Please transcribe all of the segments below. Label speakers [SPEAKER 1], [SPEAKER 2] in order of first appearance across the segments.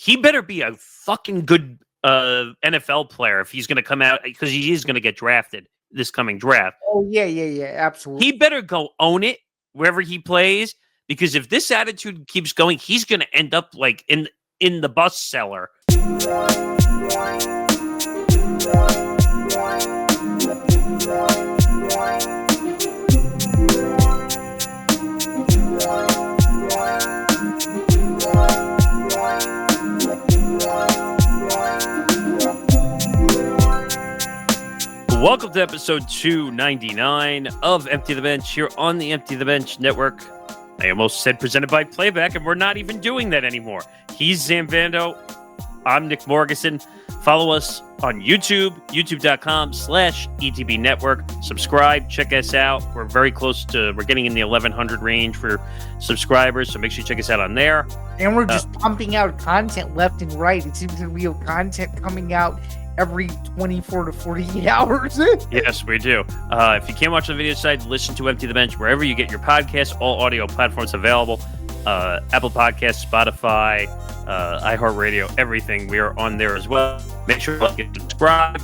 [SPEAKER 1] he better be a fucking good NFL player if he's going to come out, because he is going to get drafted this coming draft.
[SPEAKER 2] Oh, yeah, absolutely.
[SPEAKER 1] He better go own it wherever he plays, because if this attitude keeps going, he's going to end up like in the bus cellar. Welcome to episode 299 of Empty the Bench here on the Empty the Bench Network. I almost said presented by Playback, and we're not even doing that anymore. He's Zain Bando. I'm Nick Morgasen. Follow us on YouTube, youtube.com/ETB Network. Subscribe, check us out. We're very close to, we're getting in the 1,100 range for subscribers, so make sure you check us out on there.
[SPEAKER 2] And we're just pumping out content left and right. It seems that we have content coming out every 24 to 48 hours.
[SPEAKER 1] Yes, we do. If you can't watch the video side, listen to Empty the Bench wherever you get your podcasts. All audio platforms available. Apple Podcasts, Spotify, iHeartRadio, everything. We are on there as well. Make sure you subscribe.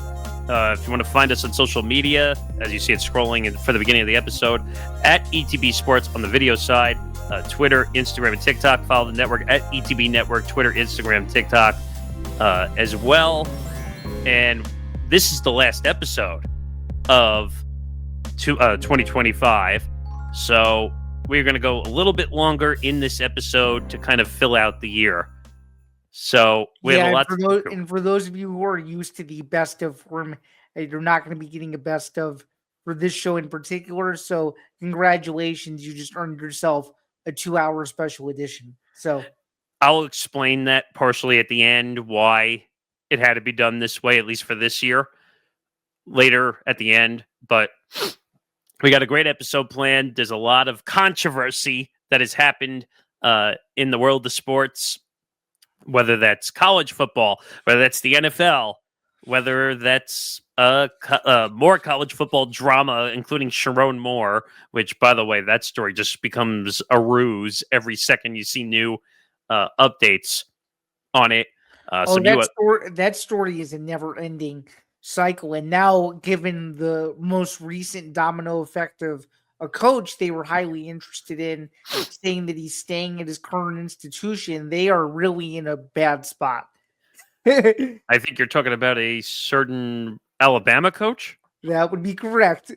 [SPEAKER 1] If you want to find us on social media, as you see it scrolling for the beginning of the episode, at ETB Sports on the video side, Twitter, Instagram, and TikTok. Follow the network at ETB Network, Twitter, Instagram, TikTok as well. And this is the last episode of 2025. So we're going to go a little bit longer in this episode to kind of fill out the year. So we have a lot
[SPEAKER 2] and for those of you who are used to the best of form, you're not going to be getting a best of for this show in particular. So congratulations. You just earned yourself a 2-hour special edition. So
[SPEAKER 1] I'll explain that partially at the end, why it had to be done this way, at least for this year, later at the end. But we got a great episode planned. There's a lot of controversy that has happened in the world of sports, whether that's college football, whether that's the NFL, whether that's more college football drama, including Sherrone Moore, which, by the way, that story just becomes a ruse every second you see new updates on it.
[SPEAKER 2] That story is a never-ending cycle, and now, given the most recent domino effect of a coach they were highly interested in, saying that he's staying at his current institution, they are really in a bad spot.
[SPEAKER 1] I think you're talking about a certain Alabama coach?
[SPEAKER 2] That would be correct.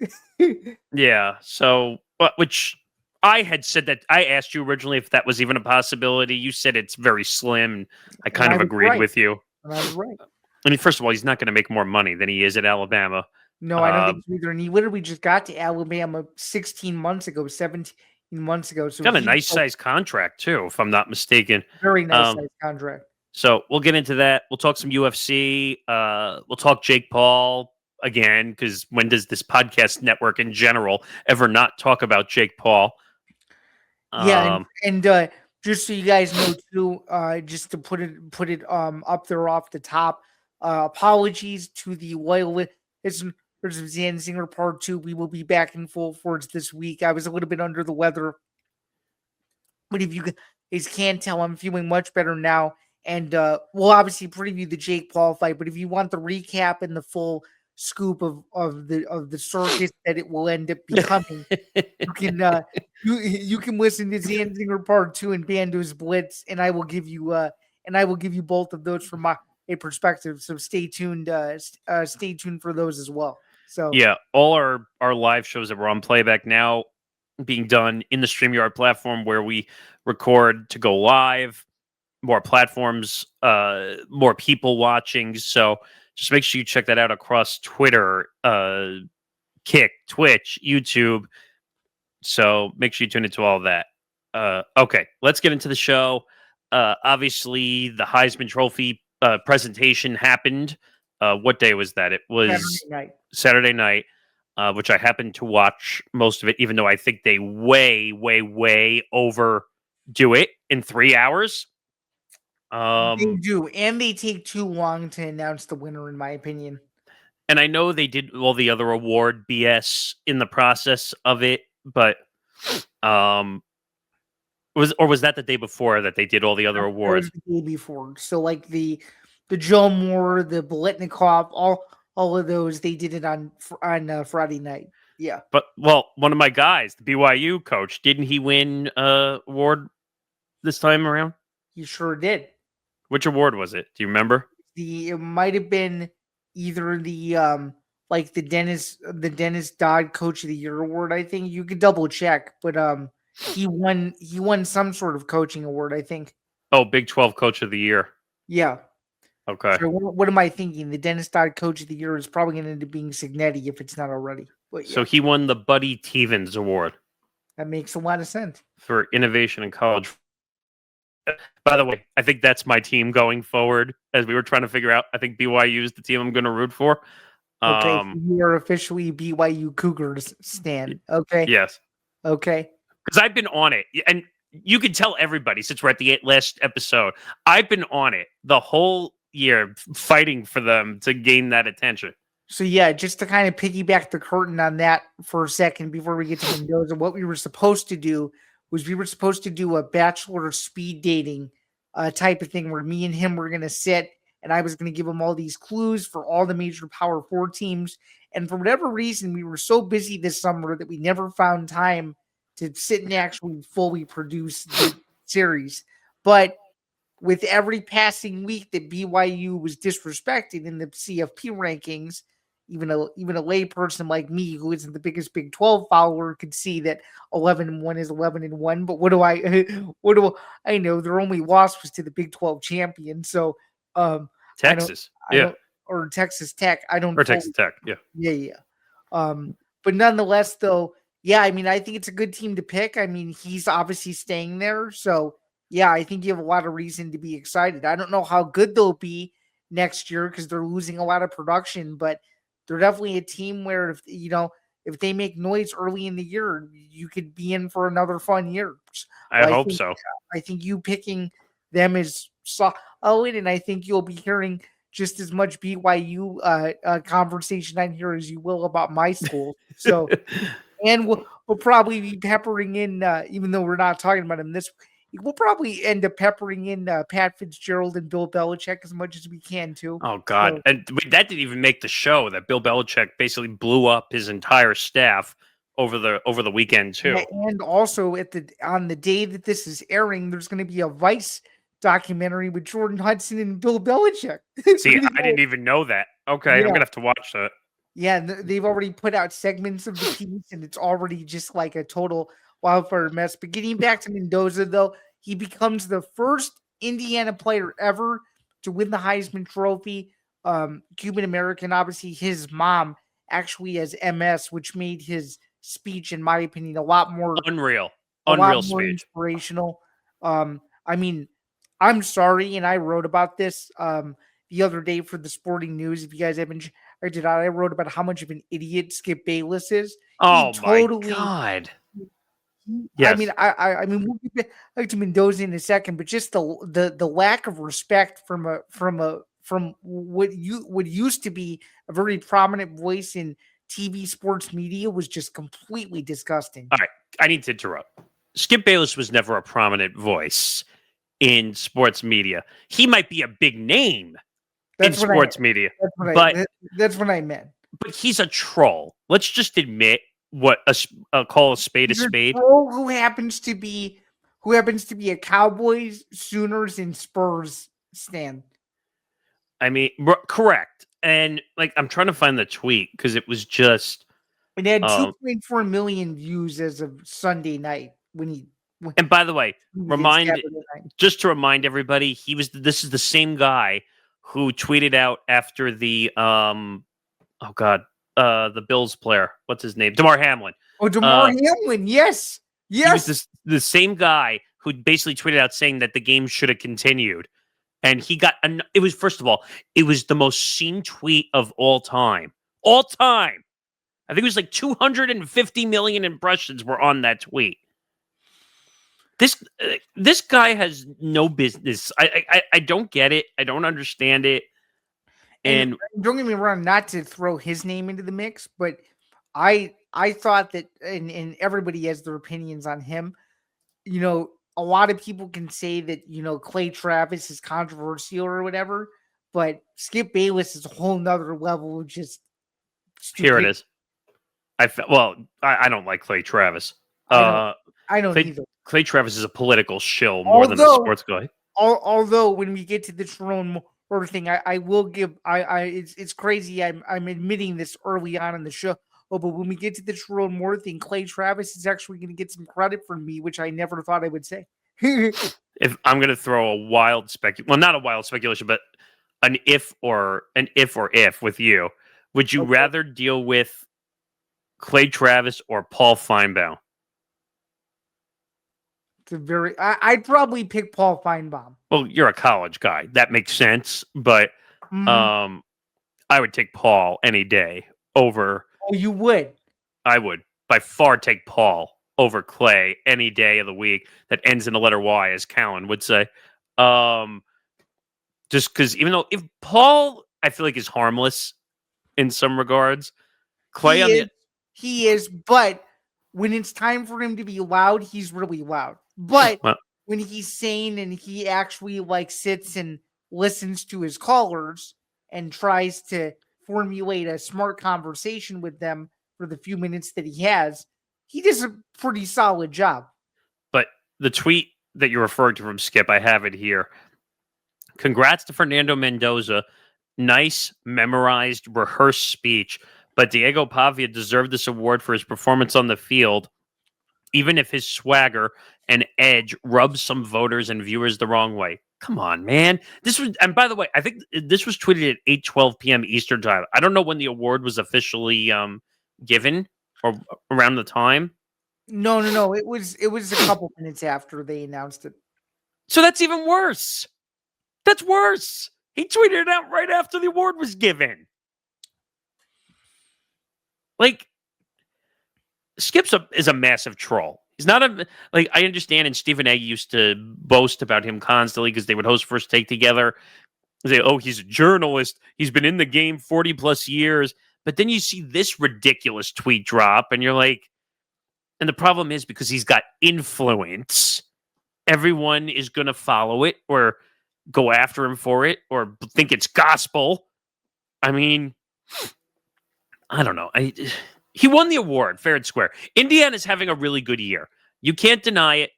[SPEAKER 1] Yeah, so, which I had said that I asked you originally if that was even a possibility. You said it's very slim. I kind of agreed with you.
[SPEAKER 2] And I was right.
[SPEAKER 1] I mean, first of all, he's not going to make more money than he is at Alabama.
[SPEAKER 2] No, I don't think so either. And he literally just got to Alabama 17 months ago. So
[SPEAKER 1] got a nice size contract too, if I'm not mistaken.
[SPEAKER 2] Very nice size contract.
[SPEAKER 1] So we'll get into that. We'll talk some UFC. We'll talk Jake Paul again, because when does this podcast network in general ever not talk about Jake Paul?
[SPEAKER 2] Yeah, and just so you guys know too, just to put it up there off the top, apologies to the loyal listeners of Zain Zinger Part 2. We will be back in full force this week. I was a little bit under the weather, but if you guys can't tell, I'm feeling much better now. And we'll obviously preview the Jake Paul fight, but if you want the recap and the full scoop of the circus that it will end up becoming, you can listen to Zain Zinger Part 2 and Bando's Blitz, and I will give you both of those from my perspective. So stay tuned for those as well. So
[SPEAKER 1] yeah, all our live shows that were on Playback now being done in the StreamYard platform where we record to go live. More platforms, more people watching. So just make sure you check that out across Twitter, Kick, Twitch, YouTube. So make sure you tune into all of that. Okay, let's get into the show. Obviously, the Heisman Trophy presentation happened. What day was that? It was Saturday night, which I happened to watch most of it, even though I think they way overdo it in 3 hours.
[SPEAKER 2] They do, and they take too long to announce the winner, in my opinion.
[SPEAKER 1] And I know they did all the other award BS in the process of it, but Was that the day before that they did all the other awards?
[SPEAKER 2] That was the day before. So like the Joe Moore, the Bolitnikov, all of those, they did it on Friday night. Yeah.
[SPEAKER 1] But one of my guys, the BYU coach, didn't he win award this time around?
[SPEAKER 2] He sure did.
[SPEAKER 1] Which award was it? Do you remember?
[SPEAKER 2] It might have been either the like the Dennis Dodd Coach of the Year award. I think you could double check, but he won some sort of coaching award. I think.
[SPEAKER 1] Oh, Big 12 Coach of the Year.
[SPEAKER 2] Yeah.
[SPEAKER 1] Okay.
[SPEAKER 2] So what am I thinking? The Dennis Dodd Coach of the Year is probably going to end up being Signetti if it's not already. But yeah.
[SPEAKER 1] So he won the Buddy Tevens Award.
[SPEAKER 2] That makes a lot of sense.
[SPEAKER 1] For innovation in college. By the way, I think that's my team going forward. As we were trying to figure out, I think BYU is the team I'm going to root for.
[SPEAKER 2] Okay, you are officially BYU Cougars stan. Okay.
[SPEAKER 1] Yes.
[SPEAKER 2] Okay.
[SPEAKER 1] Because I've been on it, and you can tell everybody since we're at the last episode. I've been on it the whole year, fighting for them to gain that attention.
[SPEAKER 2] So yeah, just to kind of piggyback the curtain on that for a second before we get to Mendoza, what we were supposed to do was we were supposed to do a bachelor speed dating type of thing where me and him were going to sit and I was going to give him all these clues for all the major Power 4 teams. And for whatever reason, we were so busy this summer that we never found time to sit and actually fully produce the series. But with every passing week that BYU was disrespected in the CFP rankings, even a layperson like me who isn't the biggest Big 12 follower could see that 11-1 is 11-1. But what do I know? Their only loss was to the Big 12 champion. So
[SPEAKER 1] Texas,
[SPEAKER 2] or Texas Tech.
[SPEAKER 1] Texas Tech, yeah.
[SPEAKER 2] But nonetheless, though, yeah, I mean, I think it's a good team to pick. I mean, he's obviously staying there, so yeah, I think you have a lot of reason to be excited. I don't know how good they'll be next year because they're losing a lot of production, but they're definitely a team where if they make noise early in the year, you could be in for another fun year.
[SPEAKER 1] I hope so.
[SPEAKER 2] I think you picking them is solid, and I think you'll be hearing just as much BYU conversation on here as you will about my school. So, and we'll probably be peppering in, even though we're not talking about him this. We'll probably end up peppering in Pat Fitzgerald and Bill Belichick as much as we can too.
[SPEAKER 1] Oh God, so, and that didn't even make the show. That Bill Belichick basically blew up his entire staff over the weekend too.
[SPEAKER 2] And also on the day that this is airing, there's going to be a Vice documentary with Jordan Hudson and Bill Belichick.
[SPEAKER 1] See, I didn't even know that. Okay, yeah. I'm gonna have to watch that.
[SPEAKER 2] Yeah, they've already put out segments of the piece, and it's already just like a total wildfire mess. But getting back to Mendoza, though, he becomes the first Indiana player ever to win the Heisman Trophy. Cuban American, obviously, his mom actually has MS, which made his speech, in my opinion, a lot more
[SPEAKER 1] unreal
[SPEAKER 2] speech, inspirational. I mean, I'm sorry, and I wrote about this the other day for the Sporting News. If you guys haven't checked it out, I wrote about how much of an idiot Skip Bayless is.
[SPEAKER 1] Oh my God!
[SPEAKER 2] Yes. I mean, we'll get back to Mendoza in a second, but just the lack of respect from what used to be a very prominent voice in TV sports media was just completely disgusting.
[SPEAKER 1] All right, I need to interrupt. Skip Bayless was never a prominent voice in sports media. He might be a big name in sports media,
[SPEAKER 2] that's what I meant.
[SPEAKER 1] But he's a troll. Let's just admit what call a spade a spade.
[SPEAKER 2] Who happens to be a Cowboys, Sooners, and Spurs stan.
[SPEAKER 1] I mean, correct. And like, I'm trying to find the tweet because it was just.
[SPEAKER 2] It had 2.4 million views as of Sunday night
[SPEAKER 1] and by the way, just to remind everybody, this is the same guy who tweeted out after the the Bills player. What's his name? Damar Hamlin.
[SPEAKER 2] Oh, Damar Hamlin. Yes.
[SPEAKER 1] He was the same guy who basically tweeted out saying that the game should have continued. And he got, it was, first of all, it was the most seen tweet of all time. All time. I think it was like 250 million impressions were on that tweet. This guy has no business. I don't get it. I don't understand it. And
[SPEAKER 2] don't get me wrong, not to throw his name into the mix, but I thought that, and everybody has their opinions on him. You know, a lot of people can say that, Clay Travis is controversial or whatever, but Skip Bayless is a whole nother level of just
[SPEAKER 1] Here it
[SPEAKER 2] stupid.
[SPEAKER 1] is. I don't like Clay Travis.
[SPEAKER 2] I don't
[SPEAKER 1] Clay,
[SPEAKER 2] either.
[SPEAKER 1] Clay Travis is a political shill more than a sports guy.
[SPEAKER 2] Although when we get to the Sherrone Moore thing, I will give it's crazy. I'm admitting this early on in the show. Oh, but when we get to the Sherrone Moore thing, Clay Travis is actually going to get some credit from me, which I never thought I would say.
[SPEAKER 1] If I'm going to throw a wild not a wild speculation, but an if or if with you, would you rather deal with Clay Travis or Paul Feinbaum?
[SPEAKER 2] I'd probably pick Paul Feinbaum.
[SPEAKER 1] Well, you're a college guy. That makes sense, but I would take Paul any day over.
[SPEAKER 2] Oh, you would?
[SPEAKER 1] I would by far take Paul over Clay any day of the week that ends in the letter Y, as Callan would say. Just because, even though if Paul, I feel like, is harmless in some regards, Clay
[SPEAKER 2] he is, but when it's time for him to be loud, he's really loud. But when he's sane and he actually sits and listens to his callers and tries to formulate a smart conversation with them for the few minutes that he has, he does a pretty solid job.
[SPEAKER 1] But the tweet that you're referring to from Skip, I have it here. Congrats to Fernando Mendoza. Nice, memorized, rehearsed speech. But Diego Pavia deserved this award for his performance on the field, even if his swagger and edge rubs some voters and viewers the wrong way. Come on, man. And by the way, I think this was tweeted at 8:12 p.m. Eastern time. I don't know when the award was officially given or around the time.
[SPEAKER 2] No. It was a couple minutes after they announced it.
[SPEAKER 1] So that's even worse. That's worse. He tweeted it out right after the award was given. Skip is a massive troll. He's not I understand, and Stephen A. used to boast about him constantly because they would host First Take together. Say, oh, he's a journalist. He's been in the game 40 plus years. But then you see this ridiculous tweet drop, and you're like, and the problem is because he's got influence, everyone is going to follow it or go after him for it or think it's gospel. I mean, I don't know. He won the award, fair and square. Indiana's having a really good year. You can't deny it.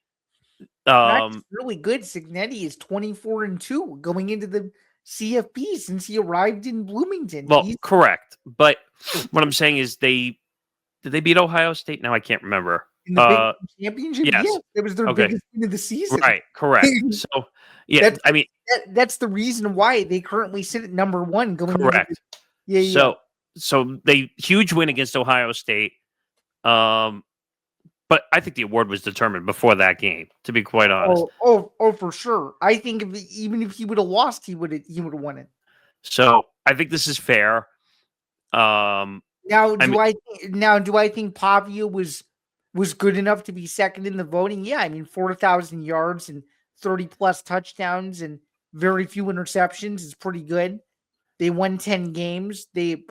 [SPEAKER 2] That's really good. Signetti is 24-2 going into the CFP since he arrived in Bloomington.
[SPEAKER 1] Well, correct. But what I'm saying is did they beat Ohio State? Now I can't remember.
[SPEAKER 2] In the Big Championship?
[SPEAKER 1] Yes.
[SPEAKER 2] Yeah, it was their biggest win of the season.
[SPEAKER 1] Right, correct. So, yeah,
[SPEAKER 2] that's the reason why they currently sit at number 1 going
[SPEAKER 1] correct.
[SPEAKER 2] Yeah.
[SPEAKER 1] So they huge win against Ohio State. But I think the award was determined before that game, to be quite honest.
[SPEAKER 2] Oh, for sure. I think even if he would have lost, he would have won it.
[SPEAKER 1] So I think this is fair.
[SPEAKER 2] Now, do I think Pavia was good enough to be second in the voting? Yeah, I mean 4,000 yards and 30 plus touchdowns and very few interceptions is pretty good. They won 10 games.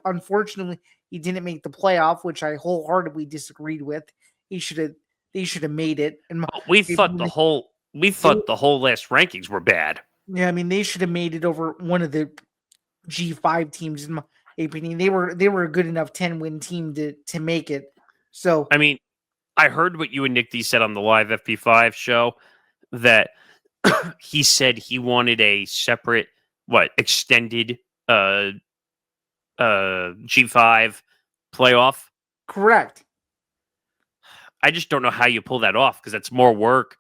[SPEAKER 2] Unfortunately he didn't make the playoff, which I wholeheartedly disagreed with. They should have made it. And
[SPEAKER 1] we thought the whole last rankings were bad.
[SPEAKER 2] Yeah, I mean they should have made it over one of the G5 teams in my opinion. They were a good enough 10-win team to make it. So
[SPEAKER 1] I mean, I heard what you and Nick D said on the live FP5 show that he said he wanted a separate extended G5 playoff.
[SPEAKER 2] Correct.
[SPEAKER 1] I just don't know how you pull that off because that's more work.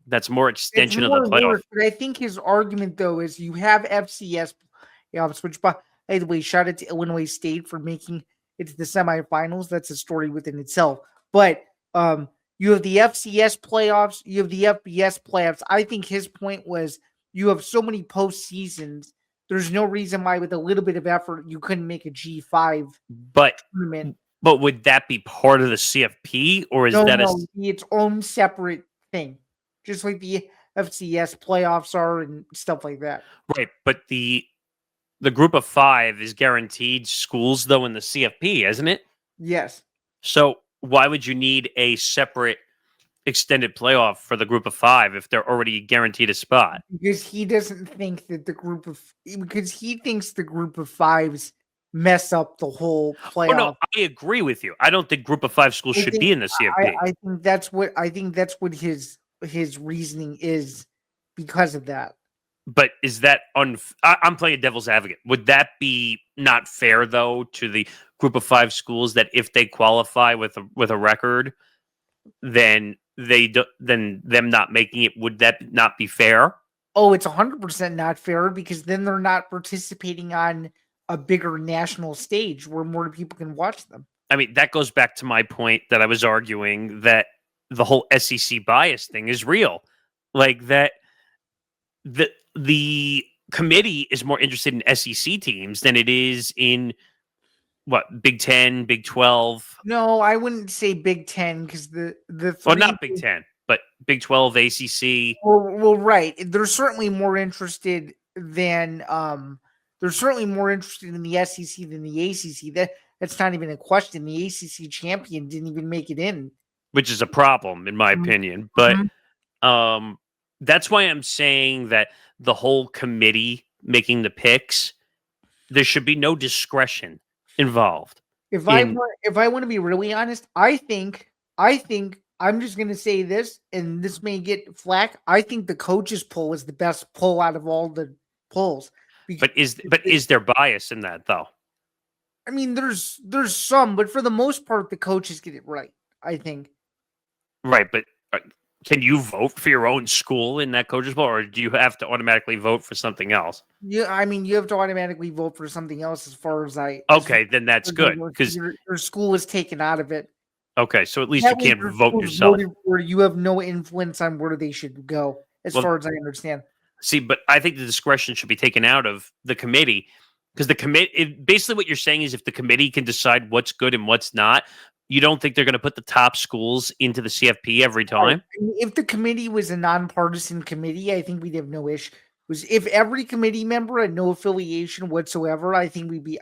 [SPEAKER 1] That's more extension of the playoff.
[SPEAKER 2] But I think his argument, though, is you have FCS playoffs, which, by the way, shout out to Illinois State for making it to the semifinals. That's a story within itself. But you have the FCS playoffs. You have the FBS playoffs. I think his point was you have so many postseasons. There's no reason why, with a little bit of effort, you couldn't make a G5 tournament.
[SPEAKER 1] But would that be part of the CFP, or is
[SPEAKER 2] its own separate thing, just like the FCS playoffs are and stuff like that?
[SPEAKER 1] Right, but the group of 5 is guaranteed schools, though, in the CFP, isn't it?
[SPEAKER 2] Yes.
[SPEAKER 1] So why would you need a separate extended playoff for the group of 5 if they're already guaranteed a spot?
[SPEAKER 2] Because he doesn't think that because he thinks the group of 5s mess up the whole playoff.
[SPEAKER 1] Oh no, I agree with you. I don't think group of 5 schools should be in the CFP.
[SPEAKER 2] I think that's what his reasoning is because of that.
[SPEAKER 1] But is that I'm playing devil's advocate. Would that be not fair though to the group of 5 schools that if they qualify with a record, then then them not making it, would that not be fair?
[SPEAKER 2] Oh, it's 100% not fair because then they're not participating on a bigger national stage where more people can watch them.
[SPEAKER 1] I mean, that goes back to my point that I was arguing that the whole SEC bias thing is real. Like that the committee is more interested in SEC teams than it is in Big 10, Big 12.
[SPEAKER 2] No, I wouldn't say Big 10 because
[SPEAKER 1] well, not Big 10, but Big 12, ACC.
[SPEAKER 2] Well, right. They're certainly more interested than they're certainly more interested in the SEC than the ACC. That's not even a question. The ACC champion didn't even make it in,
[SPEAKER 1] which is a problem in my opinion. But that's why I'm saying that the whole committee making the picks, there should be no discretion involved.
[SPEAKER 2] If I want to be really honest, I think I'm just going to say this, and this may get flack. I think the coaches poll is the best poll out of all the polls.
[SPEAKER 1] But is there bias in that though?
[SPEAKER 2] I mean, there's some, but for the most part, the coaches get it right. I think.
[SPEAKER 1] Right, but can you vote for your own school in that coaches poll, or do you have to automatically vote for something else?
[SPEAKER 2] Yeah, I mean, you have to automatically vote for something else. As far as
[SPEAKER 1] then that's good because
[SPEAKER 2] your school is taken out of it.
[SPEAKER 1] Okay, so at least you can't vote yourself.
[SPEAKER 2] Where you have no influence on where they should go, as far as I understand.
[SPEAKER 1] See, but I think the discretion should be taken out of the committee because the committee. Basically, what you're saying is if the committee can decide what's good and what's not, you don't think they're going to put the top schools into the CFP every time?
[SPEAKER 2] If the committee was a nonpartisan committee, I think we'd have no issue. If every committee member had no affiliation whatsoever, I think we'd be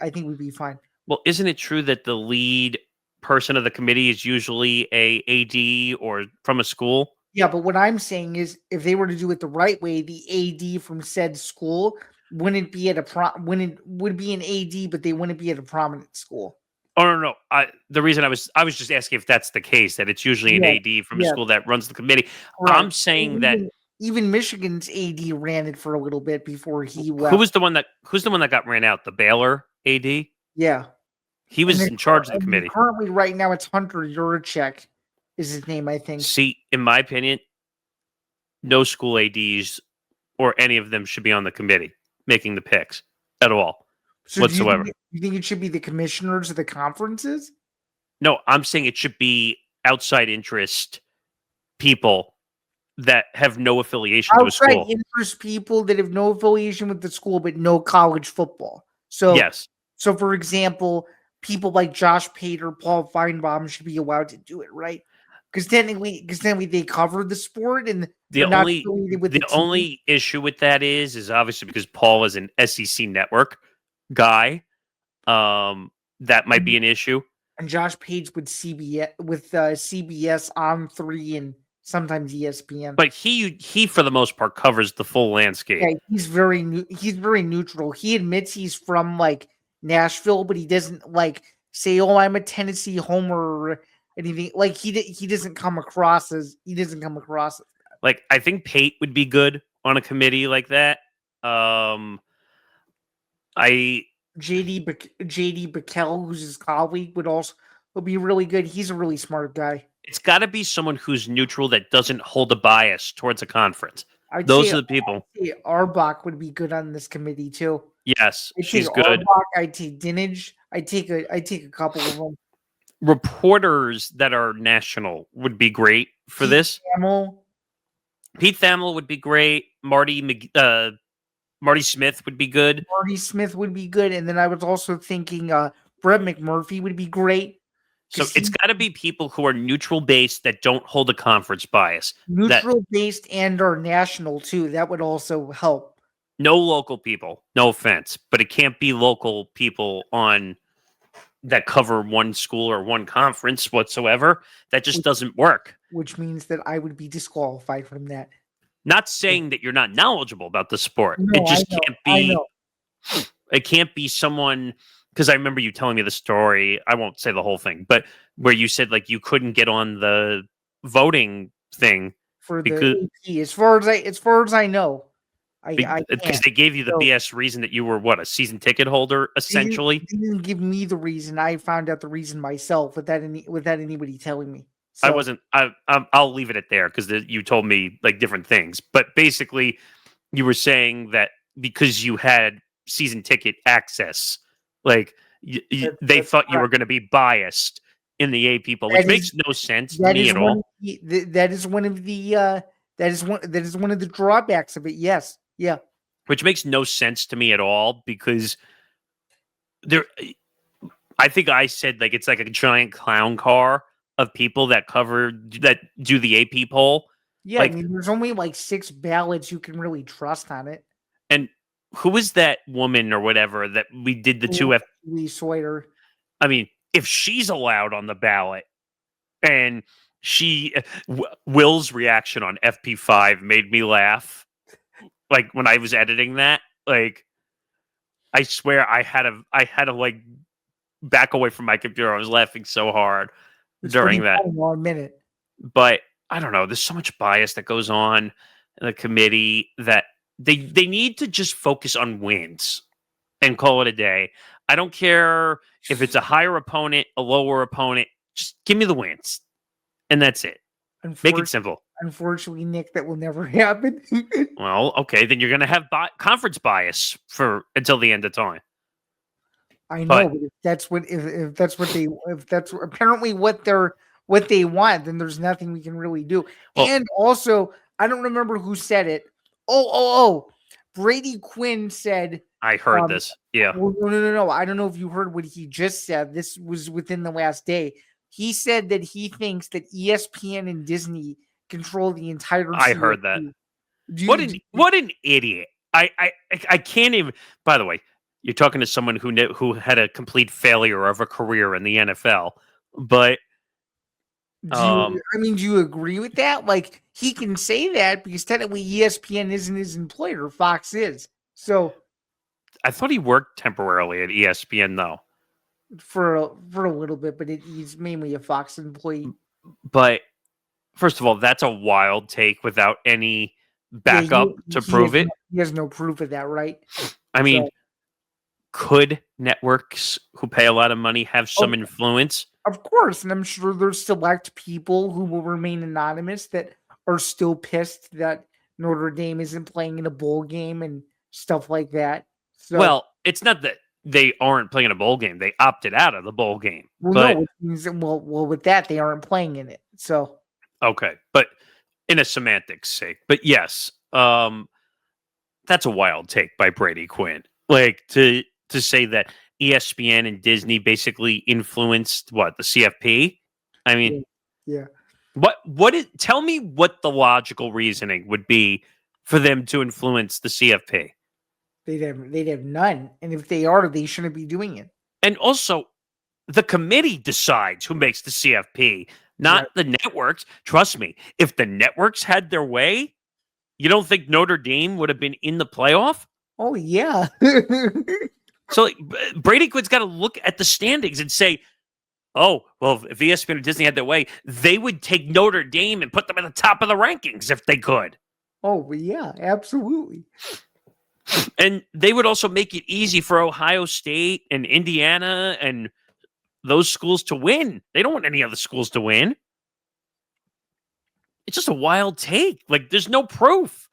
[SPEAKER 2] fine.
[SPEAKER 1] Well, isn't it true that the lead person of the committee is usually a AD or from a school?
[SPEAKER 2] Yeah, but what I'm saying is if they were to do it the right way, the AD from said school wouldn't be at would be an AD, but they wouldn't be at a prominent school.
[SPEAKER 1] Oh no! The reason I was just asking if that's the case, that it's usually an AD from a school that runs the committee. Right. I'm saying that
[SPEAKER 2] even Michigan's AD ran it for a little bit before he left.
[SPEAKER 1] Who's the one that got ran out? The Baylor AD?
[SPEAKER 2] Yeah,
[SPEAKER 1] he was in charge of the committee.
[SPEAKER 2] Currently, right now, it's Hunter Yurachek is his name, I think.
[SPEAKER 1] See, in my opinion, no school ADs or any of them should be on the committee making the picks at all. So whatsoever.
[SPEAKER 2] You think it should be the commissioners of the conferences?
[SPEAKER 1] No, I'm saying it should be outside interest people that have no affiliation to a school.
[SPEAKER 2] Outside interest people that have no affiliation with the school but no college football. So
[SPEAKER 1] yes.
[SPEAKER 2] So for example, people like Josh Pater, Paul Feinbaum should be allowed to do it, right? Because technically they cover the sport and
[SPEAKER 1] the only issue with that is obviously because Paul is an SEC network guy. That might be an issue.
[SPEAKER 2] And Josh Page with CBS on 3 and sometimes ESPN.
[SPEAKER 1] But he for the most part covers the full landscape.
[SPEAKER 2] Yeah, he's very neutral. He admits he's from like Nashville, but he doesn't like say, "Oh, I'm a Tennessee homer" or anything. Like he doesn't come across as that.
[SPEAKER 1] Like I think Pate would be good on a committee like that.
[SPEAKER 2] JD Bickel, who's his colleague, would be really good. He's a really smart guy.
[SPEAKER 1] It's got to be someone who's neutral that doesn't hold a bias towards a conference. Those are the people.
[SPEAKER 2] Arbach would be good on this committee too.
[SPEAKER 1] Yes, she's good.
[SPEAKER 2] Arbach, I take Dinage. I take a couple of them.
[SPEAKER 1] Reporters that are national would be great for this. Pete Thamel would be great. Marty Smith would be good.
[SPEAKER 2] And then I was also thinking Brett McMurphy would be great.
[SPEAKER 1] So it's got to be people who are neutral-based that don't hold a conference bias.
[SPEAKER 2] Neutral-based and are national, too. That would also help.
[SPEAKER 1] No local people. No offense. But it can't be local people on that cover one school or one conference whatsoever. That just doesn't work.
[SPEAKER 2] Which means that I would be disqualified from that.
[SPEAKER 1] Not saying that you're not knowledgeable about the sport.
[SPEAKER 2] No,
[SPEAKER 1] It just
[SPEAKER 2] I know,
[SPEAKER 1] can't
[SPEAKER 2] I
[SPEAKER 1] be.
[SPEAKER 2] know.
[SPEAKER 1] It can't be someone, because I remember you telling me the story. I won't say the whole thing, but where you said like you couldn't get on the voting thing
[SPEAKER 2] For
[SPEAKER 1] because
[SPEAKER 2] the AP, as far as I know, I
[SPEAKER 1] because
[SPEAKER 2] can't.
[SPEAKER 1] they gave you the
[SPEAKER 2] So
[SPEAKER 1] BS reason that you were what, a season ticket holder essentially.
[SPEAKER 2] they didn't give me the reason. I found out the reason myself without anybody telling me.
[SPEAKER 1] I
[SPEAKER 2] So
[SPEAKER 1] wasn't. I'll leave it at there because you told me like different things, but basically you were saying that because you had season ticket access, like they
[SPEAKER 2] that's
[SPEAKER 1] thought you were
[SPEAKER 2] correct.
[SPEAKER 1] going to be biased in the A people, which
[SPEAKER 2] That
[SPEAKER 1] makes
[SPEAKER 2] is
[SPEAKER 1] no sense to
[SPEAKER 2] that
[SPEAKER 1] me
[SPEAKER 2] is
[SPEAKER 1] at
[SPEAKER 2] one of
[SPEAKER 1] all.
[SPEAKER 2] that is one of the that is one of the drawbacks of it. Yes. Yeah.
[SPEAKER 1] Which makes no sense to me at all because there. I think I said like it's like a giant clown car of people that do the AP poll.
[SPEAKER 2] Yeah, I
[SPEAKER 1] Like,
[SPEAKER 2] mean, there's only like 6 ballots you can really trust on it.
[SPEAKER 1] and who was that woman or whatever that we did the two F?
[SPEAKER 2] Lee Sawyer.
[SPEAKER 1] I mean, if she's allowed on the ballot, and Will's reaction on FP5 made me laugh. Like when I was editing that, like I swear I had to like back away from my computer. I was laughing so hard
[SPEAKER 2] It's pretty
[SPEAKER 1] during that.
[SPEAKER 2] funny, 1 minute.
[SPEAKER 1] But I don't know. There's so much bias that goes on in the committee that they need to just focus on wins and call it a day. I don't care if it's a higher opponent, a lower opponent. Just give me the wins, and that's it. Make it simple.
[SPEAKER 2] Unfortunately, Nick, that will never happen.
[SPEAKER 1] Well, okay, then you're going to have conference bias for until the end of time.
[SPEAKER 2] I
[SPEAKER 1] But
[SPEAKER 2] know, but if that's apparently what they want, then there's nothing we can really do.
[SPEAKER 1] well,
[SPEAKER 2] And also, I don't remember who said it. Brady Quinn said.
[SPEAKER 1] I heard this. Yeah,
[SPEAKER 2] Well, no. I don't know if you heard what he just said. This was within the last day. He said that he thinks that ESPN and Disney control the entire.
[SPEAKER 1] I heard that. What an idiot! I can't even. By the way, you're talking to someone who had a complete failure of a career in the NFL. But
[SPEAKER 2] do you agree with that? Like he can say that because technically ESPN isn't his employer, Fox is. So
[SPEAKER 1] I thought he worked temporarily at ESPN though.
[SPEAKER 2] For a little bit, but he's mainly a Fox employee.
[SPEAKER 1] But first of all, that's a wild take without any backup to prove it.
[SPEAKER 2] He has no proof of that, right?
[SPEAKER 1] I mean, could networks who pay a lot of money have some influence?
[SPEAKER 2] Of course, and I'm sure there's select people who will remain anonymous that are still pissed that Notre Dame isn't playing in a bowl game and stuff like that. So,
[SPEAKER 1] well, it's not that they aren't playing a bowl game; they opted out of the bowl game.
[SPEAKER 2] No, which means with that they aren't playing in it. So,
[SPEAKER 1] okay, but in a semantics sake, but yes, that's a wild take by Brady Quinn. Like to say that ESPN and Disney basically influenced the CFP. I mean,
[SPEAKER 2] yeah.
[SPEAKER 1] Tell me what the logical reasoning would be for them to influence the CFP.
[SPEAKER 2] They'd have none, and if they are, they shouldn't be doing it.
[SPEAKER 1] And also, the committee decides who makes the CFP, not the networks. Trust me, if the networks had their way, you don't think Notre Dame would have been in the playoff?
[SPEAKER 2] Oh yeah.
[SPEAKER 1] So Brady Quinn's got to look at the standings and say, "Oh, well, if ESPN or Disney had their way, they would take Notre Dame and put them at the top of the rankings if they could."
[SPEAKER 2] Oh yeah, absolutely.
[SPEAKER 1] And they would also make it easy for Ohio State and Indiana and those schools to win. They don't want any other schools to win. It's just a wild take. Like, there's no proof.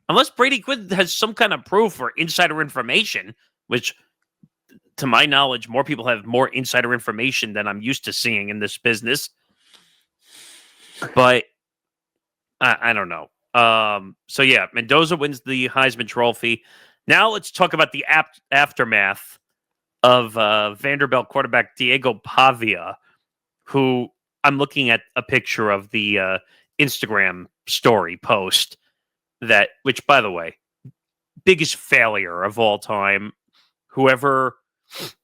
[SPEAKER 1] Unless Brady Quinn has some kind of proof or insider information, which, to my knowledge, more people have more insider information than I'm used to seeing in this business. But I don't know. So, yeah, Mendoza wins the Heisman Trophy. Now let's talk about the aftermath of Vanderbilt quarterback Diego Pavia, who I'm looking at a picture of the Instagram story post which, by the way, biggest failure of all time. Whoever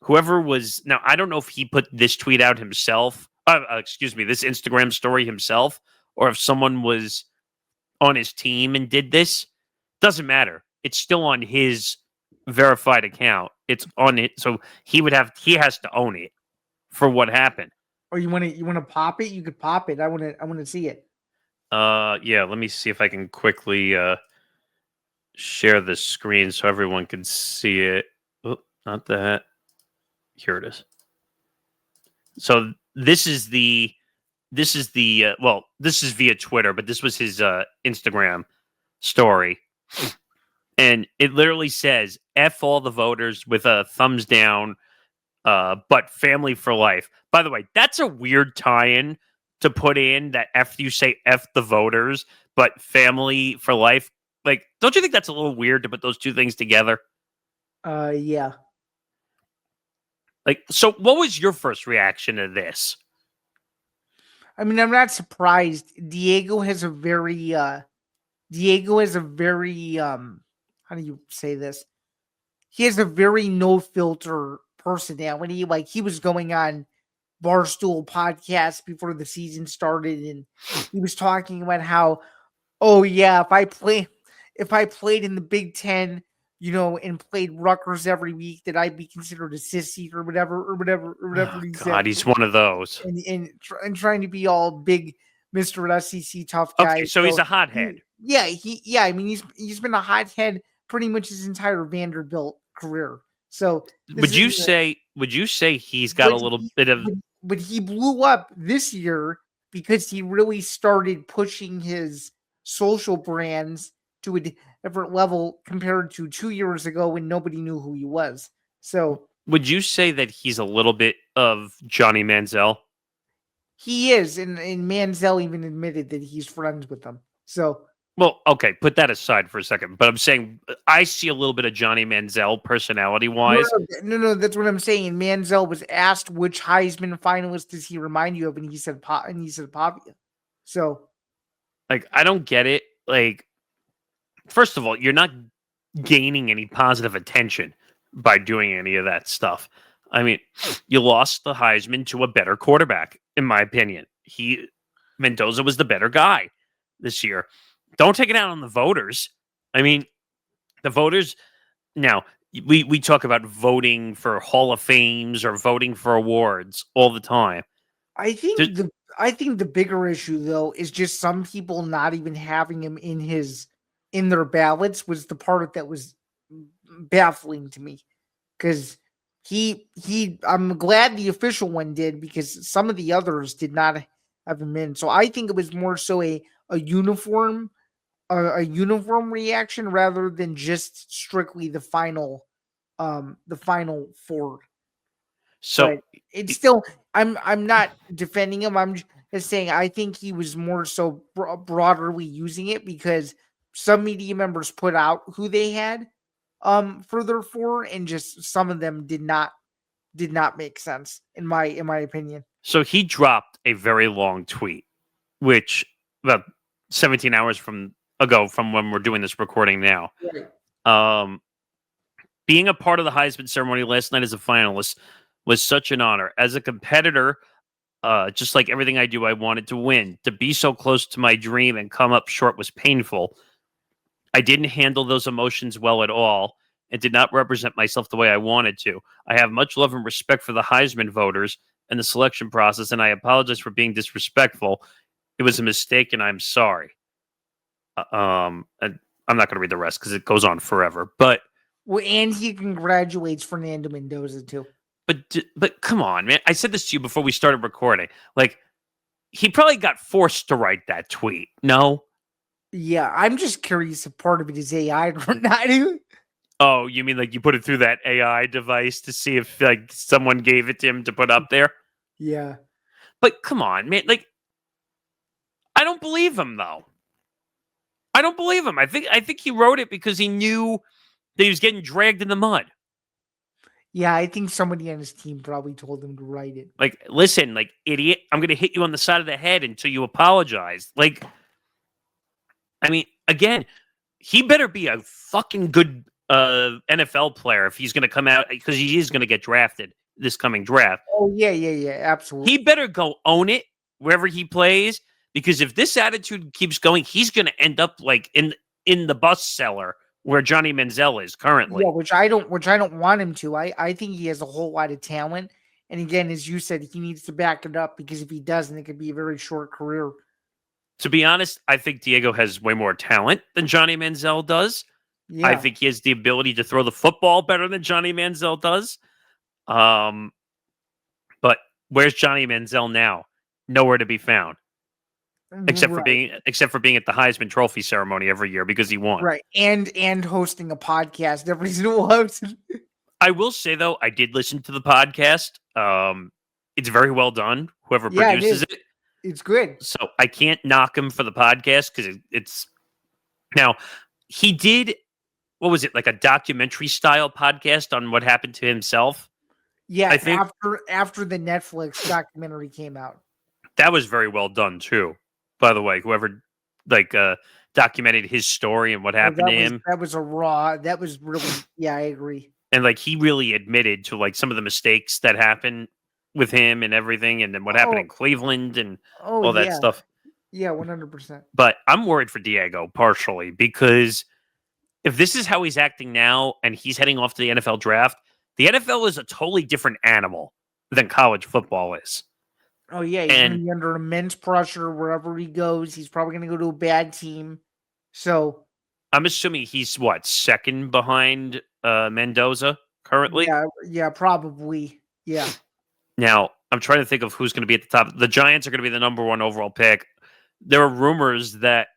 [SPEAKER 1] whoever was now, I don't know if he put this tweet out himself. Excuse me, this Instagram story himself, or if someone was on his team and did this. Doesn't matter. It's still on his verified account. It's on it, so he has to own it for what happened.
[SPEAKER 2] Or you want to pop it? You could pop it. I want to see it.
[SPEAKER 1] Yeah. Let me see if I can quickly share the screen so everyone can see it. Oh, not that. Here it is. So this is well, this is via Twitter, but this was his Instagram story. And it literally says, F all the voters with a thumbs down, but family for life. By the way, that's a weird tie-in to put in that after you say F the voters, but family for life. Like, don't you think that's a little weird to put those two things together?
[SPEAKER 2] Yeah.
[SPEAKER 1] Like, so what was your first reaction to this?
[SPEAKER 2] I mean, I'm not surprised. Diego has a very how do you say this? He has a very no filter personality. Like, he was going on Barstool podcast before the season started, and he was talking about how, oh yeah, if I played in the Big Ten, and played Rutgers every week, that I'd be considered a sissy or whatever
[SPEAKER 1] Oh,
[SPEAKER 2] he
[SPEAKER 1] God,
[SPEAKER 2] said.
[SPEAKER 1] he's one of those.
[SPEAKER 2] And trying to be all big Mr. SEC tough guy.
[SPEAKER 1] Okay, so he's a hothead.
[SPEAKER 2] I mean, he's been a hothead pretty much his entire Vanderbilt career. So
[SPEAKER 1] would you say he's got a little bit of,
[SPEAKER 2] but he blew up this year because he really started pushing his social brands to a different level compared to 2 years ago when nobody knew who he was. So
[SPEAKER 1] would you say that he's a little bit of Johnny Manziel?
[SPEAKER 2] He is, and Manziel even admitted that he's friends with them. So,
[SPEAKER 1] well, okay, put that aside for a second. But I'm saying I see a little bit of Johnny Manziel personality-wise.
[SPEAKER 2] No, that's what I'm saying. Manziel was asked which Heisman finalist does he remind you of, and he said Pavia. So,
[SPEAKER 1] like, I don't get it. Like, first of all, you're not gaining any positive attention by doing any of that stuff. I mean, you lost the Heisman to a better quarterback, in my opinion. Mendoza was the better guy this year. Don't take it out on the voters. I mean, the voters now, we talk about voting for Hall of Fames or voting for awards all the time.
[SPEAKER 2] I think the bigger issue though is just some people not even having him in their ballots was the part that was baffling to me, because I'm glad the official one did, because some of the others did not have him in. So I think it was more so a uniform reaction rather than just strictly the final four.
[SPEAKER 1] So
[SPEAKER 2] but it's still, I'm not defending him. I'm just saying I think he was more so broadly using it because some media members put out who they had for their four, and just some of them did not make sense in my opinion.
[SPEAKER 1] So he dropped a very long tweet, which about 17 hours ago from when we're doing this recording now.
[SPEAKER 2] Right.
[SPEAKER 1] Being a part of the Heisman ceremony last night as a finalist was such an honor. As a competitor, just like everything I do, I wanted to win. To be so close to my dream and come up short was painful. I didn't handle those emotions well at all and did not represent myself the way I wanted to. I have much love and respect for the Heisman voters and the selection process, and I apologize for being disrespectful. It was a mistake, and I'm sorry. And I'm not going to read the rest because it goes on forever. But
[SPEAKER 2] and he congratulates Fernando Mendoza too.
[SPEAKER 1] But come on, man! I said this to you before we started recording. Like, he probably got forced to write that tweet. No.
[SPEAKER 2] Yeah, I'm just curious if part of it is AI or not.
[SPEAKER 1] Oh, you mean like you put it through that AI device to see if like someone gave it to him to put up there?
[SPEAKER 2] Yeah.
[SPEAKER 1] But come on, man. Like, I don't believe him though. I don't believe him. I think he wrote it because he knew that he was getting dragged in the mud.
[SPEAKER 2] Yeah, I think somebody on his team probably told him to write it.
[SPEAKER 1] Like, listen, like, idiot, I'm going to hit you on the side of the head until you apologize. Like, I mean, again, he better be a fucking good NFL player if he's going to come out, because he is going to get drafted this coming draft.
[SPEAKER 2] Oh, yeah, absolutely.
[SPEAKER 1] He better go own it wherever he plays, because if this attitude keeps going, he's going to end up like in the bus cellar where Johnny Manziel is currently.
[SPEAKER 2] Yeah, which I don't want him to. I think he has a whole lot of talent. And again, as you said, he needs to back it up, because if he doesn't, it could be a very short career.
[SPEAKER 1] To be honest, I think Diego has way more talent than Johnny Manziel does. Yeah. I think he has the ability to throw the football better than Johnny Manziel does. But where's Johnny Manziel now? Nowhere to be found. Except for being at the Heisman Trophy ceremony every year because he won.
[SPEAKER 2] Right. And hosting a podcast every single episode.
[SPEAKER 1] I will say though, I did listen to the podcast. It's very well done. Whoever produces it.
[SPEAKER 2] It's good.
[SPEAKER 1] So I can't knock him for the podcast because it's now he did, what was it, like a documentary style podcast on what happened to himself?
[SPEAKER 2] Yeah, I think after the Netflix documentary came out.
[SPEAKER 1] That was very well done too. By the way, whoever documented his story and what happened to him.
[SPEAKER 2] That was really, yeah, I agree.
[SPEAKER 1] And like he really admitted to like some of the mistakes that happened with him and everything, and then what happened in Cleveland and all that stuff.
[SPEAKER 2] Yeah, 100%.
[SPEAKER 1] But I'm worried for Diego partially because if this is how he's acting now and he's heading off to the NFL draft, the NFL is a totally different animal than college football is.
[SPEAKER 2] Oh, yeah, he's going to be under immense pressure wherever he goes. He's probably going to go to a bad team. So
[SPEAKER 1] I'm assuming he's second behind Mendoza currently?
[SPEAKER 2] Yeah, probably. Yeah.
[SPEAKER 1] Now, I'm trying to think of who's going to be at the top. The Giants are going to be the number 1 overall pick. There are rumors that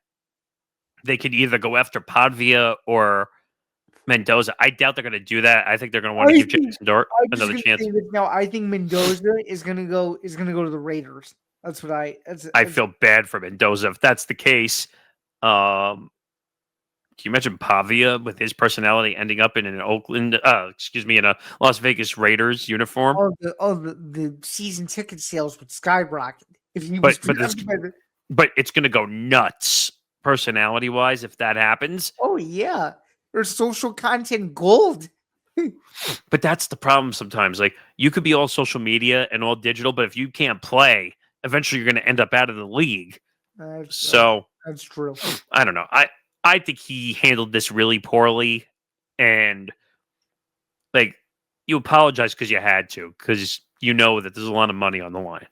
[SPEAKER 1] they could either go after Pavia or Mendoza. I doubt they're going to do that. I think they're going to want to give Jackson Dart another chance.
[SPEAKER 2] Now, I think Mendoza is going to go to the Raiders. That's what I
[SPEAKER 1] feel bad for Mendoza if that's the case. Can you imagine Pavia with his personality ending up in an in a Las Vegas Raiders uniform?
[SPEAKER 2] The season ticket sales would skyrocket if he
[SPEAKER 1] was. But it's going to go nuts personality wise if that happens.
[SPEAKER 2] Oh yeah, there's social content gold.
[SPEAKER 1] But that's the problem sometimes. Like you could be all social media and all digital, but if you can't play, eventually you're going to end up out of the league.
[SPEAKER 2] That's true.
[SPEAKER 1] I don't know. I think he handled this really poorly, and like you apologize because you had to, because you know that there's a lot of money on the line.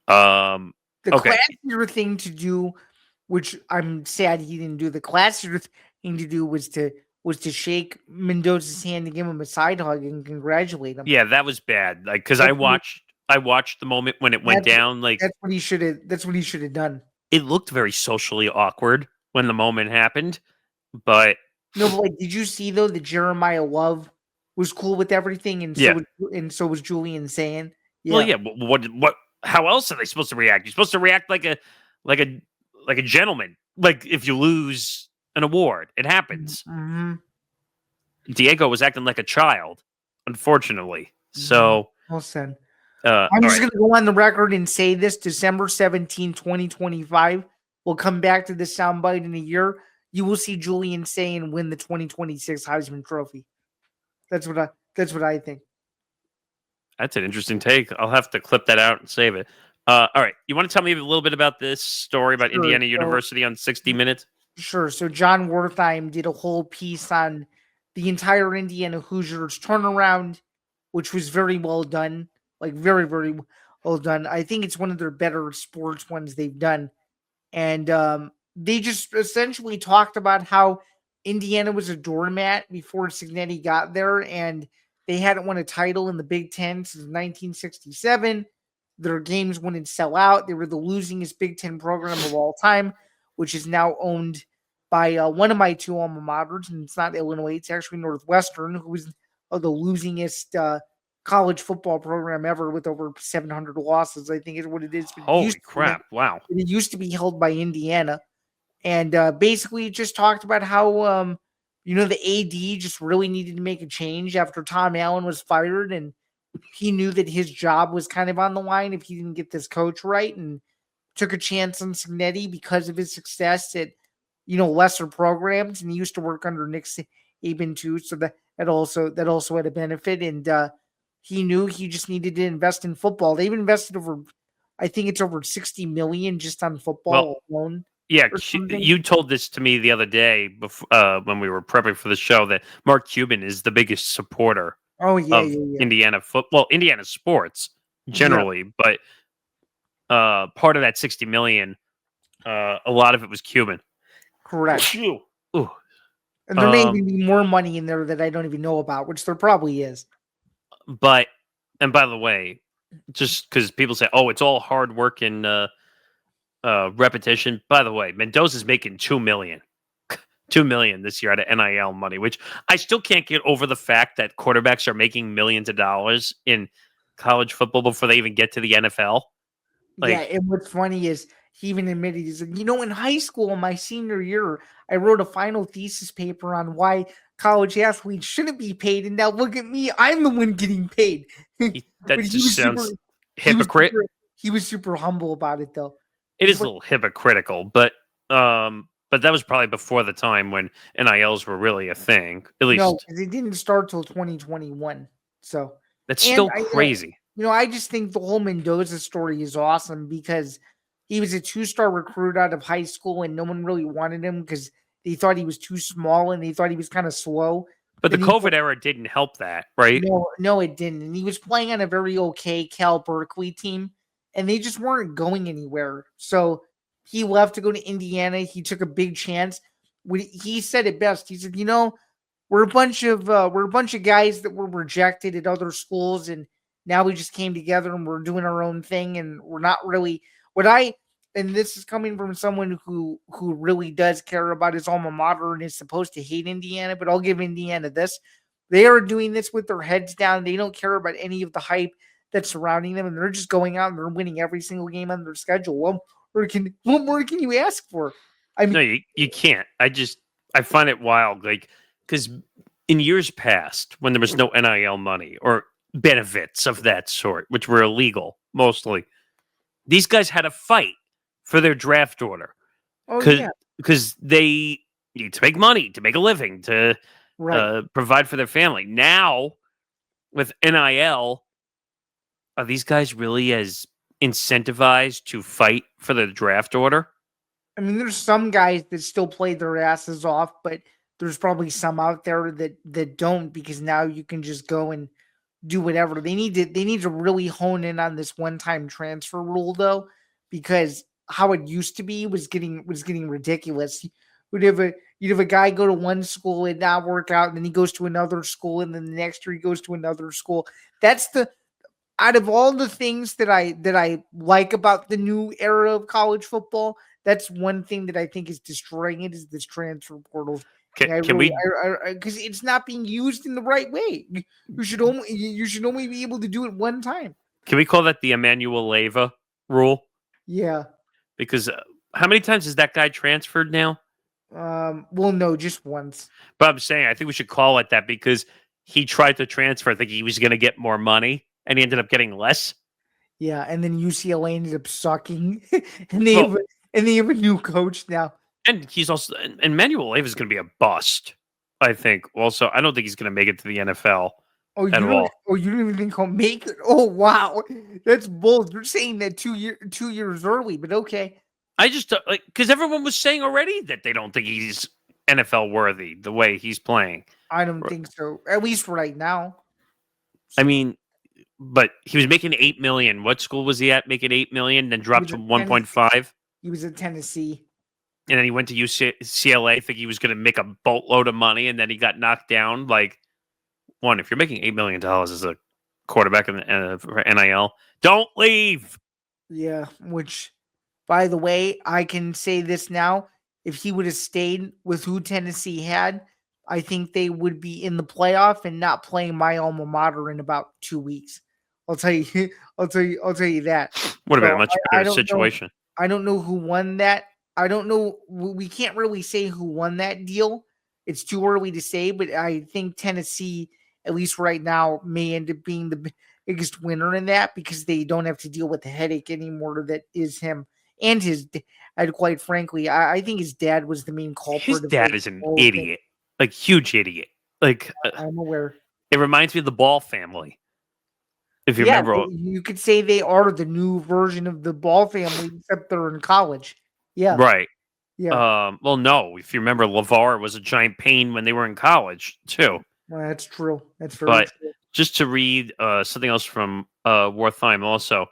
[SPEAKER 2] The classier thing to do, which I'm sad he didn't do, the classier thing to do was to shake Mendoza's hand and give him a side hug and congratulate him.
[SPEAKER 1] Yeah, that was bad. Like because I watched the moment when it went down. Like
[SPEAKER 2] that's what he should have done.
[SPEAKER 1] It looked very socially awkward when the moment happened, but
[SPEAKER 2] did you see though that Jeremiah Love was cool with everything, and so was Julian Zain?
[SPEAKER 1] Yeah. Well, yeah. What? How else are they supposed to react? You're supposed to react like a gentleman. Like if you lose an award, it happens.
[SPEAKER 2] Mm-hmm.
[SPEAKER 1] Diego was acting like a child, unfortunately. So
[SPEAKER 2] well said. I'm just going to go on the record and say this: December 17, 2025. We'll come back to this soundbite in a year. You will see Julian Zain win the 2026 Heisman Trophy. That's what I think.
[SPEAKER 1] That's an interesting take. I'll have to clip that out and save it. All right. You want to tell me a little bit about this story about Indiana University on 60 Minutes?
[SPEAKER 2] Sure. So John Wertheim did a whole piece on the entire Indiana Hoosiers turnaround, which was very well done. Like very, very well done. I think it's one of their better sports ones they've done. And they just essentially talked about how Indiana was a doormat before Cignetti got there, and they hadn't won a title in the Big Ten since 1967. Their games wouldn't sell out. They were the losingest Big Ten program of all time, which is now owned by one of my two alma maters, and it's not Illinois. It's actually Northwestern, who is the losingest college football program ever with over 700 losses, I think is what it is.
[SPEAKER 1] Holy crap. Wow.
[SPEAKER 2] It used to be held by Indiana. And basically just talked about how, the AD just really needed to make a change after Tom Allen was fired, and he knew that his job was kind of on the line if he didn't get this coach right, and took a chance on Cignetti because of his success at, lesser programs. And he used to work under Nick Aben too. So that also had a benefit. And he knew he just needed to invest in football. They've invested I think it's over 60 million just on football alone.
[SPEAKER 1] Yeah, you told this to me the other day before, when we were prepping for the show, that Mark Cuban is the biggest supporter of Indiana football, Indiana sports generally. But part of that 60 million, a lot of it was Cuban.
[SPEAKER 2] Correct.
[SPEAKER 1] Ooh.
[SPEAKER 2] And there may be more money in there that I don't even know about, which there probably is.
[SPEAKER 1] But, and by the way, just because people say, oh, it's all hard work and repetition. By the way, Mendoza's making $2 million. $2 million this year out of NIL money, which I still can't get over the fact that quarterbacks are making millions of dollars in college football before they even get to the NFL.
[SPEAKER 2] And what's funny is he even admitted, he's like, in high school, my senior year, I wrote a final thesis paper on why college athletes shouldn't be paid, and now look at me, I'm the one getting paid.
[SPEAKER 1] That just sounds hypocrite.
[SPEAKER 2] He was super humble about it, though.
[SPEAKER 1] It is a little hypocritical, but that was probably before the time when NILs were really a thing. At least
[SPEAKER 2] no, because it didn't start till 2021. So
[SPEAKER 1] that's still crazy.
[SPEAKER 2] I just think the whole Mendoza story is awesome because he was a 2-star recruit out of high school and no one really wanted him because they thought he was too small and they thought he was kind of slow.
[SPEAKER 1] But the COVID era didn't help that, right?
[SPEAKER 2] No, it didn't. And he was playing on a very okay Cal Berkeley team and they just weren't going anywhere. So he left to go to Indiana. He took a big chance. He said it best. He said, we're a bunch of guys that were rejected at other schools and now we just came together and we're doing our own thing and we're not really and this is coming from someone who really does care about his alma mater and is supposed to hate Indiana, but I'll give Indiana this. They are doing this with their heads down. They don't care about any of the hype that's surrounding them and they're just going out and they're winning every single game on their schedule. What more can you ask for? I mean,
[SPEAKER 1] no, you can't. I find it wild, because in years past, when there was no NIL money or benefits of that sort, which were illegal mostly, these guys had to fight for their draft order. Because they need to make money, to make a living, to provide for their family. Now, with NIL, are these guys really as incentivized to fight for the draft order?
[SPEAKER 2] I mean, there's some guys that still play their asses off, but there's probably some out there that don't because now you can just go and do whatever. They need to really hone in on this one-time transfer rule though, because how it used to be was getting ridiculous. You'd have a guy go to one school and not work out, and then he goes to another school, and then the next year he goes to another school. That's out of all the things that I like about the new era of college football, that's one thing that I think is destroying it is this transfer portal. Because it's not being used in the right way. You should only be able to do it one time.
[SPEAKER 1] Can we call that the Emmanuel Leyva rule?
[SPEAKER 2] Yeah.
[SPEAKER 1] Because how many times has that guy transferred now?
[SPEAKER 2] Well, no, just once.
[SPEAKER 1] But I'm saying I think we should call it that because he tried to transfer thinking he was going to get more money, and he ended up getting less.
[SPEAKER 2] Yeah, and then UCLA ended up sucking, and they have a new coach now.
[SPEAKER 1] And he's also, and Emmanuel Leyva is going to be a bust, I think. Also, I don't think he's going to make it to the NFL at all.
[SPEAKER 2] Oh, you don't even think he'll make it? Oh, wow. That's bold. You're saying that 2 years early, but okay.
[SPEAKER 1] I just, because everyone was saying already that they don't think he's NFL worthy the way he's playing.
[SPEAKER 2] I don't think so, at least right now.
[SPEAKER 1] I mean, but he was making $8 million. What school was he at making $8 million, then dropped to 1.5?
[SPEAKER 2] He was at Tennessee.
[SPEAKER 1] And then he went to UCLA, think he was going to make a boatload of money, and then he got knocked down. If you're making $8 million as a quarterback in for NIL, don't leave.
[SPEAKER 2] Yeah, which, by the way, I can say this now. If he would have stayed with who Tennessee had, I think they would be in the playoff and not playing my alma mater in about 2 weeks. I'll tell you that.
[SPEAKER 1] Would have been a much better situation.
[SPEAKER 2] I don't know who won that. I don't know. We can't really say who won that deal. It's too early to say, but I think Tennessee, at least right now, may end up being the biggest winner in that because they don't have to deal with the headache anymore that is him and his dad. Quite frankly, I think his dad was the main culprit.
[SPEAKER 1] His dad is an idiot, huge idiot. Like,
[SPEAKER 2] I'm aware.
[SPEAKER 1] It reminds me of the Ball family. If you remember,
[SPEAKER 2] you could say they are the new version of the Ball family, except they're in college. Yeah,
[SPEAKER 1] right?
[SPEAKER 2] yeah.
[SPEAKER 1] Well, no. If you remember, LeVar was a giant pain when they were in college too.
[SPEAKER 2] Well, that's true. That's very
[SPEAKER 1] But
[SPEAKER 2] true.
[SPEAKER 1] just to read something else from Wertheim also,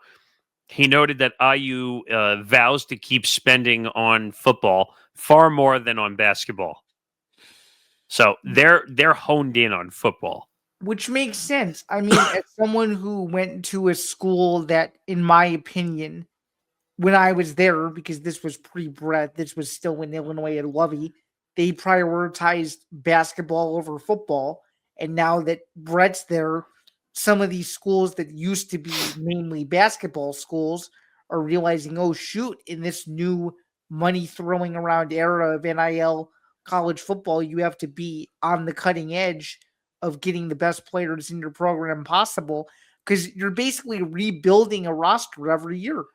[SPEAKER 1] he noted that IU vows to keep spending on football far more than on basketball. So they're honed in on football.
[SPEAKER 2] Which makes sense. I mean, as someone who went to a school that, in my opinion, when I was there, because this was pre-Brett, this was still in Illinois at Lovey, they prioritized basketball over football. And now that Brett's there, some of these schools that used to be mainly basketball schools are realizing, oh shoot, in this new money throwing around era of NIL college football, you have to be on the cutting edge of getting the best players in your program possible, because you're basically rebuilding a roster every year.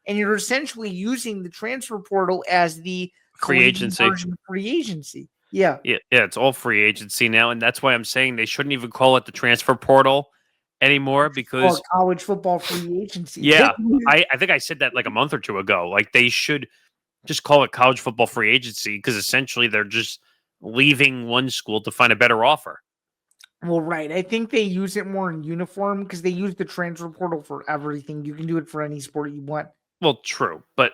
[SPEAKER 2] And you're essentially using the transfer portal as the
[SPEAKER 1] Free agency.
[SPEAKER 2] version of free agency. Yeah.
[SPEAKER 1] Yeah, it's all free agency now, and that's why I'm saying they shouldn't even call it the transfer portal anymore because
[SPEAKER 2] college football free agency.
[SPEAKER 1] yeah, I think I said that like a month or two ago. Like they should just call it college football free agency because essentially they're just leaving one school to find a better offer.
[SPEAKER 2] Well, right. I think they use it more in uniform because they use the transfer portal for everything. You can do it for any sport you want.
[SPEAKER 1] Well, true, but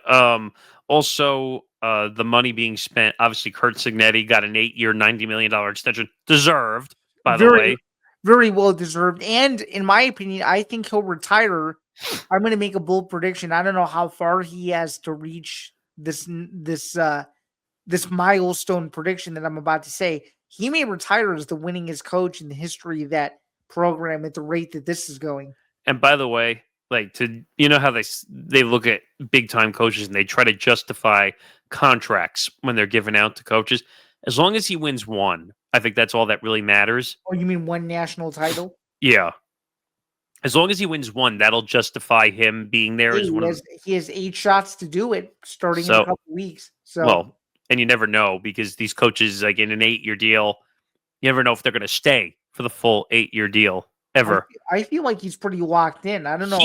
[SPEAKER 1] also the money being spent. Obviously, Kurt Signetti got an 8-year, $90 million extension, deserved, by the way.
[SPEAKER 2] Very well deserved. And in my opinion, I think he'll retire. I'm going to make a bold prediction. I don't know how far he has to reach this milestone prediction that I'm about to say. He may retire as the winningest coach in the history of that program at the rate that this is going.
[SPEAKER 1] And by the way, like how they look at big time coaches and they try to justify contracts when they're given out to coaches. As long as he wins one, I think that's all that really matters.
[SPEAKER 2] Oh, you mean one national title?
[SPEAKER 1] Yeah. As long as he wins one, that'll justify him being there as one.
[SPEAKER 2] He has 8 shots to do it starting in a couple weeks. So
[SPEAKER 1] well, and you never know because these coaches, like in an 8-year deal, you never know if they're going to stay for the full 8-year deal ever.
[SPEAKER 2] I feel like he's pretty locked in. I don't know.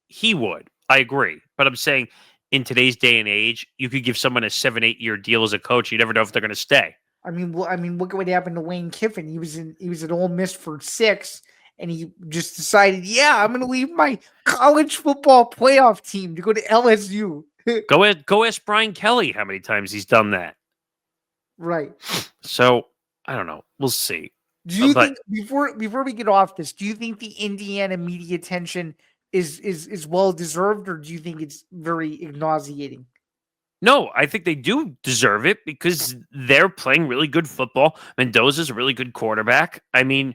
[SPEAKER 1] He would. I agree. But I'm saying in today's day and age, you could give someone a 7-8-year deal as a coach. You never know if they're going to stay.
[SPEAKER 2] I mean, look at what happened to Lane Kiffin. He was at Ole Miss for 6, and he just decided, yeah, I'm going to leave my college football playoff team to go to LSU.
[SPEAKER 1] Go ask Brian Kelly how many times he's done that.
[SPEAKER 2] Right.
[SPEAKER 1] So I don't know. We'll see.
[SPEAKER 2] Do you think before we get off this, do you think the Indiana media attention is well deserved, or do you think it's very nauseating?
[SPEAKER 1] No, I think they do deserve it because they're playing really good football. Mendoza's a really good quarterback. I mean,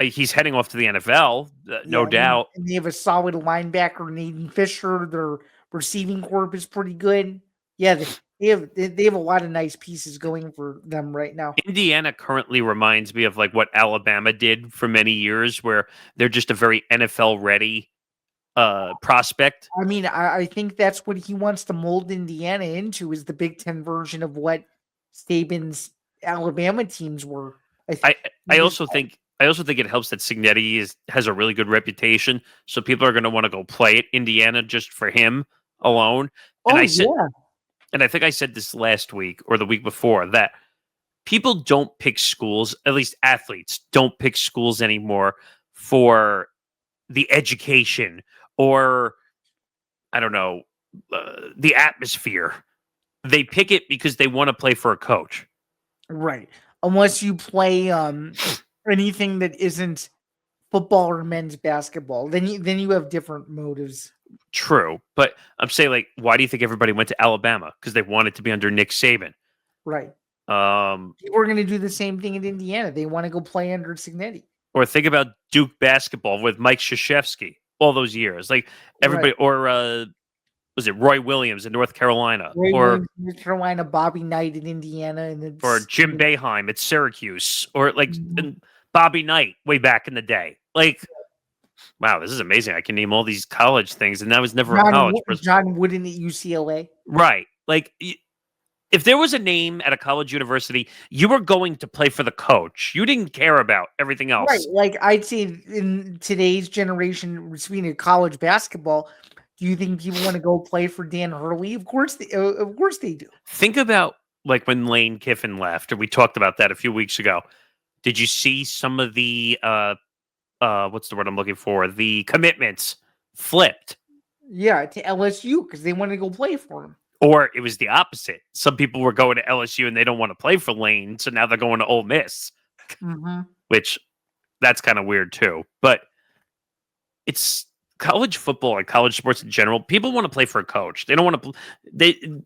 [SPEAKER 1] he's heading off to the NFL, no doubt.
[SPEAKER 2] And they have a solid linebacker, Nathan Fisher. Their receiving corp is pretty good. Yeah, they have a lot of nice pieces going for them right now.
[SPEAKER 1] Indiana currently reminds me of like what Alabama did for many years, where they're just a very NFL ready prospect.
[SPEAKER 2] I mean, I think that's what he wants to mold Indiana into, is the Big Ten version of what Saban's Alabama teams were.
[SPEAKER 1] I also think it helps that Signetti has a really good reputation, so people are going to want to go play at Indiana just for him alone. And and I think I said this last week or the week before, that people don't pick schools, at least athletes don't pick schools anymore for the education or, I don't know, the atmosphere. They pick it because they want to play for a coach.
[SPEAKER 2] Right. Unless you play anything that isn't football or men's basketball, then you have different motives.
[SPEAKER 1] True, but I'm saying, like, why do you think everybody went to Alabama? Because they wanted to be under Nick Saban.
[SPEAKER 2] Right. We're going to do the same thing in Indiana. They want to go play under Signetti.
[SPEAKER 1] Or think about Duke basketball with Mike Krzyzewski all those years. Like everybody, or was it Roy Williams in North Carolina?
[SPEAKER 2] Williams in North Carolina, Bobby Knight in Indiana,
[SPEAKER 1] or Jim Boeheim at Syracuse, or like Bobby Knight way back in the day. Like, wow, this is amazing. I can name all these college things, and that was never a college person.
[SPEAKER 2] John Wooden at UCLA.
[SPEAKER 1] Right. Like, if there was a name at a college university, you were going to play for the coach. You didn't care about everything else.
[SPEAKER 2] Right. Like I'd say in today's generation, speaking of college basketball, do you think people want to go play for Dan Hurley? Of course they do.
[SPEAKER 1] Think about like when Lane Kiffin left, and we talked about that a few weeks ago. Did you see some of the what's the word I'm looking for? The commitments flipped.
[SPEAKER 2] Yeah, to LSU because they wanted to go play for him.
[SPEAKER 1] Or it was the opposite. Some people were going to LSU and they don't want to play for Lane, so now they're going to Ole Miss, which that's kind of weird too. But it's college football and college sports in general. People want to play for a coach. They don't want to.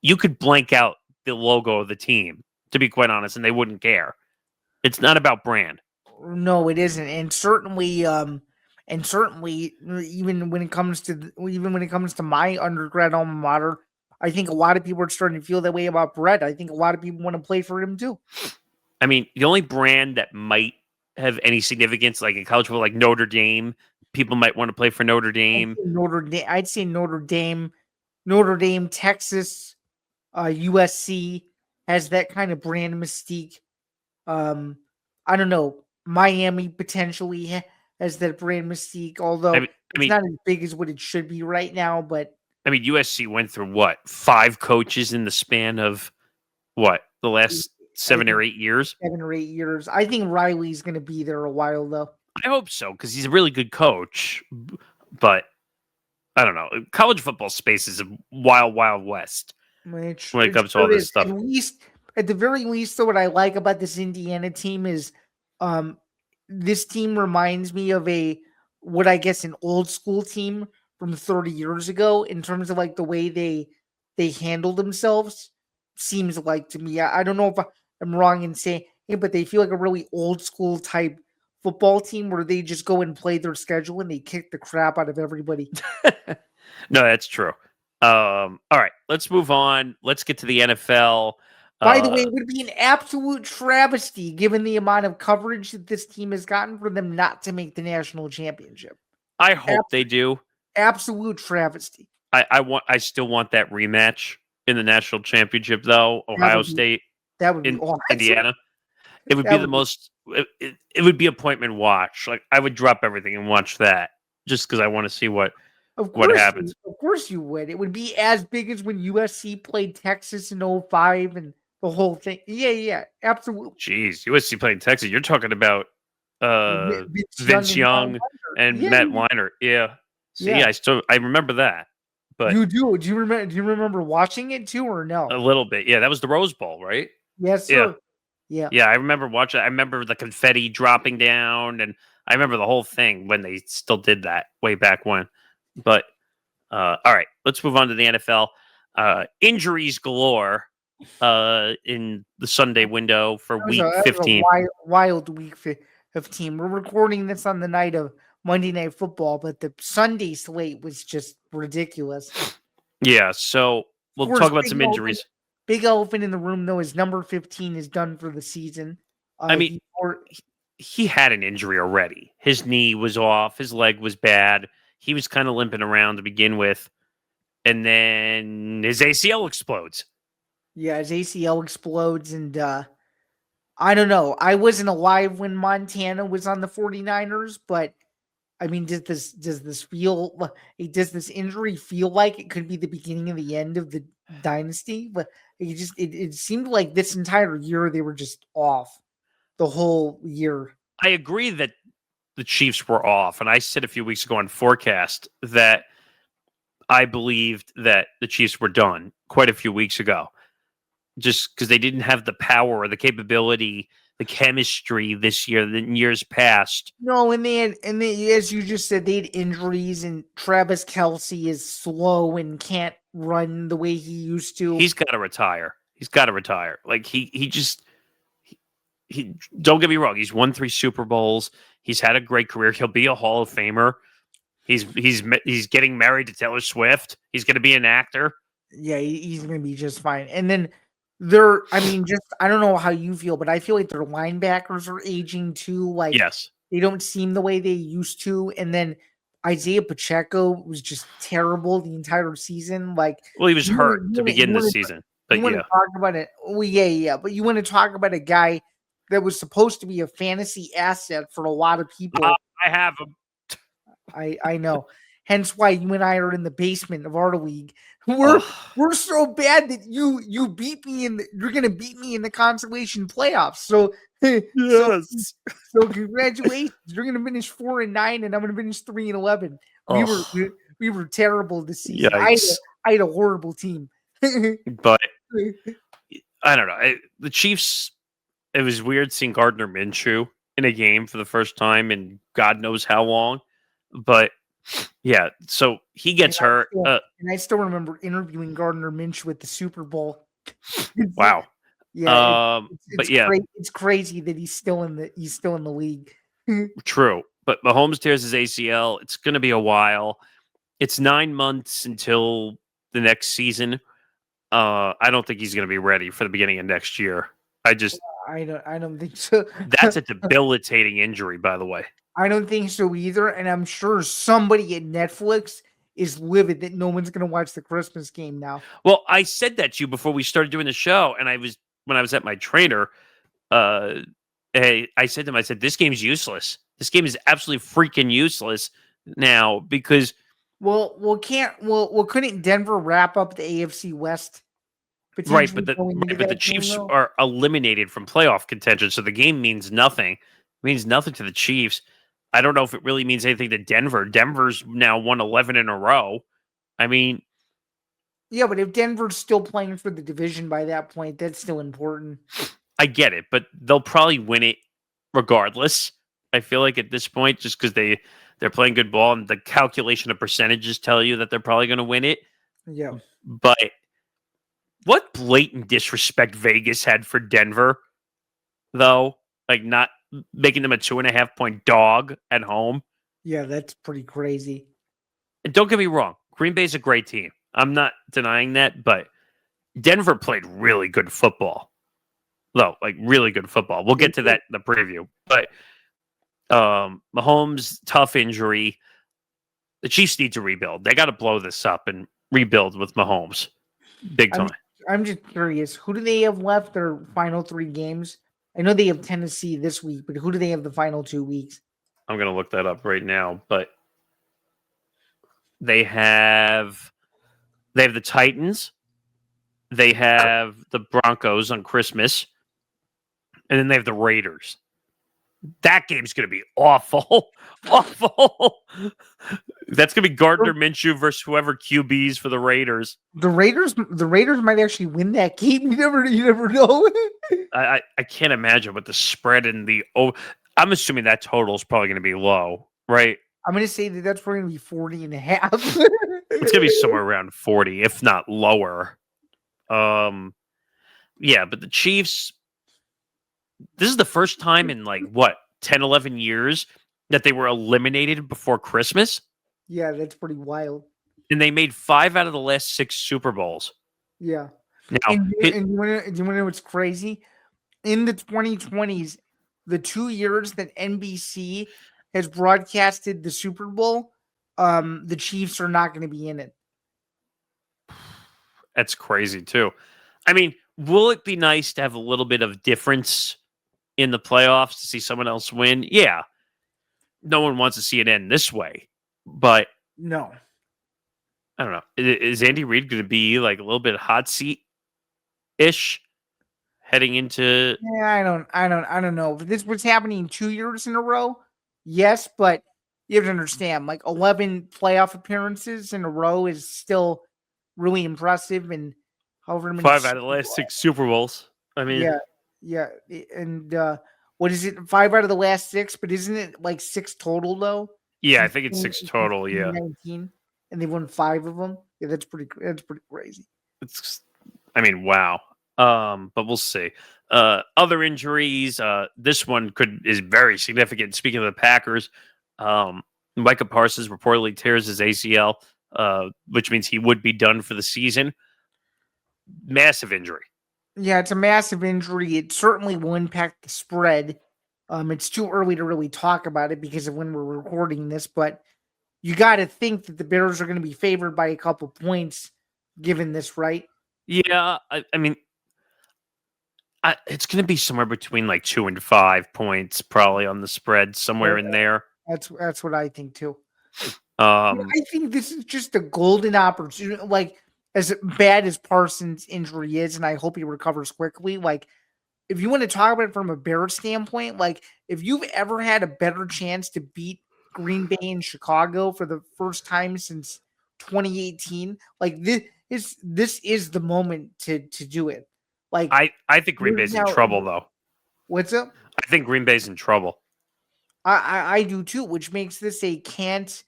[SPEAKER 1] You could blank out the logo of the team, to be quite honest, and they wouldn't care. It's not about brand.
[SPEAKER 2] No, it isn't, and certainly, even when it comes to my undergrad alma mater, I think a lot of people are starting to feel that way about Brett. I think a lot of people want to play for him too.
[SPEAKER 1] I mean, the only brand that might have any significance, like in college football, like Notre Dame, people might want to play for Notre Dame.
[SPEAKER 2] I'd say Notre Dame, Texas, USC has that kind of brand mystique. I don't know. Miami potentially has that brand mystique, although it's not as big as what it should be right now. But
[SPEAKER 1] I mean, USC went through what 5 coaches in the span of the last 7 or 8 years.
[SPEAKER 2] 7 or 8 years. I think Riley's going to be there a while, though.
[SPEAKER 1] I hope so because he's a really good coach. But I don't know. College football space is a wild, wild west when it comes to all this stuff.
[SPEAKER 2] At the very least, though, what I like about this Indiana team is this team reminds me of what I guess an old school team from 30 years ago in terms of like the way they handle themselves. Seems like to me. I don't know if I'm wrong in saying it, but they feel like a really old school type football team where they just go and play their schedule and they kick the crap out of everybody.
[SPEAKER 1] No, that's true. All right, let's move on. Let's get to the NFL.
[SPEAKER 2] By the way, it would be an absolute travesty given the amount of coverage that this team has gotten for them not to make the national championship.
[SPEAKER 1] I hope they do.
[SPEAKER 2] Absolute travesty.
[SPEAKER 1] I still want that rematch in the national championship, though. Ohio State.
[SPEAKER 2] That would be awesome.
[SPEAKER 1] Indiana. It would be the most. It would be appointment watch. Like I would drop everything and watch that just because I want to see what happens.
[SPEAKER 2] Of course you would. It would be as big as when USC played Texas in 2005 and the whole thing. Yeah, absolutely.
[SPEAKER 1] Jeez, USC playing Texas. You're talking about Vince Young and Matt Weiner. Yeah. See, I remember that. But
[SPEAKER 2] you do. Do you remember watching it too, or no?
[SPEAKER 1] A little bit. Yeah, that was the Rose Bowl, right?
[SPEAKER 2] Yes, sir. Yeah.
[SPEAKER 1] I remember watching. I remember the confetti dropping down, and I remember the whole thing when they still did that way back when. But all right, let's move on to the NFL. Injuries galore in the Sunday window for Week 15.
[SPEAKER 2] Wild Week 15. We're recording this on the night of Monday Night Football, but the Sunday slate was just ridiculous.
[SPEAKER 1] Yeah, so we'll talk about some injuries.
[SPEAKER 2] Big elephant in the room, though, is number 15 is done for the season.
[SPEAKER 1] I mean, he had an injury already. His knee was off. His leg was bad. He was kind of limping around to begin with. And then his ACL explodes. Yeah,
[SPEAKER 2] his ACL explodes. And I don't know. I wasn't alive when Montana was on the 49ers, but I mean, does this injury feel like it could be the beginning of the end of the dynasty? But it seemed like this entire year they were just off the whole year.
[SPEAKER 1] I agree that the Chiefs were off, and I said a few weeks ago on Forecast that I believed that the Chiefs were done quite a few weeks ago, just because they didn't have the power or the capability, the chemistry this year than years past.
[SPEAKER 2] No, and they as you just said, they had injuries, and Travis Kelce is slow and can't run the way he used to.
[SPEAKER 1] He's got to retire. Like he don't get me wrong. He's won 3 Super Bowls. He's had a great career. He'll be a Hall of Famer. He's getting married to Taylor Swift. He's going to be an actor.
[SPEAKER 2] Yeah, he's going to be just fine. And then I don't know how you feel, but I feel like their linebackers are aging too. Like,
[SPEAKER 1] yes,
[SPEAKER 2] they don't seem the way they used to. And then Isaiah Pacheco was just terrible the entire season. Like,
[SPEAKER 1] well, he was hurt to begin the season. But
[SPEAKER 2] you want to talk about it. Oh, yeah. But you want to talk about a guy that was supposed to be a fantasy asset for a lot of people.
[SPEAKER 1] I have him.
[SPEAKER 2] I know. Hence why you and I are in the basement of our league. We're so bad that you beat me you're gonna beat me in the consolation playoffs. So
[SPEAKER 1] yes.
[SPEAKER 2] So congratulations. You're gonna finish 4-9 and I'm gonna finish 3-11. We were terrible this season. I had a horrible team.
[SPEAKER 1] But I don't know. The Chiefs, it was weird seeing Gardner Minshew in a game for the first time in God knows how long. But yeah, so he gets hurt.
[SPEAKER 2] And I still remember interviewing Gardner Minshew at the Super Bowl.
[SPEAKER 1] Wow.
[SPEAKER 2] Yeah. It's crazy that he's still in the league.
[SPEAKER 1] True. But Mahomes tears his ACL. It's going to be a while. It's 9 months until the next season. I don't think he's going to be ready for the beginning of next year. I
[SPEAKER 2] don't think so.
[SPEAKER 1] That's a debilitating injury, by the way.
[SPEAKER 2] I don't think so either, and I'm sure somebody at Netflix is livid that no one's going to watch the Christmas game now.
[SPEAKER 1] Well, I said that to you before we started doing the show, and when I was at my trainer, I said to him, I said, this game's useless. This game is absolutely freaking useless now because
[SPEAKER 2] couldn't Denver wrap up the AFC West?
[SPEAKER 1] Right, but the Chiefs are eliminated from playoff contention, so the game means nothing. It means nothing to the Chiefs. I don't know if it really means anything to Denver. Denver's now won 11 in a row. I mean,
[SPEAKER 2] yeah, but if Denver's still playing for the division by that point, that's still important.
[SPEAKER 1] I get it, but they'll probably win it regardless. I feel like at this point, just because they're playing good ball and the calculation of percentages tell you that they're probably going to win it.
[SPEAKER 2] Yeah.
[SPEAKER 1] But what blatant disrespect Vegas had for Denver, though, like not making them a 2.5-point dog at home.
[SPEAKER 2] Yeah, that's pretty crazy.
[SPEAKER 1] And don't get me wrong, Green Bay's a great team. I'm not denying that, but Denver played really good football. Though, like really good football. We'll get to that in the preview. But Mahomes, tough injury. The Chiefs need to rebuild. They got to blow this up and rebuild with Mahomes. Big time.
[SPEAKER 2] I'm just curious. Who do they have left their final 3 games? I know they have Tennessee this week, but who do they have the final 2 weeks?
[SPEAKER 1] I'm going to look that up right now, but they have the Titans, they have the Broncos on Christmas, and then they have the Raiders. That game's going to be awful. Awful. That's going to be Gardner Minshew versus whoever QBs for the Raiders.
[SPEAKER 2] The Raiders might actually win that game. You never know.
[SPEAKER 1] I can't imagine with the spread and I'm assuming that total is probably going to be low, right?
[SPEAKER 2] I'm going to say that's probably going to be 40.5.
[SPEAKER 1] It's going to be somewhere around 40, if not lower. Yeah, but the Chiefs, this is the first time in 10, 11 years that they were eliminated before Christmas.
[SPEAKER 2] Yeah, that's pretty wild.
[SPEAKER 1] And they made 5 out of the last 6 Super Bowls.
[SPEAKER 2] Yeah.
[SPEAKER 1] Now,
[SPEAKER 2] and do you want to know what's crazy? In the 2020s, the 2 years that NBC has broadcasted the Super Bowl, the Chiefs are not going to be in it.
[SPEAKER 1] That's crazy, too. I mean, will it be nice to have a little bit of difference in the playoffs to see someone else win? Yeah. No one wants to see it end this way. But
[SPEAKER 2] no.
[SPEAKER 1] I don't know. Is Andy Reid going to be like a little bit hot seat-ish heading into?
[SPEAKER 2] Yeah, I don't know. If this was happening 2 years in a row, yes, but you have to understand, 11 playoff appearances in a row is still really impressive, and however many
[SPEAKER 1] 5 out of the last 6 Super Bowls. I mean,
[SPEAKER 2] yeah, and what is it? 5 out of the last 6, but isn't it 6 total though?
[SPEAKER 1] Yeah, I think it's 6 total. Yeah,
[SPEAKER 2] 19, and they won 5 of them. Yeah, that's pretty crazy.
[SPEAKER 1] Wow. But we'll see. Other injuries. This one is very significant. Speaking of the Packers, Micah Parsons reportedly tears his ACL, which means he would be done for the season. Massive injury.
[SPEAKER 2] Yeah, it's a massive injury. It certainly will impact the spread. It's too early to really talk about it because of when we're recording this, but you got to think that the Bears are going to be favored by a couple points given this, right?
[SPEAKER 1] Yeah, I mean, it's going to be somewhere between like 2 and 5 points, probably on the spread, somewhere in there.
[SPEAKER 2] That's what I think too.
[SPEAKER 1] Um,
[SPEAKER 2] I think this is just a golden opportunity. Like, as bad as Parsons' injury is, and I hope he recovers quickly. Like, if you want to talk about it from a Bears standpoint, like if you've ever had a better chance to beat Green Bay in Chicago for the first time since 2018, like this is the moment to do it. Like,
[SPEAKER 1] I think Green Bay's in
[SPEAKER 2] now,
[SPEAKER 1] trouble, though.
[SPEAKER 2] what's up?
[SPEAKER 1] I think Green Bay's in trouble.
[SPEAKER 2] I do too, which makes this a can't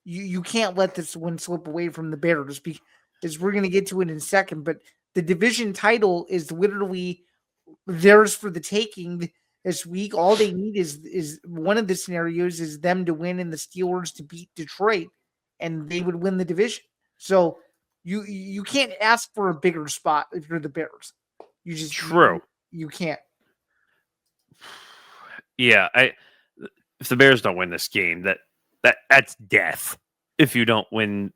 [SPEAKER 2] you can't let this one slip away from the Bears because we're gonna get to it in a second. But the division title is literally theirs for the taking this week. All they need is one of the scenarios is them to win and the Steelers to beat Detroit, and they would win the division. So you can't ask for a bigger spot if you're the Bears. You just
[SPEAKER 1] True.
[SPEAKER 2] you can't.
[SPEAKER 1] Yeah, if the Bears don't win this game, that's death. If you don't win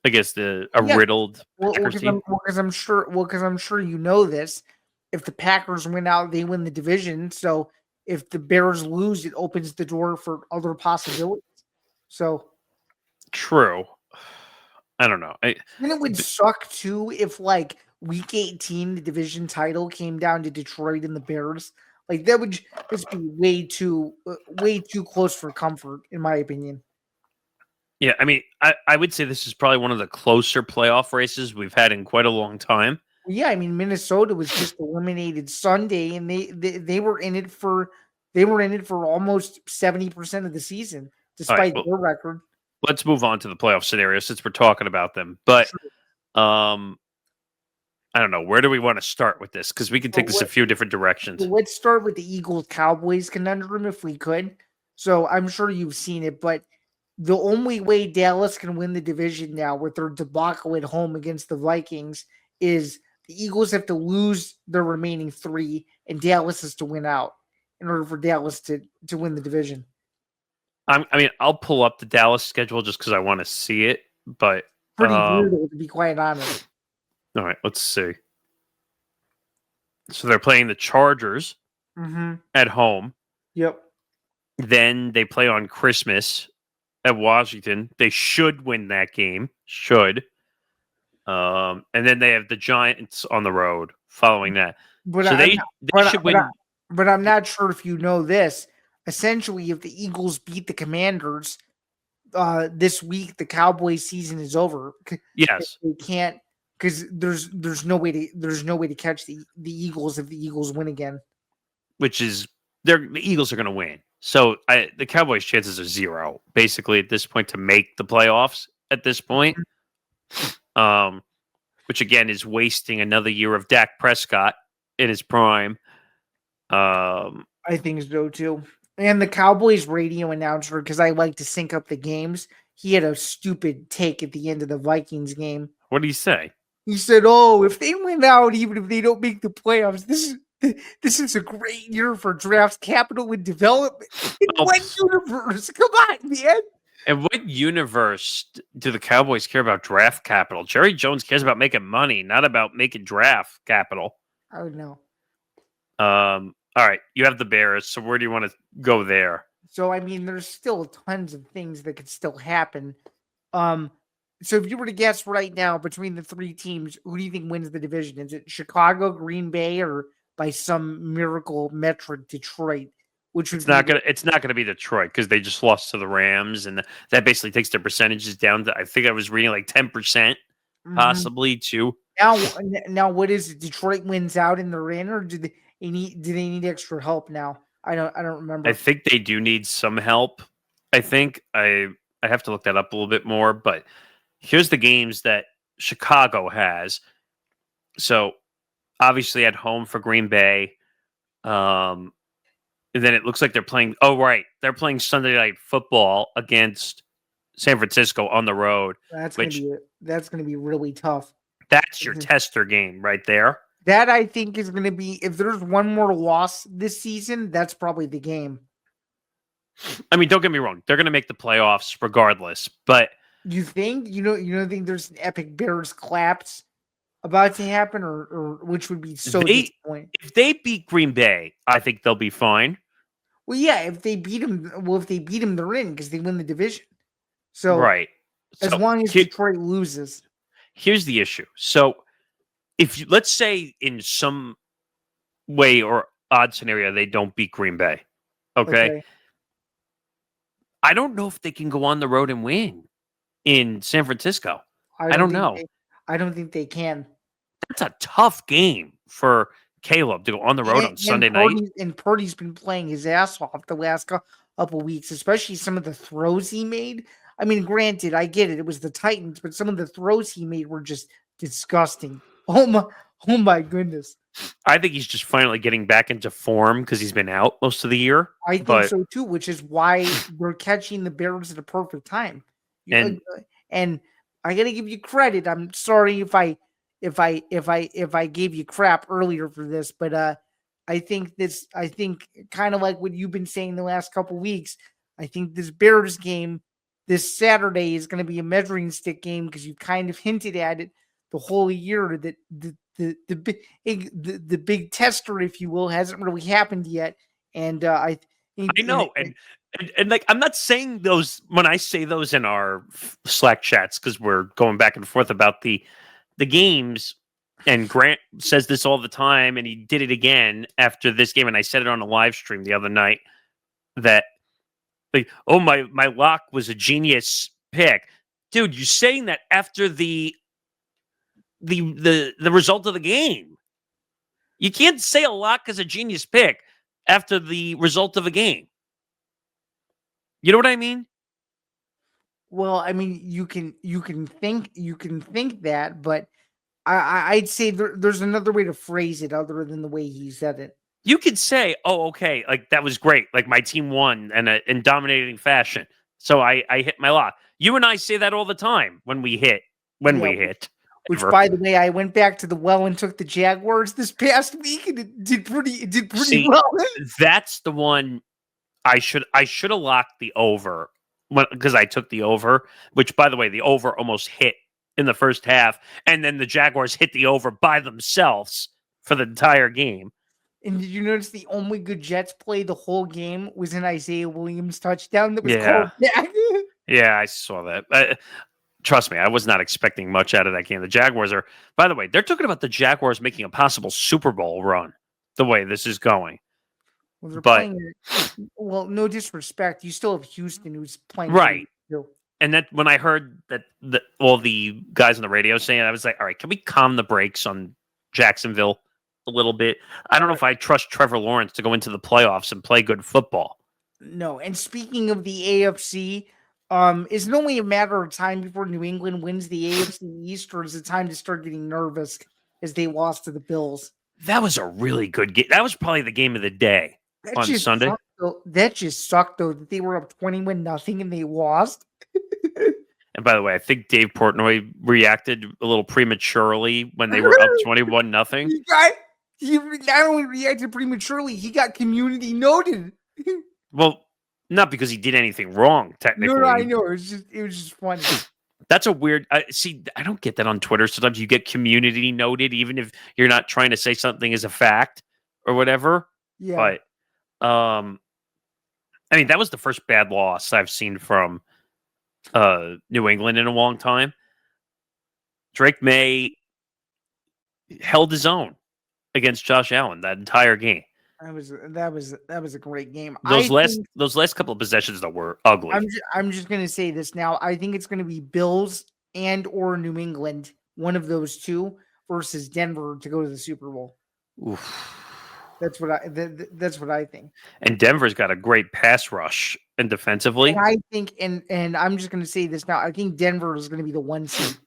[SPEAKER 1] against riddled Packers team.
[SPEAKER 2] Because I'm sure you know this. If the Packers win out, they win the division. So if the Bears lose, it opens the door for other possibilities. So
[SPEAKER 1] true. I don't know.
[SPEAKER 2] And it would suck too if like week 18 the division title came down to Detroit and the Bears. Like that would just be way too close for comfort, in my opinion.
[SPEAKER 1] Yeah, I mean, I would say this is probably one of the closer playoff races we've had in quite a long time.
[SPEAKER 2] Yeah, I mean Minnesota was just eliminated Sunday, and they were in it for almost 70% of the season, despite their record.
[SPEAKER 1] Let's move on to the playoff scenario since we're talking about them. But I don't know, where do we want to start with this? Because we can take this a few different directions.
[SPEAKER 2] Let's start with the Eagles Cowboys conundrum if we could. So I'm sure you've seen it, but the only way Dallas can win the division now with their debacle at home against the Vikings is the Eagles have to lose their remaining 3 and Dallas has to win out in order for Dallas to win the division.
[SPEAKER 1] I mean, I'll pull up the Dallas schedule just because I want to see it, but
[SPEAKER 2] pretty brutal, to be quite honest.
[SPEAKER 1] All right, let's see. So they're playing the Chargers at home.
[SPEAKER 2] Yep.
[SPEAKER 1] Then they play on Christmas at Washington. They should win that game. Should. And then they have the Giants on the road following that.
[SPEAKER 2] But
[SPEAKER 1] so they should win.
[SPEAKER 2] But I'm not sure if you know this. Essentially, if the Eagles beat the Commanders this week, the Cowboys season is over.
[SPEAKER 1] Yes.
[SPEAKER 2] They can't because there's no way to catch the Eagles if the Eagles win again.
[SPEAKER 1] Which is the Eagles are going to win. So the Cowboys' chances are 0 basically at this point to make the playoffs. At this point, which again is wasting another year of Dak Prescott in his prime.
[SPEAKER 2] I think so too. And the Cowboys radio announcer, because I like to sync up the games, he had a stupid take at the end of the Vikings game.
[SPEAKER 1] What did he say?
[SPEAKER 2] He said, "Oh, if they win out, even if they don't make the playoffs, this is a great year for draft capital and development." In what universe? Come on, man.
[SPEAKER 1] In what universe do the Cowboys care about draft capital? Jerry Jones cares about making money, not about making draft capital.
[SPEAKER 2] I don't know.
[SPEAKER 1] All right, you have the Bears, so where do you want to go there?
[SPEAKER 2] So, I mean, there's still tons of things that could still happen. So if you were to guess right now between the 3 teams, who do you think wins the division? Is it Chicago, Green Bay, or by some miracle metric, Detroit? Which
[SPEAKER 1] it's not gonna be Detroit because they just lost to the Rams, and that basically takes their percentages down to, I think I was reading, like 10%, possibly too.
[SPEAKER 2] Now, what is it? Detroit wins out and they're in, or do they need extra help now? I don't remember.
[SPEAKER 1] I think they do need some help. I think I have to look that up a little bit more, but here's the games that Chicago has. So obviously at home for Green Bay. And then it looks like they're playing. Oh, right. They're playing Sunday Night Football against San Francisco on the road.
[SPEAKER 2] That's going to be really tough.
[SPEAKER 1] That's your tester game right there.
[SPEAKER 2] That, I think, is going to be, if there's one more loss this season, that's probably the game.
[SPEAKER 1] I mean, don't get me wrong. They're going to make the playoffs regardless, but
[SPEAKER 2] you think, you don't think there's an epic Bears collapse about to happen, or which would be so disappointing.
[SPEAKER 1] If they beat Green Bay, I think they'll be fine.
[SPEAKER 2] Well, yeah, if they beat them, they're in because they win the division. So
[SPEAKER 1] right.
[SPEAKER 2] as
[SPEAKER 1] So
[SPEAKER 2] long as Detroit loses,
[SPEAKER 1] here's the issue. So if you, let's say in some way or odd scenario they don't beat Green Bay, okay? I don't know if they can go on the road and win in San Francisco. I don't know.
[SPEAKER 2] I don't think they can.
[SPEAKER 1] That's a tough game for Caleb to go on the road on Sunday night.
[SPEAKER 2] And Purdy's been playing his ass off the last couple weeks, especially some of the throws he made. I mean, granted, I get it. It was the Titans, but some of the throws he made were just disgusting. Oh my goodness.
[SPEAKER 1] I think he's just finally getting back into form because he's been out most of the year.
[SPEAKER 2] I think so too, which is why they're catching the Bears at a perfect time. And I gotta give you credit. I'm sorry if I gave you crap earlier for this, but I think kind of like what you've been saying the last couple weeks. I think this Bears game this Saturday is going to be a measuring stick game because you kind of hinted at it the whole year that the big tester, if you will, hasn't really happened yet. And I
[SPEAKER 1] know, and like I'm not saying those when I say those in our Slack chats because we're going back and forth about the games. And Grant says this all the time, and he did it again after this game. And I said it on a live stream the other night that, like, oh my lock was a genius pick, dude. You're saying that after the result of the game. You can't say a lock is a genius pick after the result of a game. You know what I mean?
[SPEAKER 2] Well, I mean, you can think that, but I'd say there's another way to phrase it other than the way he said it.
[SPEAKER 1] You could say, "Oh, okay, like that was great. Like my team won in dominating fashion, so I hit my lock." You and I say that all the time when we hit.
[SPEAKER 2] Which, by the way, I went back to the well and took the Jaguars this past week, and it did pretty well.
[SPEAKER 1] That's the one I should have locked the over because I took the over. Which, by the way, the over almost hit in the first half, and then the Jaguars hit the over by themselves for the entire game.
[SPEAKER 2] And did you notice the only good Jets play the whole game was an Isaiah Williams touchdown that was called back?
[SPEAKER 1] Yeah, I saw that. Trust me, I was not expecting much out of that game. The Jaguars are, by the way, they're talking about the Jaguars making a possible Super Bowl run the way this is going.
[SPEAKER 2] Well, no disrespect. You still have Houston who's playing.
[SPEAKER 1] Right. And that when I heard that all the guys on the radio saying it, I was like, all right, can we calm the brakes on Jacksonville a little bit? I don't know if I trust Trevor Lawrence to go into the playoffs and play good football.
[SPEAKER 2] No. And speaking of the AFC, is it only a matter of time before New England wins the AFC East, or is it time to start getting nervous as they lost to the Bills?
[SPEAKER 1] That was a really good game. That was probably the game of the day on Sunday.
[SPEAKER 2] That just sucked, though, that they were up 21-0 and they lost.
[SPEAKER 1] And by the way, I think Dave Portnoy reacted a little prematurely when they were up 21-0.
[SPEAKER 2] He not only reacted prematurely, he got community noted.
[SPEAKER 1] Well, not because he did anything wrong, technically.
[SPEAKER 2] No, I know. It was just funny.
[SPEAKER 1] That's a weird. See, I don't get that on Twitter. Sometimes you get community noted, even if you're not trying to say something as a fact or whatever.
[SPEAKER 2] Yeah.
[SPEAKER 1] But, I mean, that was the first bad loss I've seen from New England in a long time. Drake May held his own against Josh Allen that entire game.
[SPEAKER 2] That was a great game.
[SPEAKER 1] Those last couple of possessions that were ugly.
[SPEAKER 2] I'm just gonna say this now. I think it's gonna be Bills and or New England, one of those two, versus Denver to go to the Super Bowl.
[SPEAKER 1] Oof.
[SPEAKER 2] That's what I think.
[SPEAKER 1] And Denver's got a great pass rush and defensively.
[SPEAKER 2] And I think, and I'm just gonna say this now. I think Denver is gonna be the 1 seed.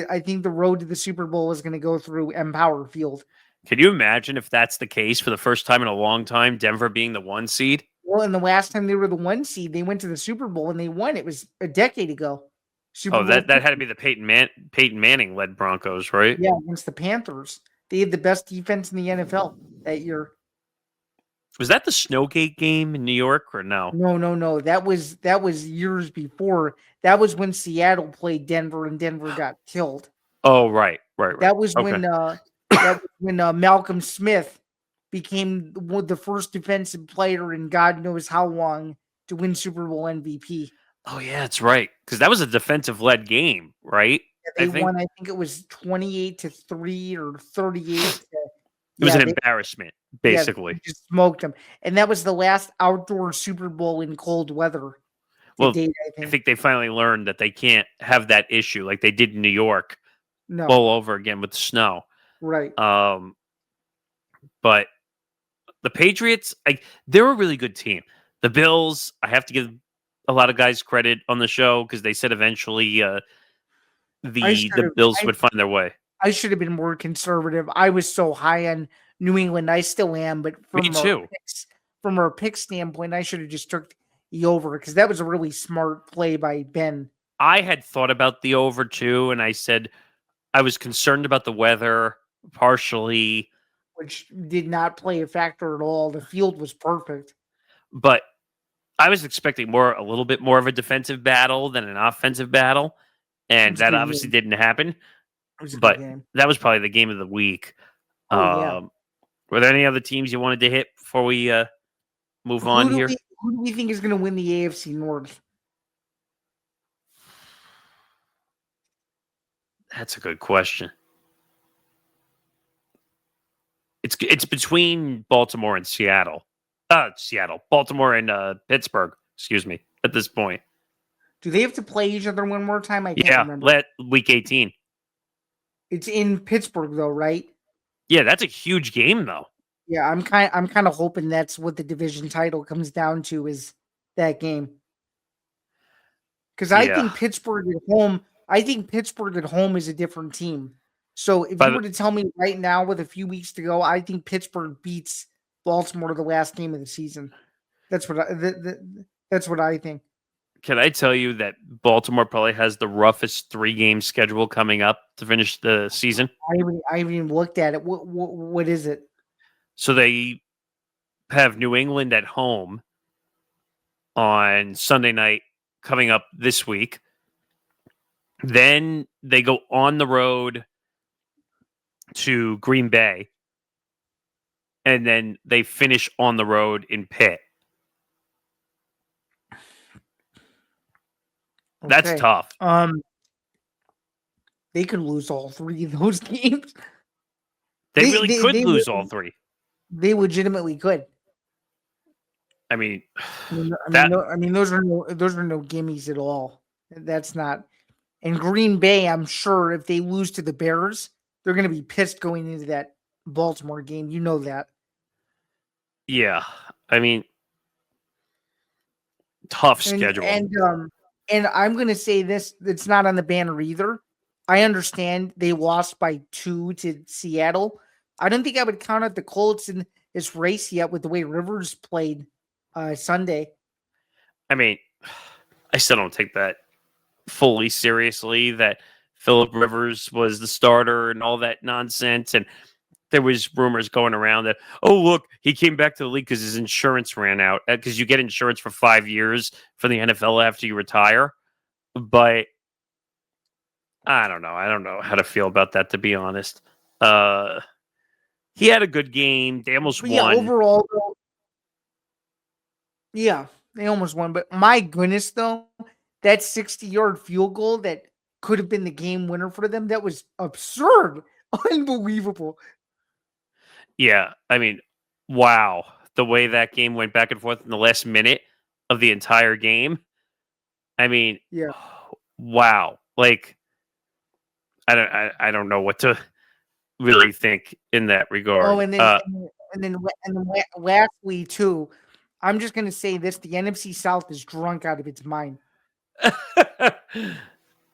[SPEAKER 2] I think the road to the Super Bowl is gonna go through Empower Field.
[SPEAKER 1] Can you imagine if that's the case for the first time in a long time, Denver being the 1 seed?
[SPEAKER 2] Well, and the last time they were the 1 seed, they went to the Super Bowl and they won. It was a decade ago.
[SPEAKER 1] That had to be the Peyton Manning led Broncos, right?
[SPEAKER 2] Yeah, against the Panthers. They had the best defense in the NFL that year.
[SPEAKER 1] Was that the Snowgate game in New York or no?
[SPEAKER 2] No. That was years before. That was when Seattle played Denver and Denver got killed.
[SPEAKER 1] Oh, right. Right.
[SPEAKER 2] That was
[SPEAKER 1] Okay.
[SPEAKER 2] when Malcolm Smith became the first defensive player in God knows how long to win Super Bowl MVP.
[SPEAKER 1] Oh yeah, that's right. Because that was a defensive-led game, right?
[SPEAKER 2] Yeah,
[SPEAKER 1] I
[SPEAKER 2] they
[SPEAKER 1] think
[SPEAKER 2] won. I think it was 28-3 or 38.
[SPEAKER 1] it was
[SPEAKER 2] Yeah,
[SPEAKER 1] an
[SPEAKER 2] they
[SPEAKER 1] embarrassment, basically.
[SPEAKER 2] just smoked them, and that was the last outdoor Super Bowl in cold weather to
[SPEAKER 1] Well,
[SPEAKER 2] date.
[SPEAKER 1] I think they finally learned that they can't have that issue like they did in New York
[SPEAKER 2] No,
[SPEAKER 1] all over again with the snow.
[SPEAKER 2] right.
[SPEAKER 1] But the Patriots, they're a really good team. The Bills, I have to give a lot of guys credit on the show because they said eventually
[SPEAKER 2] I
[SPEAKER 1] the
[SPEAKER 2] should
[SPEAKER 1] Bills
[SPEAKER 2] have.
[SPEAKER 1] would find their way.
[SPEAKER 2] I should have been more conservative. I was so high on New England. I still am, but
[SPEAKER 1] Me too.
[SPEAKER 2] from our pick standpoint, I should have just took the over because that was a really smart play by Ben.
[SPEAKER 1] I had thought about the over too, and I said I was concerned about the weather partially,
[SPEAKER 2] Which did not play a factor at all. The field was perfect.
[SPEAKER 1] but I was expecting a little bit more of a defensive battle than an offensive battle,
[SPEAKER 2] It
[SPEAKER 1] and
[SPEAKER 2] was a
[SPEAKER 1] that
[SPEAKER 2] good
[SPEAKER 1] obviously
[SPEAKER 2] game.
[SPEAKER 1] didn't happen.
[SPEAKER 2] It was a good
[SPEAKER 1] But
[SPEAKER 2] game.
[SPEAKER 1] that was probably the game of the week.
[SPEAKER 2] Oh yeah.
[SPEAKER 1] Were there any other teams you wanted to hit before we move on here?
[SPEAKER 2] Who do we think is going to win the AFC North?
[SPEAKER 1] That's a good question. It's between Baltimore and Seattle. Baltimore and Pittsburgh. Excuse me. At this point,
[SPEAKER 2] Do they have to play each other one more time? I can't
[SPEAKER 1] yeah.
[SPEAKER 2] remember.
[SPEAKER 1] Let week 18.
[SPEAKER 2] It's in Pittsburgh though, right?
[SPEAKER 1] Yeah, that's a huge game though.
[SPEAKER 2] Yeah, I'm kind of hoping that's what the division title comes down to is that game. Because I
[SPEAKER 1] Yeah.
[SPEAKER 2] think Pittsburgh at home, is a different team. So if you
[SPEAKER 1] But
[SPEAKER 2] were to tell me right now with a few weeks to go, I think Pittsburgh beats Baltimore the last game of the season. That's what that's what I think.
[SPEAKER 1] can I tell you that Baltimore probably has the roughest 3-game schedule coming up to finish the season?
[SPEAKER 2] I haven't even looked at it. What is it?
[SPEAKER 1] So they have New England at home on Sunday night coming up this week. Then they go on the road to Green Bay. And then they finish on the road in Pitt. That's
[SPEAKER 2] Okay.
[SPEAKER 1] tough.
[SPEAKER 2] They could lose all 3 of those games.
[SPEAKER 1] They really could lose all 3.
[SPEAKER 2] They legitimately could.
[SPEAKER 1] I mean,
[SPEAKER 2] those are no gimmies at all. That's not. And Green Bay, I'm sure if they lose to the Bears, they're going to be pissed going into that Baltimore game. You know that.
[SPEAKER 1] yeah. I mean, tough schedule.
[SPEAKER 2] And I'm going to say this, it's not on the banner either. I understand they lost by 2 to Seattle. I don't think I would count out the Colts in this race yet with the way Rivers played Sunday.
[SPEAKER 1] I mean, I still don't take that fully seriously that Phillip Rivers was the starter and all that nonsense. And there was rumors going around that, oh, look, he came back to the league because his insurance ran out. Because you get insurance for 5 years for the NFL after you retire. But I don't know. I don't know how to feel about that, to be honest. He had a good game. They almost won.
[SPEAKER 2] Overall, though, yeah, they almost won. But my goodness, though, that 60-yard field goal that could have been the game winner for them, that was absurd. Unbelievable.
[SPEAKER 1] Yeah, I mean, wow. The way that game went back and forth in the last minute of the entire game. I mean,
[SPEAKER 2] yeah.
[SPEAKER 1] Wow. Like, I don't know what to really think in that regard.
[SPEAKER 2] Oh, and then lastly, too, I'm just going to say this: the NFC South is drunk out of its mind.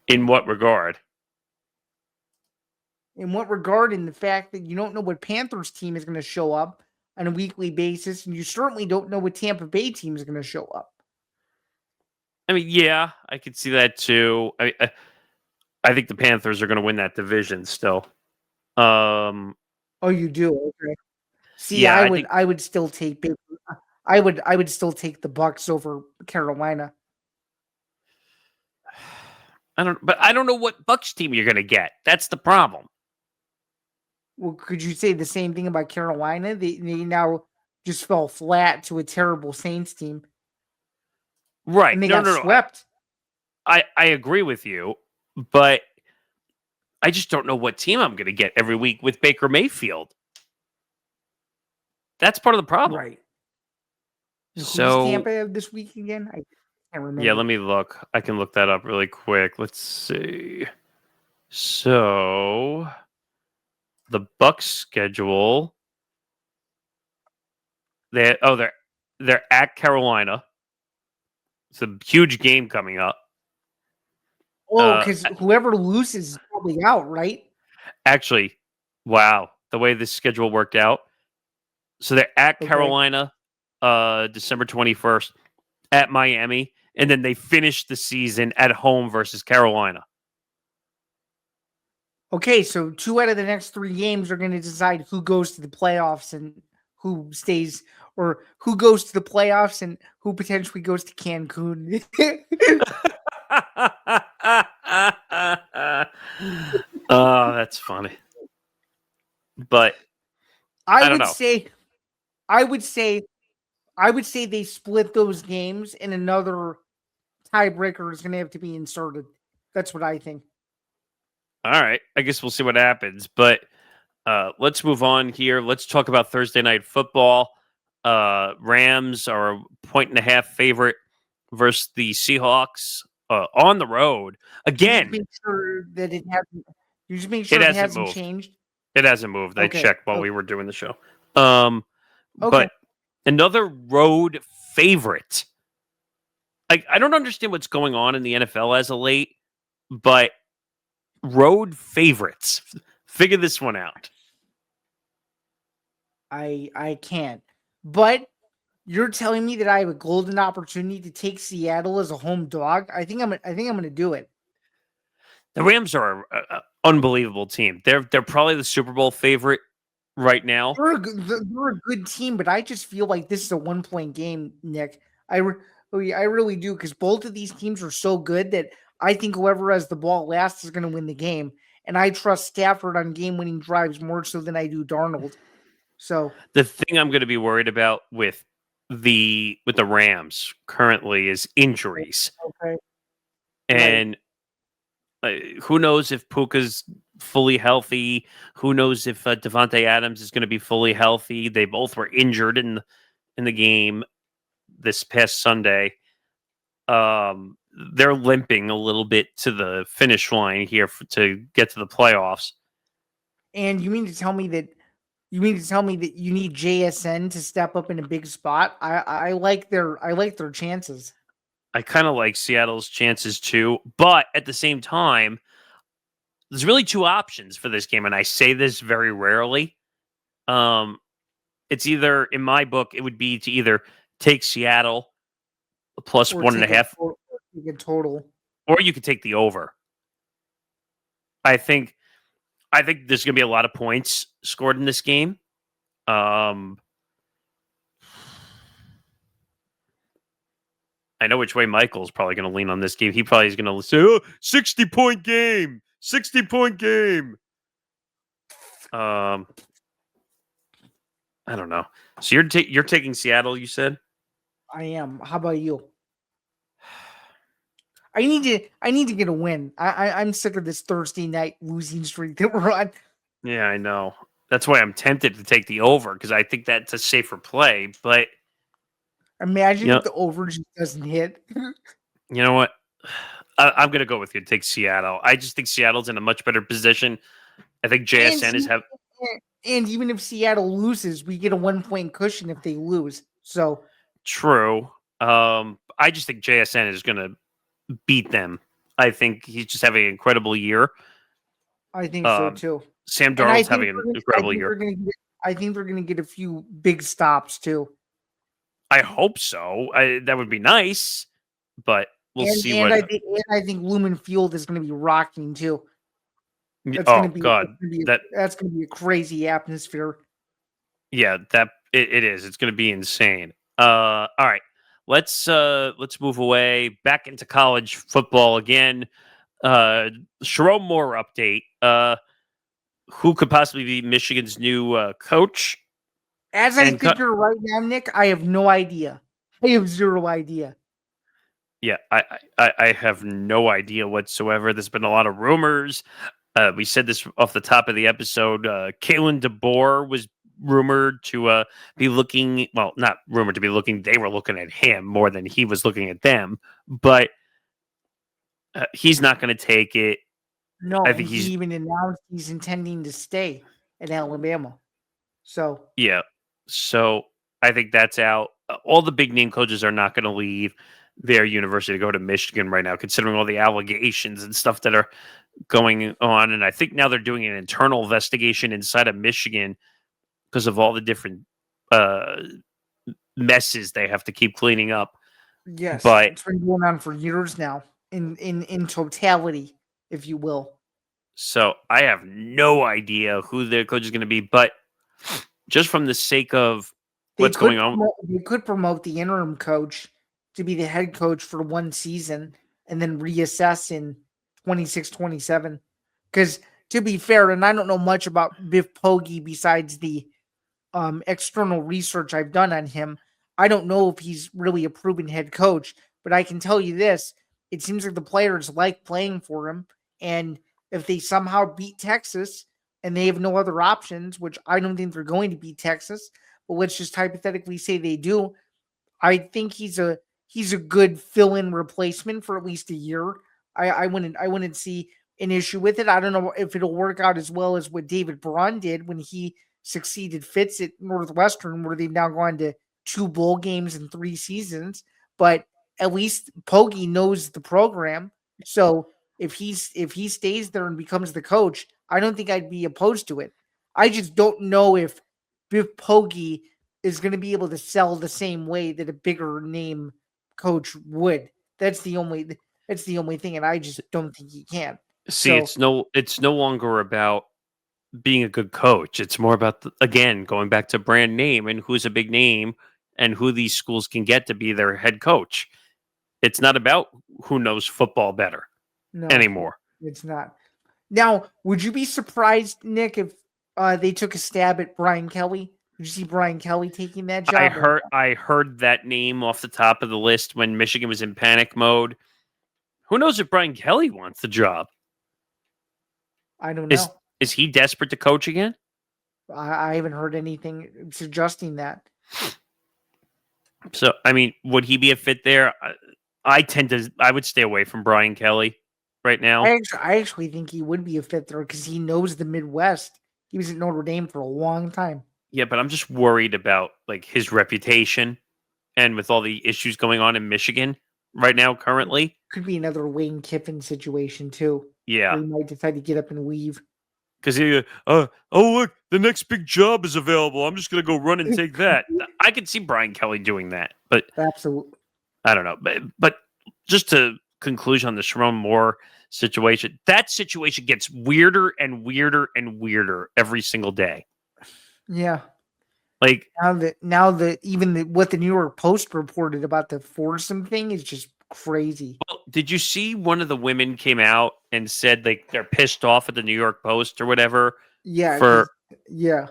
[SPEAKER 1] In what regard?
[SPEAKER 2] In what regard? In the fact that you don't know what Panthers team is going to show up on a weekly basis, and you certainly don't know what Tampa Bay team is going to show up.
[SPEAKER 1] I mean, yeah, I could see that too. I think the Panthers are going to win that division still.
[SPEAKER 2] Oh, you do? Okay. See,
[SPEAKER 1] yeah,
[SPEAKER 2] I would still take I would still take the Bucks over Carolina.
[SPEAKER 1] I don't know what Bucks team you're going to get. That's the problem.
[SPEAKER 2] Well, could you say the same thing about Carolina? They now just fell flat to a terrible Saints team,
[SPEAKER 1] Right.
[SPEAKER 2] and they
[SPEAKER 1] No,
[SPEAKER 2] got
[SPEAKER 1] no, no.
[SPEAKER 2] swept.
[SPEAKER 1] I agree with you, but I just don't know what team I'm going to get every week with Baker Mayfield. That's part of the problem.
[SPEAKER 2] Right. Who's
[SPEAKER 1] So,
[SPEAKER 2] Tampa this week again? I can't remember.
[SPEAKER 1] yeah, let me look. I can look that up really quick. Let's see. So, the Bucks schedule. They're at Carolina. It's a huge game coming up.
[SPEAKER 2] Oh, because whoever loses is probably out, right?
[SPEAKER 1] Actually, wow, the way this schedule worked out. So they're at
[SPEAKER 2] Okay.
[SPEAKER 1] Carolina, December 21st, at Miami, and then they finish the season at home versus Carolina.
[SPEAKER 2] Okay, so 2 out of the next 3 games are going to decide who goes to the playoffs and who stays, or who goes to the playoffs and who potentially goes to Cancun.
[SPEAKER 1] Oh, that's funny. But I don't know.
[SPEAKER 2] I would say they split those games, and another tiebreaker is going to have to be inserted. That's what I think.
[SPEAKER 1] All right, I guess we'll see what happens. But let's move on here. Let's talk about Thursday night football. Rams are a 1.5 favorite versus the Seahawks on the road again.
[SPEAKER 2] Make sure that it hasn't. You just make sure it hasn't changed.
[SPEAKER 1] It hasn't moved. I checked while we were doing the show. But another road favorite. I don't understand what's going on in the NFL as of late, but road favorites. Figure this one out.
[SPEAKER 2] I can't. But you're telling me that I have a golden opportunity to take Seattle as a home dog? I think I'm going to do it.
[SPEAKER 1] The Rams are an unbelievable team. They're probably the Super Bowl favorite right now.
[SPEAKER 2] They're a good team, but I just feel like this is a 1-point game, Nick. I really do, because both of these teams are so good that I think whoever has the ball last is going to win the game. And I trust Stafford on game-winning drives more so than I do Darnold. So
[SPEAKER 1] the thing I'm going to be worried about with the Rams currently is injuries.
[SPEAKER 2] Okay.
[SPEAKER 1] And who knows if Puka's fully healthy? Who knows if Devontae Adams is going to be fully healthy? They both were injured in the game this past Sunday. They're limping a little bit to the finish line here to get to the playoffs.
[SPEAKER 2] And you mean to tell me that you need JSN to step up in a big spot? I like their chances.
[SPEAKER 1] I kind of like Seattle's chances too, but at the same time, there's really 2 options for this game, and I say this very rarely. It's either, in my book, it would be to either take Seattle plus 1.5,
[SPEAKER 2] total,
[SPEAKER 1] or you could take the over. I think there's going to be a lot of points scored in this game. I know which way Michael's probably going to lean on this game. He probably is going to say, 60-point game. 60-point game. I don't know. So you're taking Seattle, you said?
[SPEAKER 2] I am. How about you? I need to get a win. I'm sick of this Thursday night losing streak that we're on.
[SPEAKER 1] Yeah, I know. That's why I'm tempted to take the over, because I think that's a safer play. But
[SPEAKER 2] imagine if the over just doesn't hit.
[SPEAKER 1] You know what? I'm going to go with you. Take Seattle. I just think Seattle's in a much better position. I think JSN is have.
[SPEAKER 2] And even if Seattle loses, we get a 1-point cushion if they lose. So
[SPEAKER 1] true. I just think JSN is going to beat them. I think he's just having an incredible year.
[SPEAKER 2] I think so too.
[SPEAKER 1] Sam Darnold's having an incredible year.
[SPEAKER 2] I think they're going to get a few big stops too.
[SPEAKER 1] I hope so. That would be nice, but we'll see.
[SPEAKER 2] And I think Lumen Field is going to be rocking too.
[SPEAKER 1] That's
[SPEAKER 2] going to be a crazy atmosphere.
[SPEAKER 1] Yeah, it is. It's going to be insane. All right, let's move away back into college football again. Sherrone Moore update. who could possibly be Michigan's new coach.
[SPEAKER 2] As I think you're right now, Nick, I have no idea. I have zero idea.
[SPEAKER 1] Yeah, I have no idea whatsoever. There's been a lot of rumors. We said this off the top of the episode. Kalen DeBoer was rumored to be looking. Well, not rumored to be looking. They were looking at him more than he was looking at them. But he's not going to take it.
[SPEAKER 2] No, I think he even announced he's intending to stay at Alabama. So
[SPEAKER 1] yeah, so I think that's out. All the big name coaches are not going to leave their university to go to Michigan right now, considering all the allegations and stuff that are going on. And I think now they're doing an internal investigation inside of Michigan because of all the different messes they have to keep cleaning up.
[SPEAKER 2] Yes, but it's been going on for years now, in totality, if you will.
[SPEAKER 1] So I have no idea who their coach is going to be, but just from the sake of what's going on,
[SPEAKER 2] they could promote the interim coach to be the head coach for one season and then reassess in 26-27. Because to be fair, and I don't know much about Biff Poggi besides the external research I've done on him, I don't know if he's really a proven head coach, but I can tell you this: it seems like the players like playing for him, and if they somehow beat Texas and they have no other options, which I don't think they're going to beat Texas, but let's just hypothetically say they do, I think he's a good fill-in replacement for at least a year. I wouldn't see an issue with it. I don't know if it'll work out as well as what David Braun did when he succeeded Fitz at Northwestern, where they've now gone to 2 bowl games in 3 seasons. But at least Poggi knows the program, so if he stays there and becomes the coach, I don't think I'd be opposed to it. I just don't know if Biff Poggi is going to be able to sell the same way that a bigger name coach would. That's the only thing, and I just don't think he can.
[SPEAKER 1] See, it's no longer about being a good coach. It's more about again going back to brand name and who's a big name and who these schools can get to be their head coach. It's not about who knows football better anymore.
[SPEAKER 2] It's not. Now, would you be surprised, Nick, if they took a stab at Brian Kelly? Did you see Brian Kelly taking that job?
[SPEAKER 1] I heard that name off the top of the list when Michigan was in panic mode. Who knows if Brian Kelly wants the job?
[SPEAKER 2] I don't know.
[SPEAKER 1] Is he desperate to coach again?
[SPEAKER 2] I haven't heard anything suggesting that.
[SPEAKER 1] So, I mean, would he be a fit there? I would stay away from Brian Kelly right now.
[SPEAKER 2] I actually think he would be a fit there because he knows the Midwest. He was at Notre Dame for a long time.
[SPEAKER 1] Yeah, but I'm just worried about like his reputation and with all the issues going on in Michigan right now currently.
[SPEAKER 2] Could be another Lane Kiffin situation too.
[SPEAKER 1] Yeah.
[SPEAKER 2] He might decide to get up and leave.
[SPEAKER 1] Because oh look, the next big job is available. I'm just gonna go run and take that. I could see Brian Kelly doing that, but
[SPEAKER 2] absolutely,
[SPEAKER 1] I don't know. But just to conclusion on the Sherrone Moore situation, that situation gets weirder and weirder and weirder every single day.
[SPEAKER 2] Yeah,
[SPEAKER 1] like
[SPEAKER 2] now that even what the New York Post reported about the foursome thing is just crazy.
[SPEAKER 1] Well, did you see one of the women came out and said like they're pissed off at the New York Post or whatever?
[SPEAKER 2] Yeah,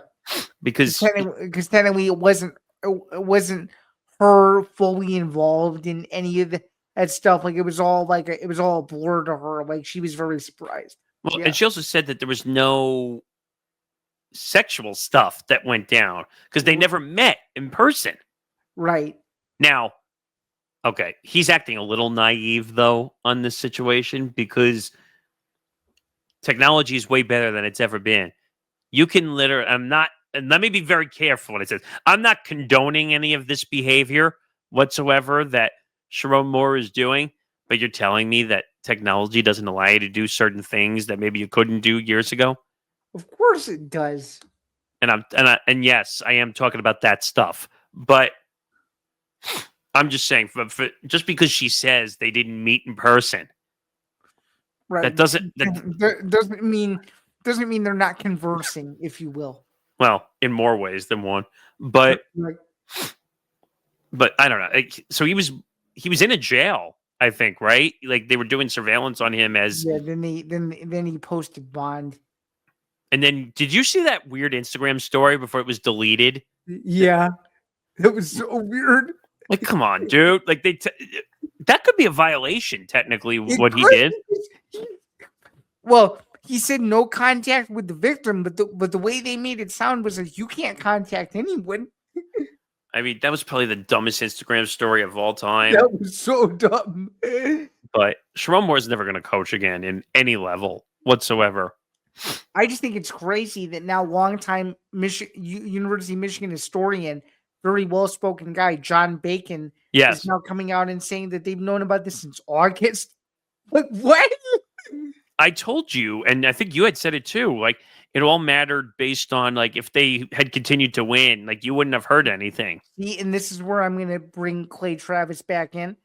[SPEAKER 2] because technically it wasn't her fully involved in any of that stuff. Like it was all a blur to her. Like she was very surprised.
[SPEAKER 1] Well, and she also said that there was no sexual stuff that went down because they never met in person.
[SPEAKER 2] Right.
[SPEAKER 1] Now, okay, he's acting a little naive though on this situation because technology is way better than it's ever been. You can literally, and let me be very careful when I say I'm not condoning any of this behavior whatsoever that Sherrone Moore is doing, but you're telling me that technology doesn't allow you to do certain things that maybe you couldn't do years ago?
[SPEAKER 2] Of course it does.
[SPEAKER 1] And yes, I am talking about that stuff, but I'm just saying, for just because she says they didn't meet in person,
[SPEAKER 2] right?
[SPEAKER 1] That doesn't
[SPEAKER 2] mean they're not conversing, if you will.
[SPEAKER 1] Well, in more ways than one, but I don't know. So he was in a jail, I think, right? Like they were doing surveillance on him as
[SPEAKER 2] then he posted bond.
[SPEAKER 1] And then, did you see that weird Instagram story before it was deleted?
[SPEAKER 2] Yeah, that was so weird.
[SPEAKER 1] Like, come on, dude. Like, that could be a violation, technically, what he did.
[SPEAKER 2] Well, he said no contact with the victim, but the way they made it sound was like you can't contact anyone.
[SPEAKER 1] I mean, that was probably the dumbest Instagram story of all time.
[SPEAKER 2] That was so dumb.
[SPEAKER 1] But Sherrone Moore is never going to coach again in any level whatsoever.
[SPEAKER 2] I just think it's crazy that now longtime University of Michigan historian, very well-spoken guy, John Bacon, is now coming out and saying that they've known about this since August. Like, what?
[SPEAKER 1] I told you, and I think you had said it too, like, it all mattered based on, like, if they had continued to win, like, you wouldn't have heard anything.
[SPEAKER 2] See, and this is where I'm going to bring Clay Travis back in.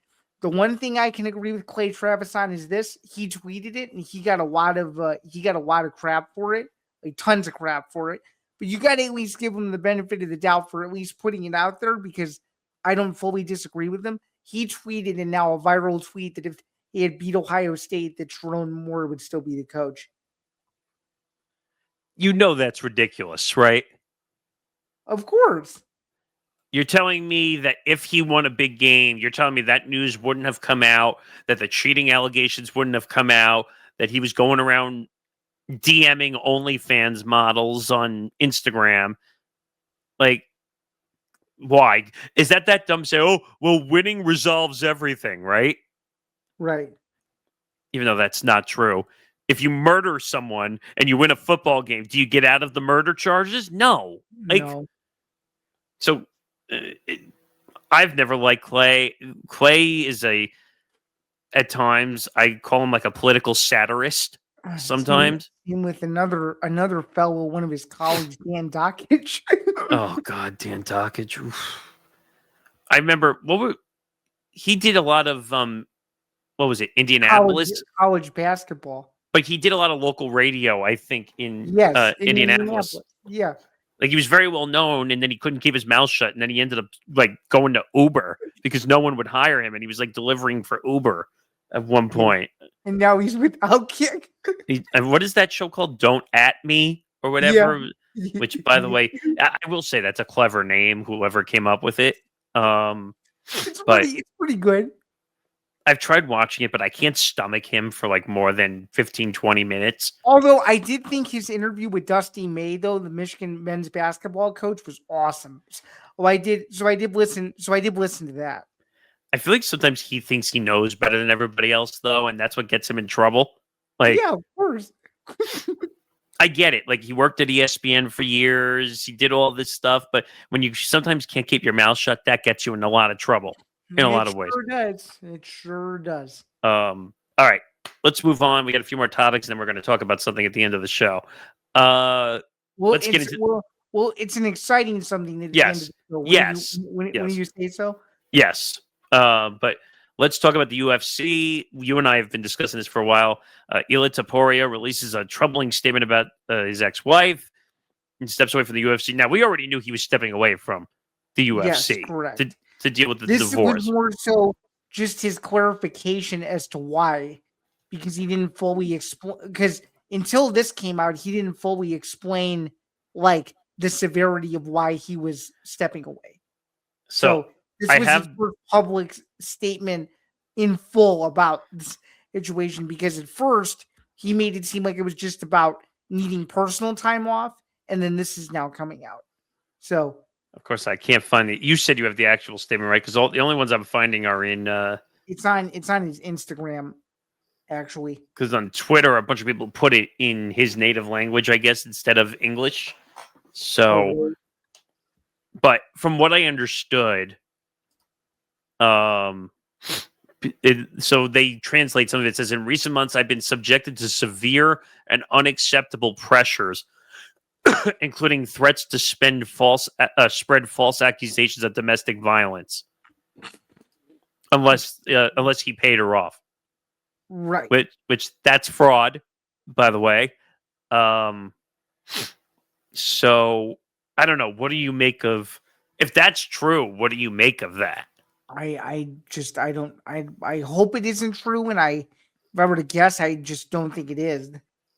[SPEAKER 2] The one thing I can agree with Clay Travis on is this: he tweeted it, and he got a lot of crap for it, like tons of crap for it. But you got to at least give him the benefit of the doubt for at least putting it out there, because I don't fully disagree with him. He tweeted, and now a viral tweet, that if he had beat Ohio State, that Sherrone Moore would still be the coach.
[SPEAKER 1] You know that's ridiculous, right?
[SPEAKER 2] Of course.
[SPEAKER 1] You're telling me that if he won a big game, you're telling me that news wouldn't have come out, that the cheating allegations wouldn't have come out, that he was going around DMing OnlyFans models on Instagram. Like, why? Is that dumb? Say, oh, well, winning resolves everything, right?
[SPEAKER 2] Right.
[SPEAKER 1] Even though that's not true. If you murder someone and you win a football game, do you get out of the murder charges? No.
[SPEAKER 2] No.
[SPEAKER 1] So I've never liked Clay. Clay is at times, I call him like a political satirist sometimes.
[SPEAKER 2] Same with another fellow, one of his colleagues, Dan Dockage.
[SPEAKER 1] Oh, God, Dan Dockage. Oof. I remember, he did a lot of, what was it, Indianapolis?
[SPEAKER 2] College basketball.
[SPEAKER 1] But he did a lot of local radio, I think, in Indianapolis.
[SPEAKER 2] Yeah.
[SPEAKER 1] Like, he was very well known, and then he couldn't keep his mouth shut, and then he ended up, like, going to Uber because no one would hire him, and he was, like, delivering for Uber at one point.
[SPEAKER 2] And now he's with Outkick.
[SPEAKER 1] And what is that show called? Don't At Me or whatever? Yeah. Which, by the way, I will say that's a clever name, whoever came up with it.
[SPEAKER 2] It's pretty good.
[SPEAKER 1] I've tried watching it, but I can't stomach him for like more than 15, 20 minutes.
[SPEAKER 2] Although I did think his interview with Dusty May, though, the Michigan men's basketball coach, was awesome. So I did listen to that.
[SPEAKER 1] I feel like sometimes he thinks he knows better than everybody else, though, and that's what gets him in trouble. Like,
[SPEAKER 2] yeah, of course.
[SPEAKER 1] I get it. Like, he worked at ESPN for years. He did all this stuff, but when you sometimes can't keep your mouth shut, that gets you in a lot of trouble. In a lot of ways.
[SPEAKER 2] It sure does.
[SPEAKER 1] All right. Let's move on. We got a few more topics, and then we're going to talk about something at the end of the show. Let's get into...
[SPEAKER 2] Well, it's an exciting something at the end of the show.
[SPEAKER 1] Yes.
[SPEAKER 2] When you say so?
[SPEAKER 1] Yes. But let's talk about the UFC. You and I have been discussing this for a while. Ilia Topuria releases a troubling statement about his ex-wife and steps away from the UFC. Now, we already knew he was stepping away from the UFC.
[SPEAKER 2] Yes, correct.
[SPEAKER 1] To deal with the divorce.
[SPEAKER 2] This was more so just his clarification as to why, because he didn't fully explain. Because until this came out, he didn't fully explain like the severity of why he was stepping away. So this was his first public statement in full about this situation. Because at first he made it seem like it was just about needing personal time off, and then this is now coming out. So.
[SPEAKER 1] Of course, I can't find it. You said you have the actual statement, right? Because the only ones I'm finding are in.
[SPEAKER 2] It's on his Instagram, actually.
[SPEAKER 1] Because on Twitter, a bunch of people put it in his native language, I guess, instead of English. So, but from what I understood, so they translate some of it. It says, in recent months, I've been subjected to severe and unacceptable pressures, including threats to spread false accusations of domestic violence, unless he paid her off,
[SPEAKER 2] right?
[SPEAKER 1] Which that's fraud, by the way. So I don't know. What do you make of if that's true? What do you make of that?
[SPEAKER 2] I hope it isn't true, and if I were to guess, I just don't think it is.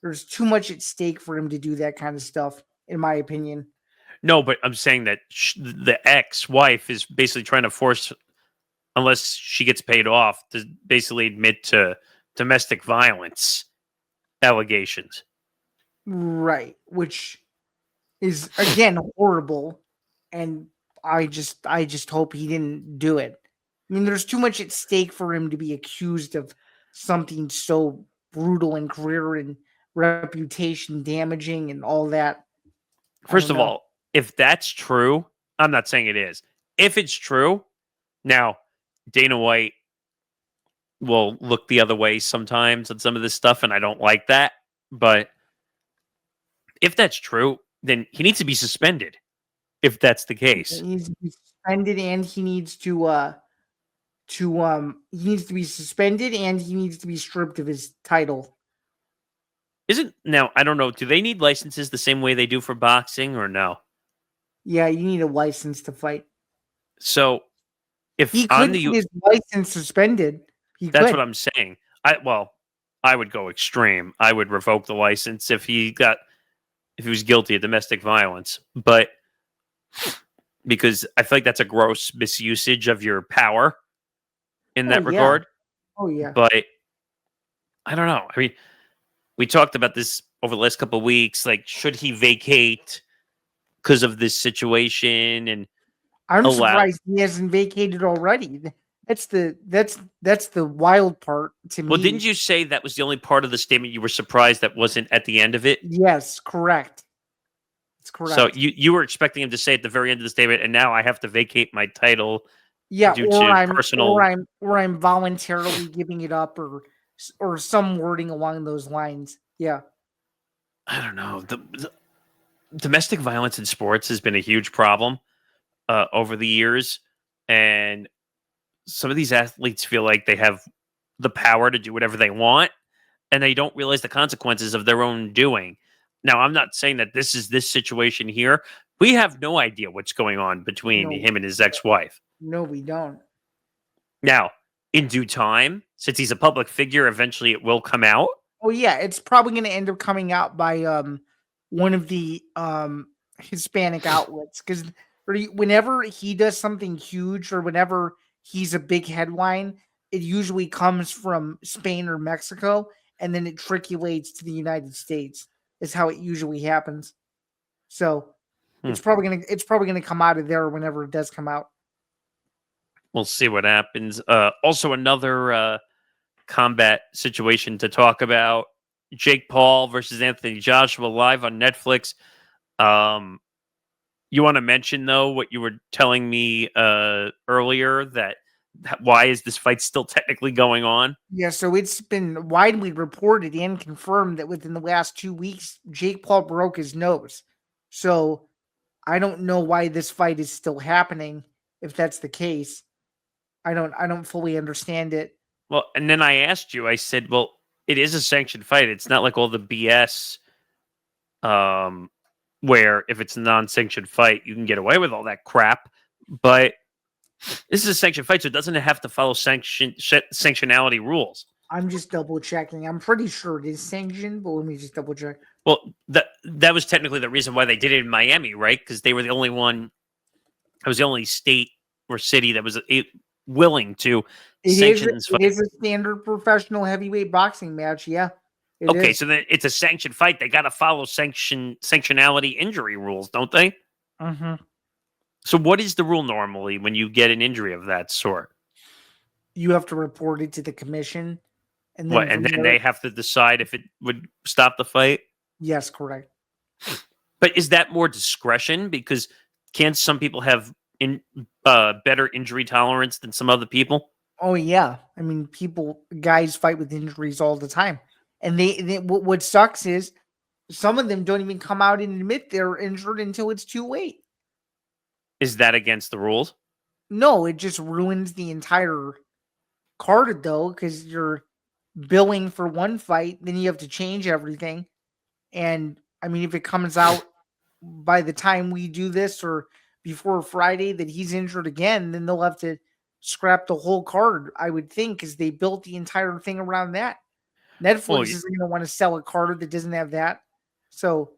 [SPEAKER 2] There's too much at stake for him to do that kind of stuff, in my opinion.
[SPEAKER 1] No, but I'm saying that the ex-wife is basically trying to force, unless she gets paid off, to basically admit to domestic violence allegations.
[SPEAKER 2] Right, which is again horrible, and I just hope he didn't do it. I mean, there's too much at stake for him to be accused of something so brutal and career and reputation damaging and all that.
[SPEAKER 1] First of all, if that's true, I'm not saying it is. If it's true, now Dana White will look the other way sometimes on some of this stuff, and I don't like that. But if that's true, then he needs to be suspended. If that's the case,
[SPEAKER 2] He needs to be suspended, and he needs to be suspended, and he needs to be stripped of his title.
[SPEAKER 1] isn't now? I don't know. Do they need licenses the same way they do for boxing, or no?
[SPEAKER 2] Yeah, you need a license to fight.
[SPEAKER 1] So if
[SPEAKER 2] He
[SPEAKER 1] on
[SPEAKER 2] could
[SPEAKER 1] the
[SPEAKER 2] get his license suspended.
[SPEAKER 1] That's what I'm saying. I would go extreme. I would revoke the license if he was guilty of domestic violence. But because I feel like that's a gross misusage of your power in that regard.
[SPEAKER 2] Oh yeah.
[SPEAKER 1] But I don't know. I mean, we talked about this over the last couple of weeks. Like, should he vacate because of this situation? And
[SPEAKER 2] I'm surprised he hasn't vacated already. That's the wild part to me.
[SPEAKER 1] Well, didn't you say that was the only part of the statement you were surprised that wasn't at the end of it?
[SPEAKER 2] Yes, correct. It's correct.
[SPEAKER 1] So you were expecting him to say at the very end of the statement, and now I have to vacate my title.
[SPEAKER 2] Yeah,
[SPEAKER 1] due to personal,
[SPEAKER 2] or I'm voluntarily giving it up, or some wording along those lines. Yeah.
[SPEAKER 1] I don't know. The domestic violence in sports has been a huge problem over the years, and some of these athletes feel like they have the power to do whatever they want, and they don't realize the consequences of their own doing. Now, I'm not saying that this is this situation here. We have no idea what's going on between him and his ex-wife.
[SPEAKER 2] No, we don't.
[SPEAKER 1] Now, in due time, since he's a public figure, eventually it will come out.
[SPEAKER 2] Oh yeah, it's probably going to end up coming out by one of the Hispanic outlets, because whenever he does something huge, or whenever he's a big headline, it usually comes from Spain or Mexico, and then it trickulates to the United States. Is how it usually happens. So it's probably gonna come out of there whenever it does come out.
[SPEAKER 1] We'll see what happens. Also, another combat situation to talk about: Jake Paul versus Anthony Joshua live on Netflix. You want to mention though what you were telling me earlier, that why is this fight still technically going on?
[SPEAKER 2] Yeah, so it's been widely reported and confirmed that within the last 2 weeks, Jake Paul broke his nose. So I don't know why this fight is still happening. If that's the case, I don't fully understand it.
[SPEAKER 1] Well, and then I asked you, I said, well, it is a sanctioned fight. It's not like all the BS where if it's a non-sanctioned fight, you can get away with all that crap. But this is a sanctioned fight, so it doesn't have to follow sanctionality rules.
[SPEAKER 2] I'm just double checking. I'm pretty sure it is sanctioned, but let me just double check.
[SPEAKER 1] Well, that was technically the reason why they did it in Miami, right? Because they were the only one. It was the only state or city that was willing to sanction this fight.
[SPEAKER 2] It is a standard professional heavyweight boxing match. Yeah.
[SPEAKER 1] Okay, so then it's a sanctioned fight. They got to follow sanctionality injury rules, don't they?
[SPEAKER 2] Mm-hmm.
[SPEAKER 1] So what is the rule normally when you get an injury of that sort?
[SPEAKER 2] You have to report it to the commission.
[SPEAKER 1] And then they have to decide if it would stop the fight?
[SPEAKER 2] Yes, correct.
[SPEAKER 1] But is that more discretion? Because can't some people have better injury tolerance than some other people?
[SPEAKER 2] Oh, yeah. I mean, guys fight with injuries all the time. And what sucks is some of them don't even come out and admit they're injured until it's too late.
[SPEAKER 1] Is that against the rules?
[SPEAKER 2] No, it just ruins the entire card, though, because you're billing for one fight, then you have to change everything. And I mean, if it comes out by the time we do this or before Friday that he's injured again, then they'll have to scrap the whole card, I would think, because they built the entire thing around that. Netflix isn't going to want to sell a card that doesn't have that. So,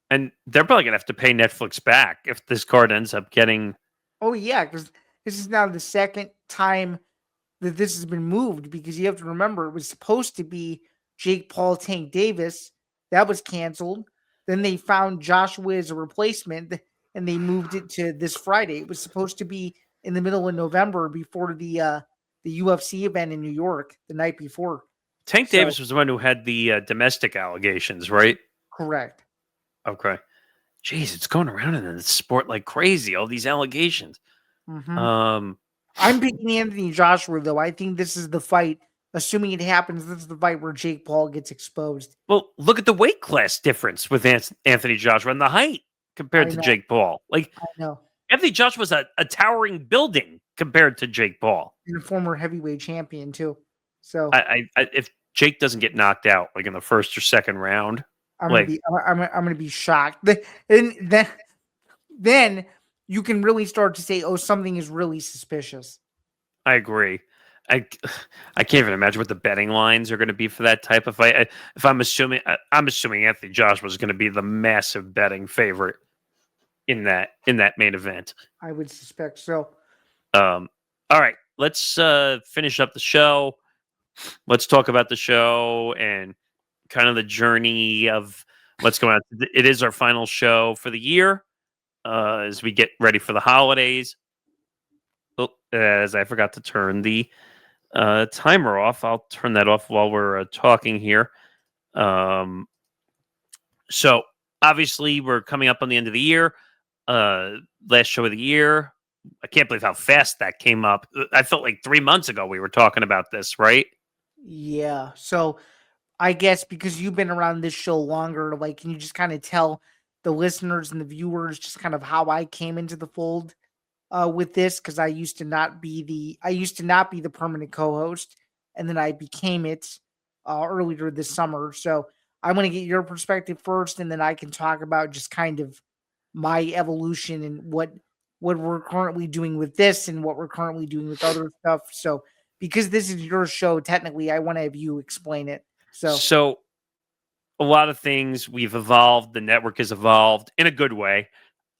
[SPEAKER 1] and they're probably going to have to pay Netflix back if this card ends up getting.
[SPEAKER 2] Oh yeah, because this is now the second time that this has been moved. Because you have to remember, it was supposed to be Jake Paul, Tank Davis. That was canceled. Then they found Joshua as a replacement, and they moved it to this Friday. It was supposed to be in the middle of November before the UFC event in New York the night before.
[SPEAKER 1] Tank Davis was the one who had the domestic allegations, right?
[SPEAKER 2] Correct.
[SPEAKER 1] Okay. Jeez, it's going around in the sport like crazy. All these allegations.
[SPEAKER 2] Mm-hmm. I'm picking Anthony Joshua, though. I think this is the fight. Assuming it happens, this is the fight where Jake Paul gets exposed.
[SPEAKER 1] Well, look at the weight class difference with Anthony Joshua and the height compared to Jake Paul. Like,
[SPEAKER 2] I know.
[SPEAKER 1] Anthony Joshua was a towering building compared to Jake Paul.
[SPEAKER 2] And a former heavyweight champion, too. So,
[SPEAKER 1] I if Jake doesn't get knocked out, like in the first or second round,
[SPEAKER 2] I'm gonna be shocked. And then you can really start to say, "Oh, something is really suspicious."
[SPEAKER 1] I agree. I can't even imagine what the betting lines are going to be for that type of fight. If I'm assuming Anthony Joshua is going to be the massive betting favorite in that main event.
[SPEAKER 2] I would suspect so.
[SPEAKER 1] All right, let's finish up the show. Let's talk about the show and kind of the journey of what's going on. It is our final show for the year as we get ready for the holidays. Oh, as I forgot to turn the timer off. I'll turn that off while we're talking here. So obviously we're coming up on the end of the year. Last show of the year. I can't believe how fast that came up. I felt like 3 months ago we were talking about this, right?
[SPEAKER 2] Yeah. So I guess because you've been around this show longer, like, can you just kind of tell the listeners and the viewers just kind of how I came into the fold with this? Because I used to not be the permanent co-host, and then I became it earlier this summer. So I want to get your perspective first, and then I can talk about just kind of my evolution and what we're currently doing with this and what we're currently doing with other stuff. So because this is your show, technically, I want to have you explain it.
[SPEAKER 1] So a lot of things we've evolved. The network has evolved in a good way.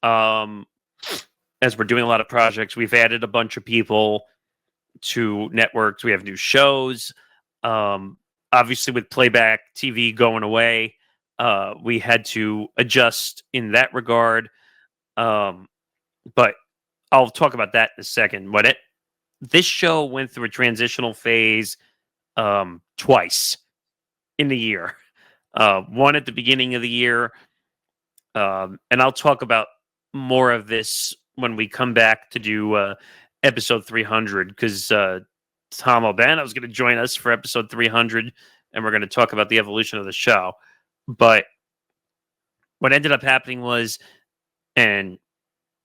[SPEAKER 1] As we're doing a lot of projects, we've added a bunch of people to networks. We have new shows. Obviously, with playback TV going away, we had to adjust in that regard. But I'll talk about that in a second. This show went through a transitional phase twice in the year. One at the beginning of the year, and I'll talk about more of this when we come back to do episode 300, because Tom Albano is going to join us for episode 300, and we're going to talk about the evolution of the show. But what ended up happening was, and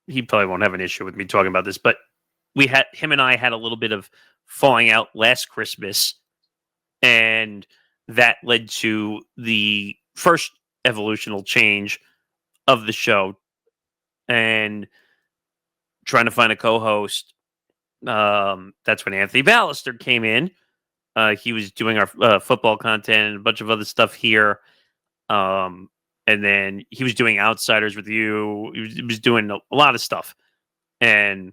[SPEAKER 1] he probably won't have an issue with me talking about this, but him and I had a little bit of falling out last Christmas, and that led to the first evolutional change of the show and trying to find a co-host. That's when Anthony Ballister came in. He was doing our football content and a bunch of other stuff here. And then he was doing Outsiders with you. He was doing a lot of stuff. And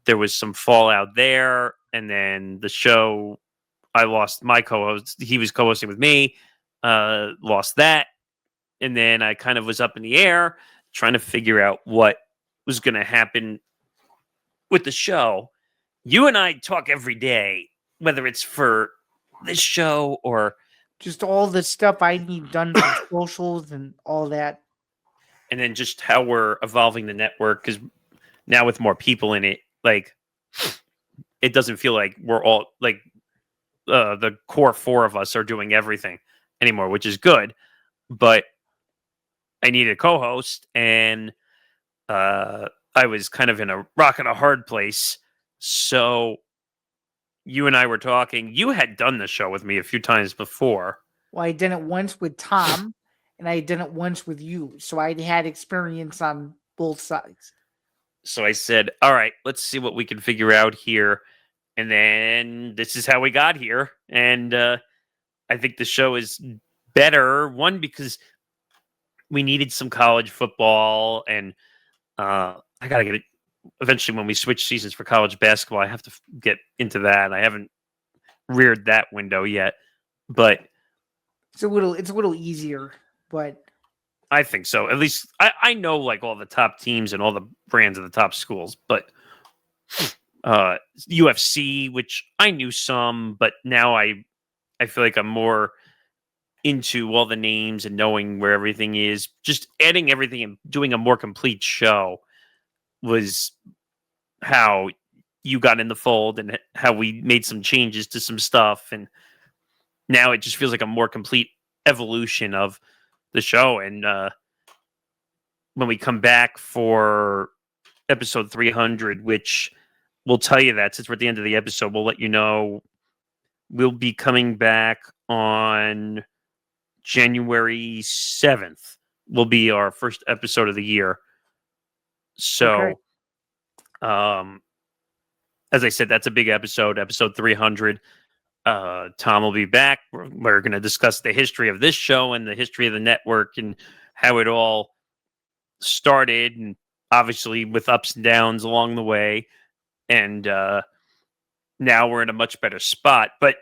[SPEAKER 1] there was some fallout there. And then the show, I lost my co-host. He was co-hosting with me. Lost that. And then I kind of was up in the air trying to figure out what was going to happen with the show. You and I talk every day, whether it's for this show or
[SPEAKER 2] just all the stuff I need done for socials and all that.
[SPEAKER 1] And then just how we're evolving the network, because now with more people in it, like, it doesn't feel like we're all like the core four of us are doing everything anymore, which is good. But I needed a co-host, and I was kind of in a rock and a hard place. So you and I were talking. You had done the show with me a few times before.
[SPEAKER 2] Well, I did it once with Tom, and I did it once with you. So I had experience on both sides.
[SPEAKER 1] So I said, all right, let's see what we can figure out here. And then this is how we got here. And I I think the show is better. One, because we needed some college football, and I gotta get it eventually when we switch seasons for college basketball. I have to get into that. I haven't reared that window yet, but
[SPEAKER 2] it's a little easier. But
[SPEAKER 1] I think so. At least I know like all the top teams and all the brands of the top schools, but UFC, which I knew some, but now I feel like I'm more into all the names and knowing where everything is. Just adding everything and doing a more complete show was how you got in the fold and how we made some changes to some stuff. And now it just feels like a more complete evolution of the show. And when we come back for episode 300, which we'll tell you that since we're at the end of the episode, we'll let you know we'll be coming back on January 7th. Will be our first episode of the year. So, as I said, that's a big episode 300. Tom will be back. We're going to discuss the history of this show and the history of the network and how it all started, and obviously with ups and downs along the way. And now we're in a much better spot. But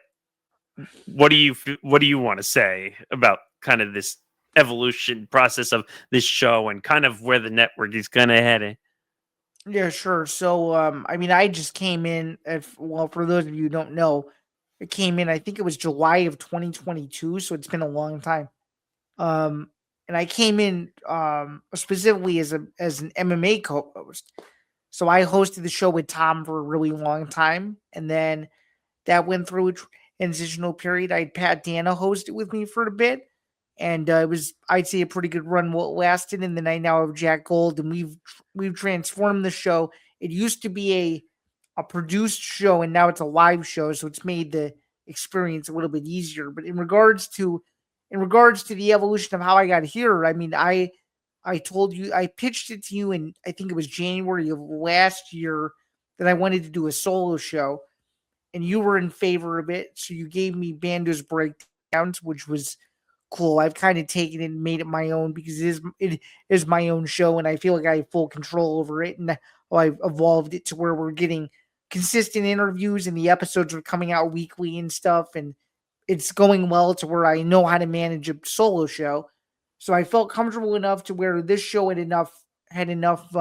[SPEAKER 1] what do you want to say about kind of this evolution process of this show and kind of where the network is going to head?
[SPEAKER 2] Yeah, sure. So, I mean, I just came in. For those of you who don't know, I came in. I think it was July of 2022. So it's been a long time. And I came in specifically as an MMA co-host. So I hosted the show with Tom for a really long time, and then that went through a transitional period. I had Pat Dana host it with me for a bit, and it was, I'd say, a pretty good run while it lasted. And then I now have Jack Gold, and we've transformed the show. It used to be a produced show, and now it's a live show, so it's made the experience a little bit easier. But in regards to the evolution of how I got here, I mean, I told you, I pitched it to you, and I think it was January of last year that I wanted to do a solo show, and you were in favor of it. So you gave me Bando's breakdowns, which was cool. I've kind of taken it and made it my own because it is my own show, and I feel like I have full control over it. And I've evolved it to where we're getting consistent interviews, and the episodes are coming out weekly and stuff, and it's going well to where I know how to manage a solo show. So I felt comfortable enough to where this show had enough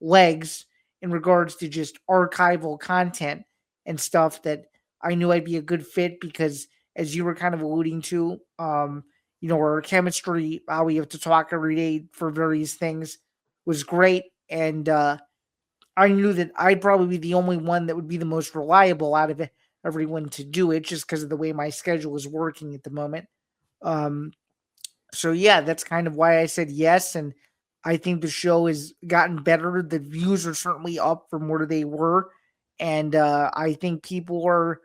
[SPEAKER 2] legs in regards to just archival content and stuff that I knew I'd be a good fit because, as you were kind of alluding to, our chemistry, how we have to talk every day for various things was great. And I knew that I'd probably be the only one that would be the most reliable out of everyone to do it just because of the way my schedule is working at the moment. So yeah, that's kind of why I said yes. And I think the show has gotten better. The views are certainly up from where they were. And I think people are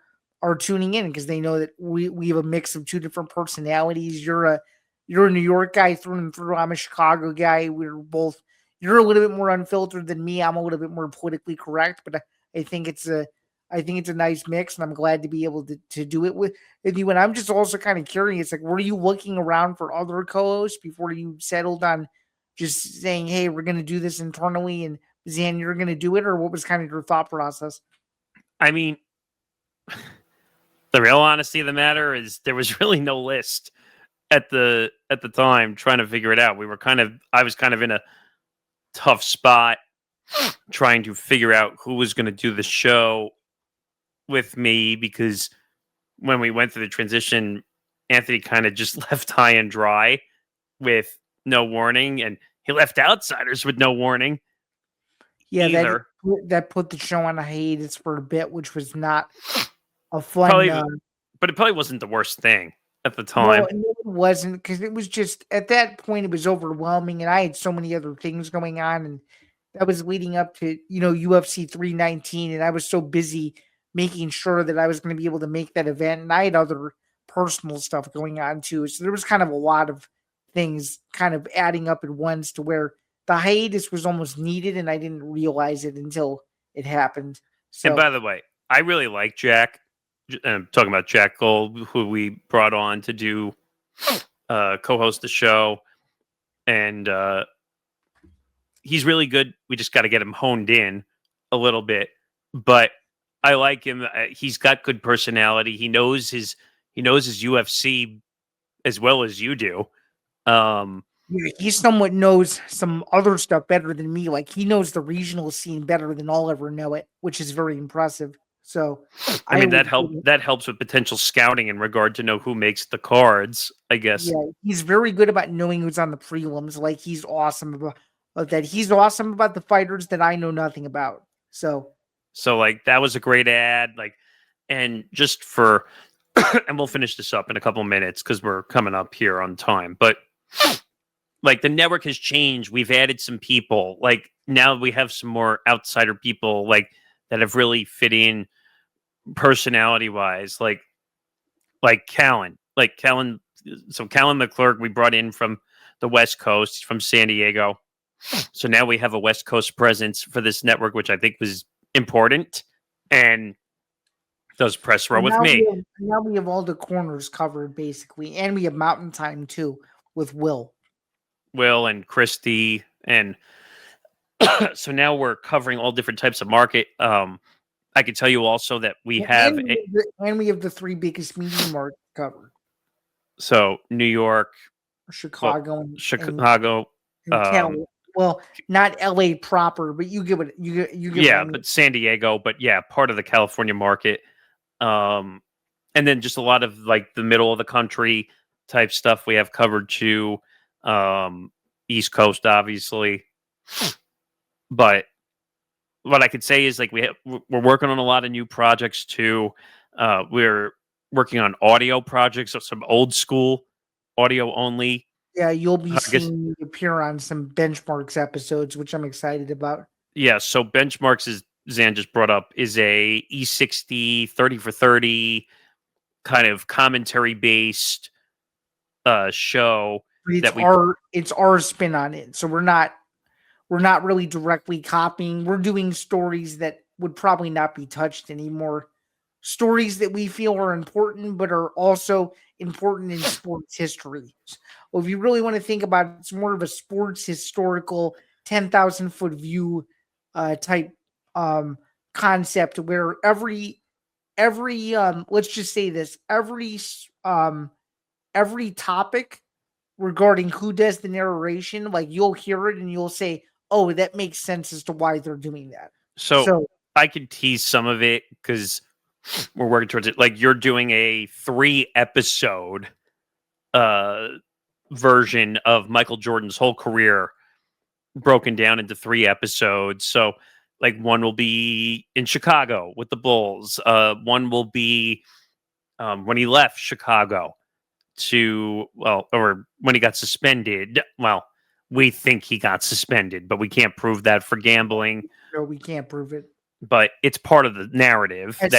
[SPEAKER 2] tuning in because they know that we have a mix of two different personalities. You're a New York guy through and through. I'm a Chicago guy. You're a little bit more unfiltered than me. I'm a little bit more politically correct, but I think it's a nice mix, and I'm glad to be able to do it with you. And I'm just also kind of curious, like, were you looking around for other co-hosts before you settled on just saying, hey, we're going to do this internally and Zain, you're going to do it? Or what was kind of your thought process?
[SPEAKER 1] I mean, the real honesty of the matter is there was really no list at the time trying to figure it out. I was kind of in a tough spot trying to figure out who was going to do the show with me because when we went through the transition, Anthony kind of just left high and dry with no warning, and he left Outsiders with no warning.
[SPEAKER 2] Yeah, either. That put the show on a hiatus for a bit, which was not a fun.
[SPEAKER 1] But it probably wasn't the worst thing at the time.
[SPEAKER 2] No, it wasn't, because it was just at that point it was overwhelming, and I had so many other things going on, and that was leading up to UFC 319, and I was so busy making sure that I was going to be able to make that event, and I had other personal stuff going on too. So there was kind of a lot of things kind of adding up at once to where the hiatus was almost needed, and I didn't realize it until it happened. So,
[SPEAKER 1] and by the way, I really like Jack. I'm talking about Jack Gold, who we brought on to do co-host the show, and he's really good. We just got to get him honed in a little bit, but I like him. He's got good personality. He knows his UFC as well as you do.
[SPEAKER 2] Yeah, he somewhat knows some other stuff better than me. Like he knows the regional scene better than I'll ever know it, which is very impressive. So
[SPEAKER 1] I
[SPEAKER 2] I
[SPEAKER 1] mean
[SPEAKER 2] would,
[SPEAKER 1] that helps with potential scouting in regard to know who makes the cards, I guess.
[SPEAKER 2] yeah, he's very good about knowing who's on the prelims. Like he's awesome about that. He's awesome about the fighters that I know nothing about. So
[SPEAKER 1] like that was a great ad. Like, and just for, and we'll finish this up in a couple of minutes because we're coming up here on time. But like the network has changed. We've added some people. Like now we have some more outsider people like that have really fit in personality wise. Like Callan. Like Callan. So Callan McClurg we brought in from the West Coast, from San Diego. So now we have a West Coast presence for this network, which I think was important. And does press row with me.
[SPEAKER 2] now we have all the corners covered basically, and we have Mountain Time too with Will.
[SPEAKER 1] Will and Christy, and so now we're covering all different types of market. I can tell you also that we have
[SPEAKER 2] we have the three biggest media markets covered.
[SPEAKER 1] So New York,
[SPEAKER 2] Chicago,
[SPEAKER 1] Chicago,
[SPEAKER 2] well, not LA proper, but you get what you get.
[SPEAKER 1] Yeah, but San Diego, but yeah, part of the California market. And then just a lot of like the middle of the country type stuff we have covered too. East Coast, obviously. But what I could say is like we're working on a lot of new projects too. We're working on audio projects, so some old school audio only.
[SPEAKER 2] Yeah, you'll be seeing me appear on some Benchmarks episodes, which I'm excited about.
[SPEAKER 1] Yeah, so Benchmarks, is Zain just brought up, is a E60 30 for 30 kind of commentary based show.
[SPEAKER 2] It's our spin on it. So we're not really directly copying. We're doing stories that would probably not be touched anymore. Stories that we feel are important, but are also important in sports history. Well, if you really want to think about it, it's more of a sports historical 10,000-foot view type concept where every let's just say this, every topic regarding who does the narration, like you'll hear it and you'll say, oh, that makes sense as to why they're doing that.
[SPEAKER 1] So I could tease some of it because we're working towards it. Like you're doing a 3-episode version of Michael Jordan's whole career broken down into 3 episodes. So like one will be in Chicago with the Bulls. One will be when he left Chicago or when he got suspended. Well, we think he got suspended, but we can't prove that for gambling.
[SPEAKER 2] No, we can't prove it.
[SPEAKER 1] But it's part of the narrative
[SPEAKER 2] as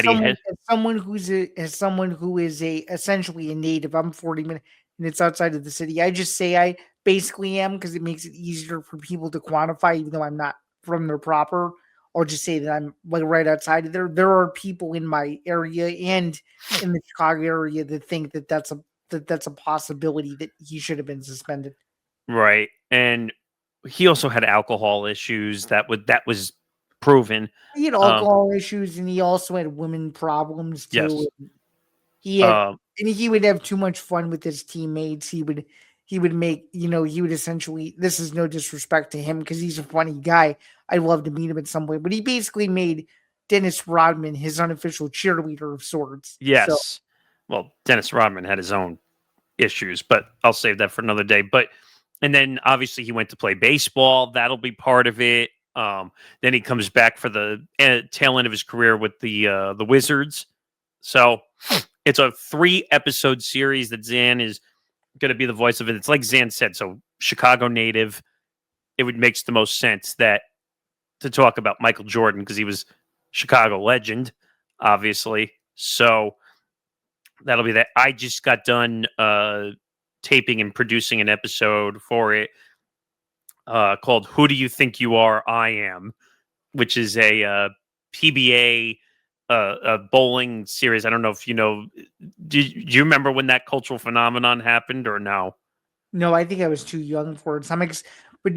[SPEAKER 2] someone who is essentially a native. I'm 40 minutes and it's outside of the city. I just say I basically am because it makes it easier for people to quantify, even though I'm not from there proper. Or just say that I'm like right outside of there. There are people in my area and in the Chicago area that think that that's a possibility that he should have been suspended.
[SPEAKER 1] Right, and he also had alcohol issues that was proven.
[SPEAKER 2] He had alcohol issues, and he also had women problems too.
[SPEAKER 1] Yes.
[SPEAKER 2] He had, and he would have too much fun with his teammates. He would make, he would essentially, this is no disrespect to him because he's a funny guy. I'd love to meet him at some point, but he basically made Dennis Rodman his unofficial cheerleader of sorts.
[SPEAKER 1] Yes. So. Well, Dennis Rodman had his own issues, but I'll save that for another day. And then obviously he went to play baseball. That'll be part of it. Then he comes back for the tail end of his career with the Wizards. So it's a 3-episode series that Zain is going to be the voice of it. It's like Zain said, so Chicago native. It would makes the most sense to talk about Michael Jordan because he was Chicago legend, obviously. So that'll be that. I just got done taping and producing an episode for it called "Who Do You Think You Are? I Am," which is a PBA a bowling series. I don't know if you know. Do you remember when that cultural phenomenon happened or no?
[SPEAKER 2] No, I think I was too young for it. So but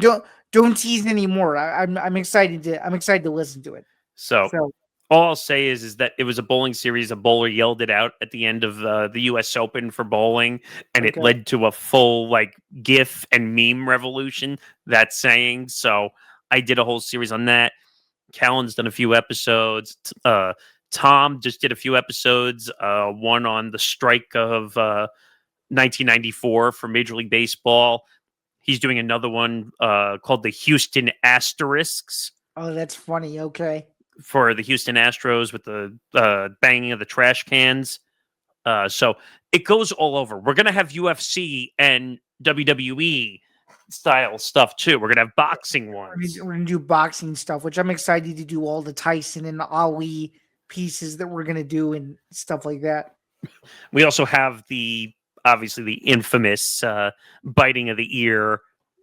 [SPEAKER 2] don't tease anymore. I'm excited to listen to it.
[SPEAKER 1] So
[SPEAKER 2] So
[SPEAKER 1] all I'll say is that it was a bowling series. A bowler yelled it out at the end of the U.S. Open for bowling, and it
[SPEAKER 2] okay.
[SPEAKER 1] led to a full like GIF and meme revolution. That saying. So I did a whole series on that. Callan's done a few episodes. Tom just did a few episodes. One on the strike of 1994 for Major League Baseball. He's doing another one called the Houston Asterisks
[SPEAKER 2] Oh, that's funny. Okay.
[SPEAKER 1] for the Houston Astros with the banging of the trash cans. So it goes all over. We're going to have UFC and WWE style stuff too. We're going to have boxing ones.
[SPEAKER 2] We're gonna do boxing stuff, which I'm excited to do all the Tyson and the Ali pieces that we're gonna do and stuff like that.
[SPEAKER 1] We also have obviously the infamous biting of the ear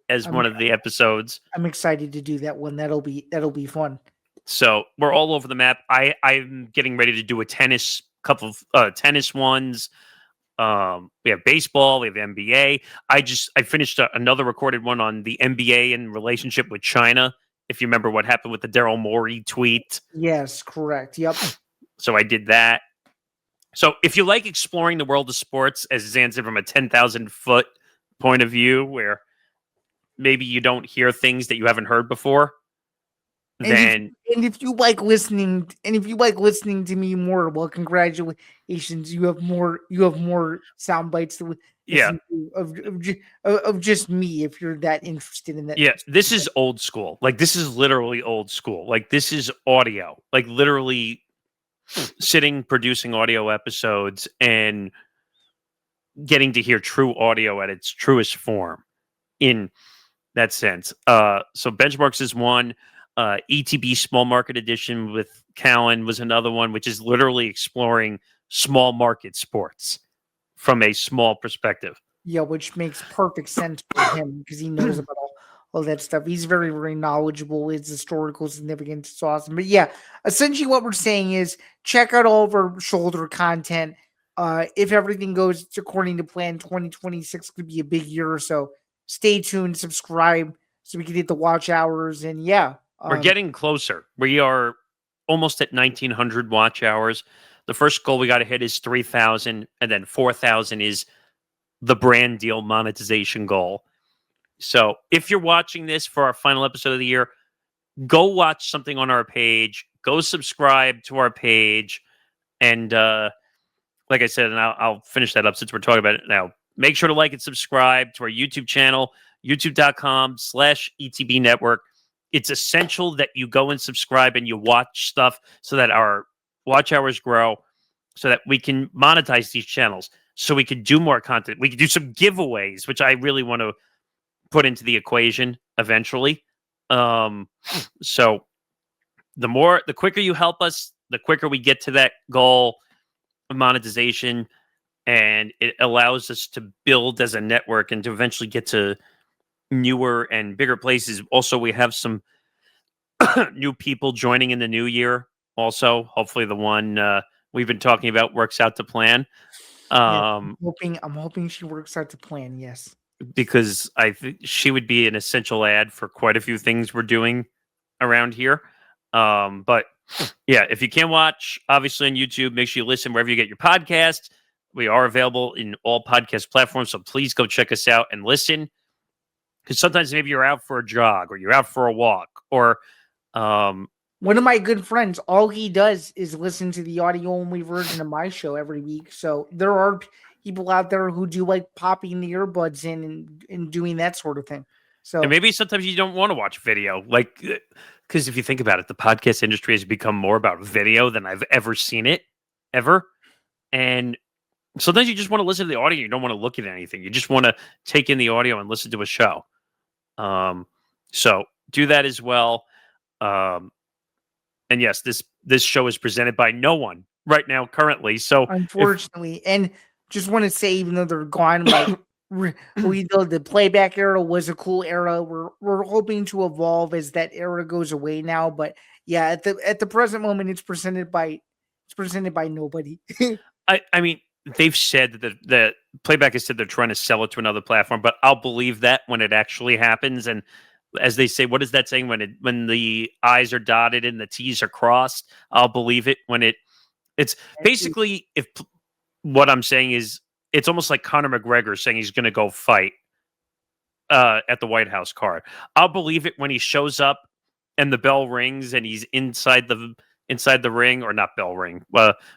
[SPEAKER 1] as
[SPEAKER 2] I'm
[SPEAKER 1] one of the episodes.
[SPEAKER 2] I'm excited to do that one. That'll be fun.
[SPEAKER 1] So we're all over the map. I'm getting ready to do a couple of tennis ones. We have baseball, we have NBA. I finished another recorded one on the NBA in relationship with China. If you remember what happened with the Daryl Morey tweet.
[SPEAKER 2] Yes, correct. Yep.
[SPEAKER 1] So I did that. So if you like exploring the world of sports, as Zain said, from a 10,000-foot point of view, where maybe you don't hear things that you haven't heard before, then
[SPEAKER 2] if you like listening to me more, well, congratulations. You have more sound bites to listen to of just me if you're that interested in that.
[SPEAKER 1] Yeah, this is old school. Like this is literally old school. Like this is audio. Like literally sitting producing audio episodes and getting to hear true audio at its truest form in that sense. So Benchmarks is one. ETB Small Market Edition with Callan was another one, which is literally exploring small market sports from a small perspective.
[SPEAKER 2] Yeah, which makes perfect sense for him because he knows about all that stuff. He's very, very knowledgeable. His historical significance is awesome. But yeah, essentially what we're saying is check out all of our shoulder content. If everything goes according to plan, 2026 could be a big year or so. Stay tuned, subscribe so we can hit the watch hours. And yeah,
[SPEAKER 1] we're getting closer. We are almost at 1,900 watch hours. The first goal we got to hit is 3,000, and then 4,000 is the brand deal monetization goal. So if you're watching this for our final episode of the year, go watch something on our page. Go subscribe to our page. And like I said, and I'll finish that up since we're talking about it now. Make sure to like and subscribe to our YouTube channel, youtube.com/ETB Network. It's essential that you go and subscribe and you watch stuff so that our watch hours grow, so that we can monetize these channels, so we can do more content. We can do some giveaways, which I really want to put into the equation eventually. So the quicker you help us, the quicker we get to that goal of monetization, and it allows us to build as a network and to eventually get to newer and bigger places. Also, we have some new people joining in the new year. Also, hopefully the one we've been talking about works out to plan.
[SPEAKER 2] I'm hoping she works out to plan. Yes,
[SPEAKER 1] because I think she would be an essential ad for quite a few things we're doing around here. But yeah, if you can't watch, obviously on YouTube, make sure you listen wherever you get your podcasts. We are available in all podcast platforms, so please go check us out and listen. Because sometimes maybe you're out for a jog or you're out for a walk or
[SPEAKER 2] one of my good friends, all he does is listen to the audio only version of my show every week. So there are people out there who do like popping the earbuds in and doing that sort of thing. So
[SPEAKER 1] and maybe sometimes you don't want to watch video, like because if you think about it, the podcast industry has become more about video than I've ever seen it, ever. And sometimes you just want to listen to the audio. You don't want to look at anything. You just want to take in the audio and listen to a show. So do that as well. And yes, this show is presented by no one right now currently. So
[SPEAKER 2] unfortunately, and just want to say, even though they're gone, like the playback era was a cool era. We're hoping to evolve as that era goes away now. But yeah, at the present moment, it's presented by It's presented by nobody.
[SPEAKER 1] I mean, they've said that the Playback has said they're trying to sell it to another platform, but I'll believe that when it actually happens. And as they say, what is that saying? When the I's are dotted and the T's are crossed, I'll believe it when it's basically what I'm saying is it's almost like Conor McGregor saying he's going to go fight at the White House card. I'll believe it when he shows up and the bell rings and he's inside the ring, or not bell ring.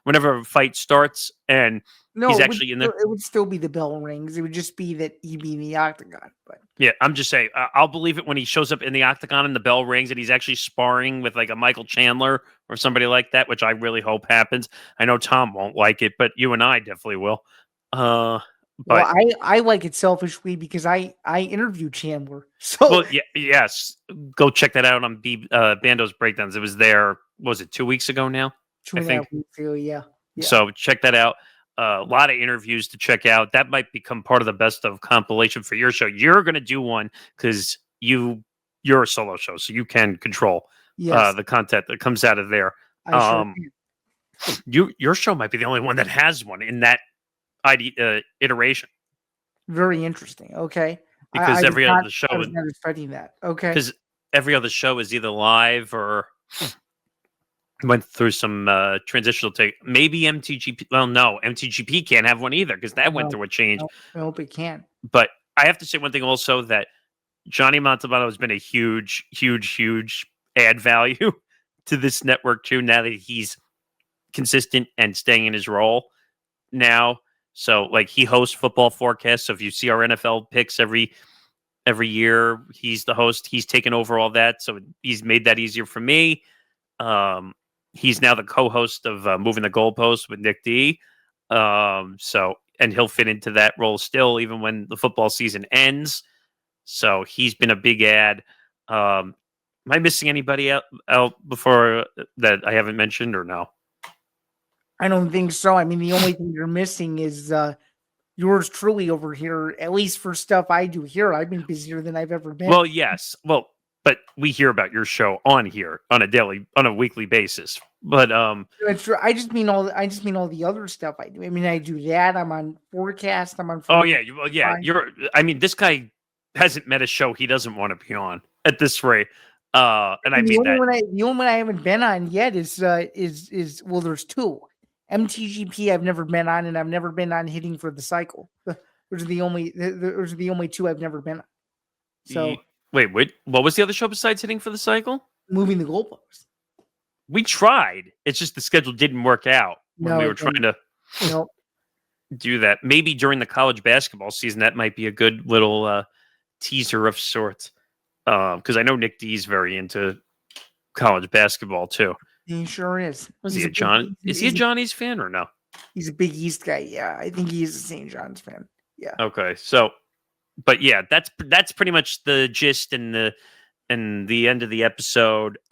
[SPEAKER 1] Whenever a fight starts and he's actually in there.
[SPEAKER 2] It would still be the bell rings. It would just be that he'd be in the octagon. But
[SPEAKER 1] yeah, I'm just saying, I'll believe it when he shows up in the octagon and the bell rings and he's actually sparring with like a Michael Chandler or somebody like that, which I really hope happens. I know Tom won't like it, but you and I definitely will. But
[SPEAKER 2] well, I like it selfishly because I interviewed Chandler. So
[SPEAKER 1] well, yes, go check that out on Bando's Breakdowns. It was there. What was it 2 weeks ago now?
[SPEAKER 2] 2.5 weeks ago, yeah.
[SPEAKER 1] So check that out. A lot of interviews to check out. That might become part of the best of compilation for your show. You're going to do one because you're a solo show, so you can control the content that comes out of there. Your show might be the only one that has one in that iteration.
[SPEAKER 2] Very interesting. Okay,
[SPEAKER 1] because every other show
[SPEAKER 2] I was not expecting that. Okay,
[SPEAKER 1] because every other show is either live or went through some transitional take. Maybe MTGP. Well, no, MTGP can't have one either because that went through a change.
[SPEAKER 2] I hope it can.
[SPEAKER 1] But I have to say one thing also, that Johnny Montalbano has been a huge, huge, huge add value to this network too. Now that he's consistent and staying in his role now. So like he hosts football forecasts. So if you see our NFL picks every year, he's the host. He's taken over all that. So he's made that easier for me. He's now the co-host of Moving the Goalpost with Nick D. And he'll fit into that role still, even when the football season ends. So he's been a big add. Am I missing anybody out before that I haven't mentioned, or no?
[SPEAKER 2] I don't think so. I mean, the only thing you're missing is yours truly over here. At least for stuff I do here, I've been busier than I've ever been.
[SPEAKER 1] Well, yes. Well, but we hear about your show on here on a weekly basis. But
[SPEAKER 2] that's true. I just mean all the other stuff I do. I mean, I do that. I'm on forecast. I'm on.
[SPEAKER 1] Oh yeah, I mean, this guy hasn't met a show he doesn't want to be on at this rate. And I mean that
[SPEAKER 2] the only one I haven't been on yet is well, there's two. MTGP I've never been on, and I've never been on Hitting for the Cycle. Those are the only two I've never been on. So
[SPEAKER 1] wait, what was the other show besides Hitting for the Cycle?
[SPEAKER 2] Moving the Goalpost.
[SPEAKER 1] We tried. It's just the schedule didn't work out when we were trying to do that. Maybe during the college basketball season, that might be a good little teaser of sorts. Because I know Nick D is very into college basketball too.
[SPEAKER 2] He sure is.
[SPEAKER 1] Is he a Johnny's fan or no?
[SPEAKER 2] He's a Big East guy. Yeah, I think he's a St. John's fan. Yeah.
[SPEAKER 1] Okay, so, but yeah, that's pretty much the gist and the end of the episode.
[SPEAKER 2] It's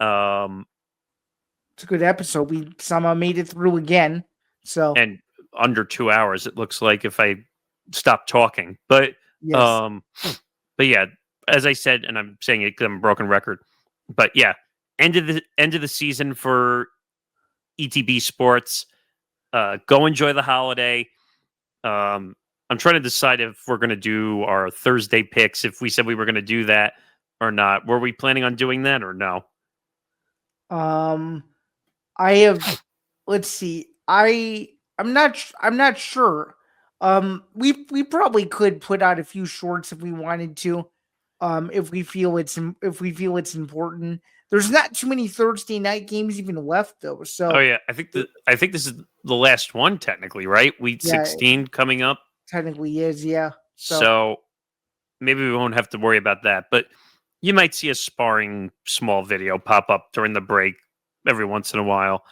[SPEAKER 2] a good episode. We somehow made it through again. So
[SPEAKER 1] and under 2 hours, it looks like, if I stop talking. But
[SPEAKER 2] yes.
[SPEAKER 1] But yeah, as I said, and I'm saying it because I'm a broken record. But yeah. End of the season for ETB Sports. Go enjoy the holiday. I'm trying to decide if we're going to do our Thursday picks, if we said we were going to do that or not. Were we planning on doing that or no?
[SPEAKER 2] I have. Let's see. I'm not sure. We probably could put out a few shorts if we wanted to. If we feel it's important. There's not too many Thursday night games even left though. So
[SPEAKER 1] yeah, I think this is the last one technically, right? Week 16 coming up.
[SPEAKER 2] Technically is, yeah.
[SPEAKER 1] So maybe we won't have to worry about that. But you might see a sparring small video pop up during the break every once in a while,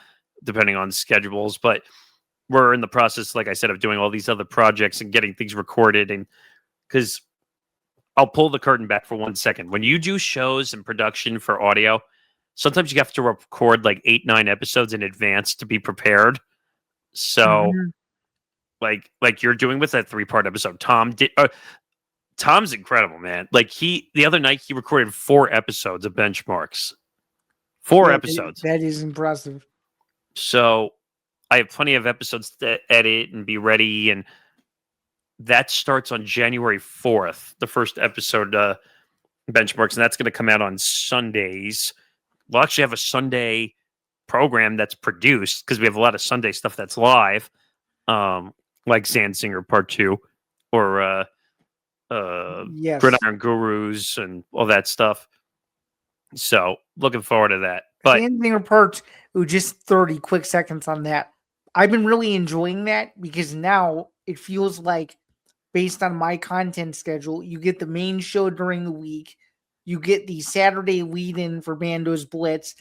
[SPEAKER 1] depending on schedules. But we're in the process, like I said, of doing all these other projects and getting things recorded. And because I'll pull the curtain back for 1 second. When you do shows and production for audio, sometimes you have to record like 8-9 episodes in advance to be prepared. So, like you're doing with that 3-part episode, Tom's incredible, man. Like the other night he recorded 4 episodes of benchmarks. 4 episodes.
[SPEAKER 2] That is impressive.
[SPEAKER 1] So I have plenty of episodes to edit and be ready, and that starts on January 4th, the first episode benchmarks, and that's going to come out on Sundays. We'll actually have a Sunday program that's produced because we have a lot of Sunday stuff that's live, like Zanzinger Part 2 or
[SPEAKER 2] Yes.
[SPEAKER 1] Gridiron Gurus and all that stuff. So looking forward to that. But
[SPEAKER 2] Zanzinger Part 2, just 30 quick seconds on that. I've been really enjoying that because now it feels like, based on my content schedule, you get the main show during the week, you get the Saturday lead-in for Bando's Blitz,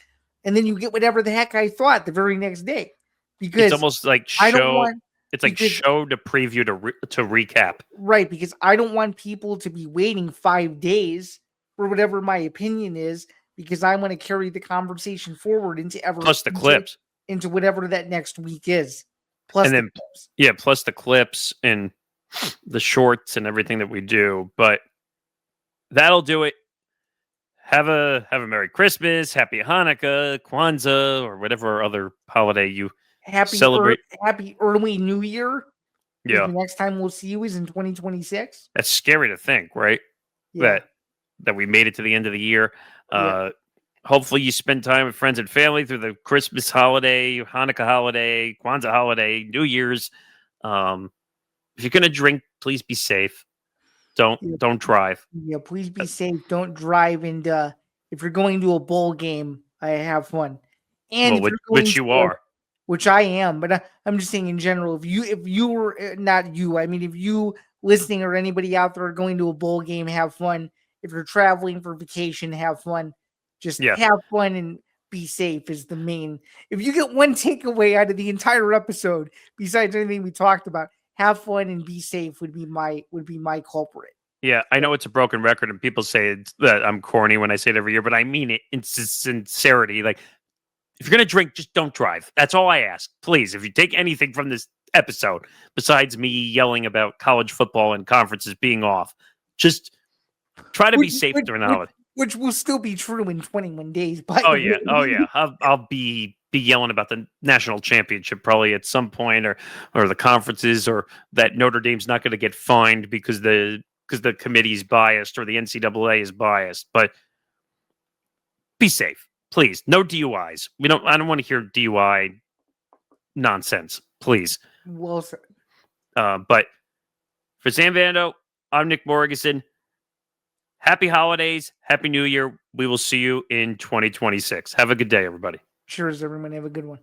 [SPEAKER 2] and then you get whatever the heck I thought the very next day. Because
[SPEAKER 1] it's almost like
[SPEAKER 2] I don't want,
[SPEAKER 1] it's like show to preview to recap.
[SPEAKER 2] Right, because I don't want people to be waiting 5 days for whatever my opinion is, because I want to carry the conversation forward
[SPEAKER 1] plus the clips
[SPEAKER 2] into whatever that next week is. Plus the clips.
[SPEAKER 1] Yeah, plus the clips and the shorts and everything that we do. But that'll do it. Have a Merry Christmas, Happy Hanukkah, Kwanzaa, or whatever other holiday you celebrate.
[SPEAKER 2] Happy early New Year.
[SPEAKER 1] Yeah.
[SPEAKER 2] The next time we'll see you is in 2026.
[SPEAKER 1] That's scary to think, right?
[SPEAKER 2] Yeah.
[SPEAKER 1] That we made it to the end of the year. Hopefully you spend time with friends and family through the Christmas holiday, Hanukkah holiday, Kwanzaa holiday, New Year's. If you're gonna drink, please be safe. Don't drive.
[SPEAKER 2] Yeah, please be safe. Don't drive, and if you're going to a bowl game, have fun. And
[SPEAKER 1] which you are,
[SPEAKER 2] which I am, but I'm just saying in general. If you were not you, I mean, if you listening or anybody out there are going to a bowl game, have fun. If you're traveling for vacation, have fun. Just have fun and be safe is the main. If you get one takeaway out of the entire episode, besides anything we talked about, have fun and be safe would be my culprit.
[SPEAKER 1] Yeah, I know it's a broken record, and people say that I'm corny when I say it every year, but I mean it in sincerity. Like, if you're gonna drink, just don't drive. That's all I ask, please. If you take anything from this episode, besides me yelling about college football and conferences being off, just try to be safe during the holiday.
[SPEAKER 2] Which will still be true in 21 days. But
[SPEAKER 1] oh yeah. I'll be yelling about the national championship probably at some point, or the conferences, or that Notre Dame's not going to get fined because the committee's biased or the NCAA is biased. But be safe, please. No DUIs. I don't want to hear DUI nonsense, please.
[SPEAKER 2] Well said.
[SPEAKER 1] But for Sam Bando, I'm Nick Morgasen. Happy holidays. Happy New Year. We will see you in 2026. Have a good day, everybody.
[SPEAKER 2] Cheers, everyone. Have a good one.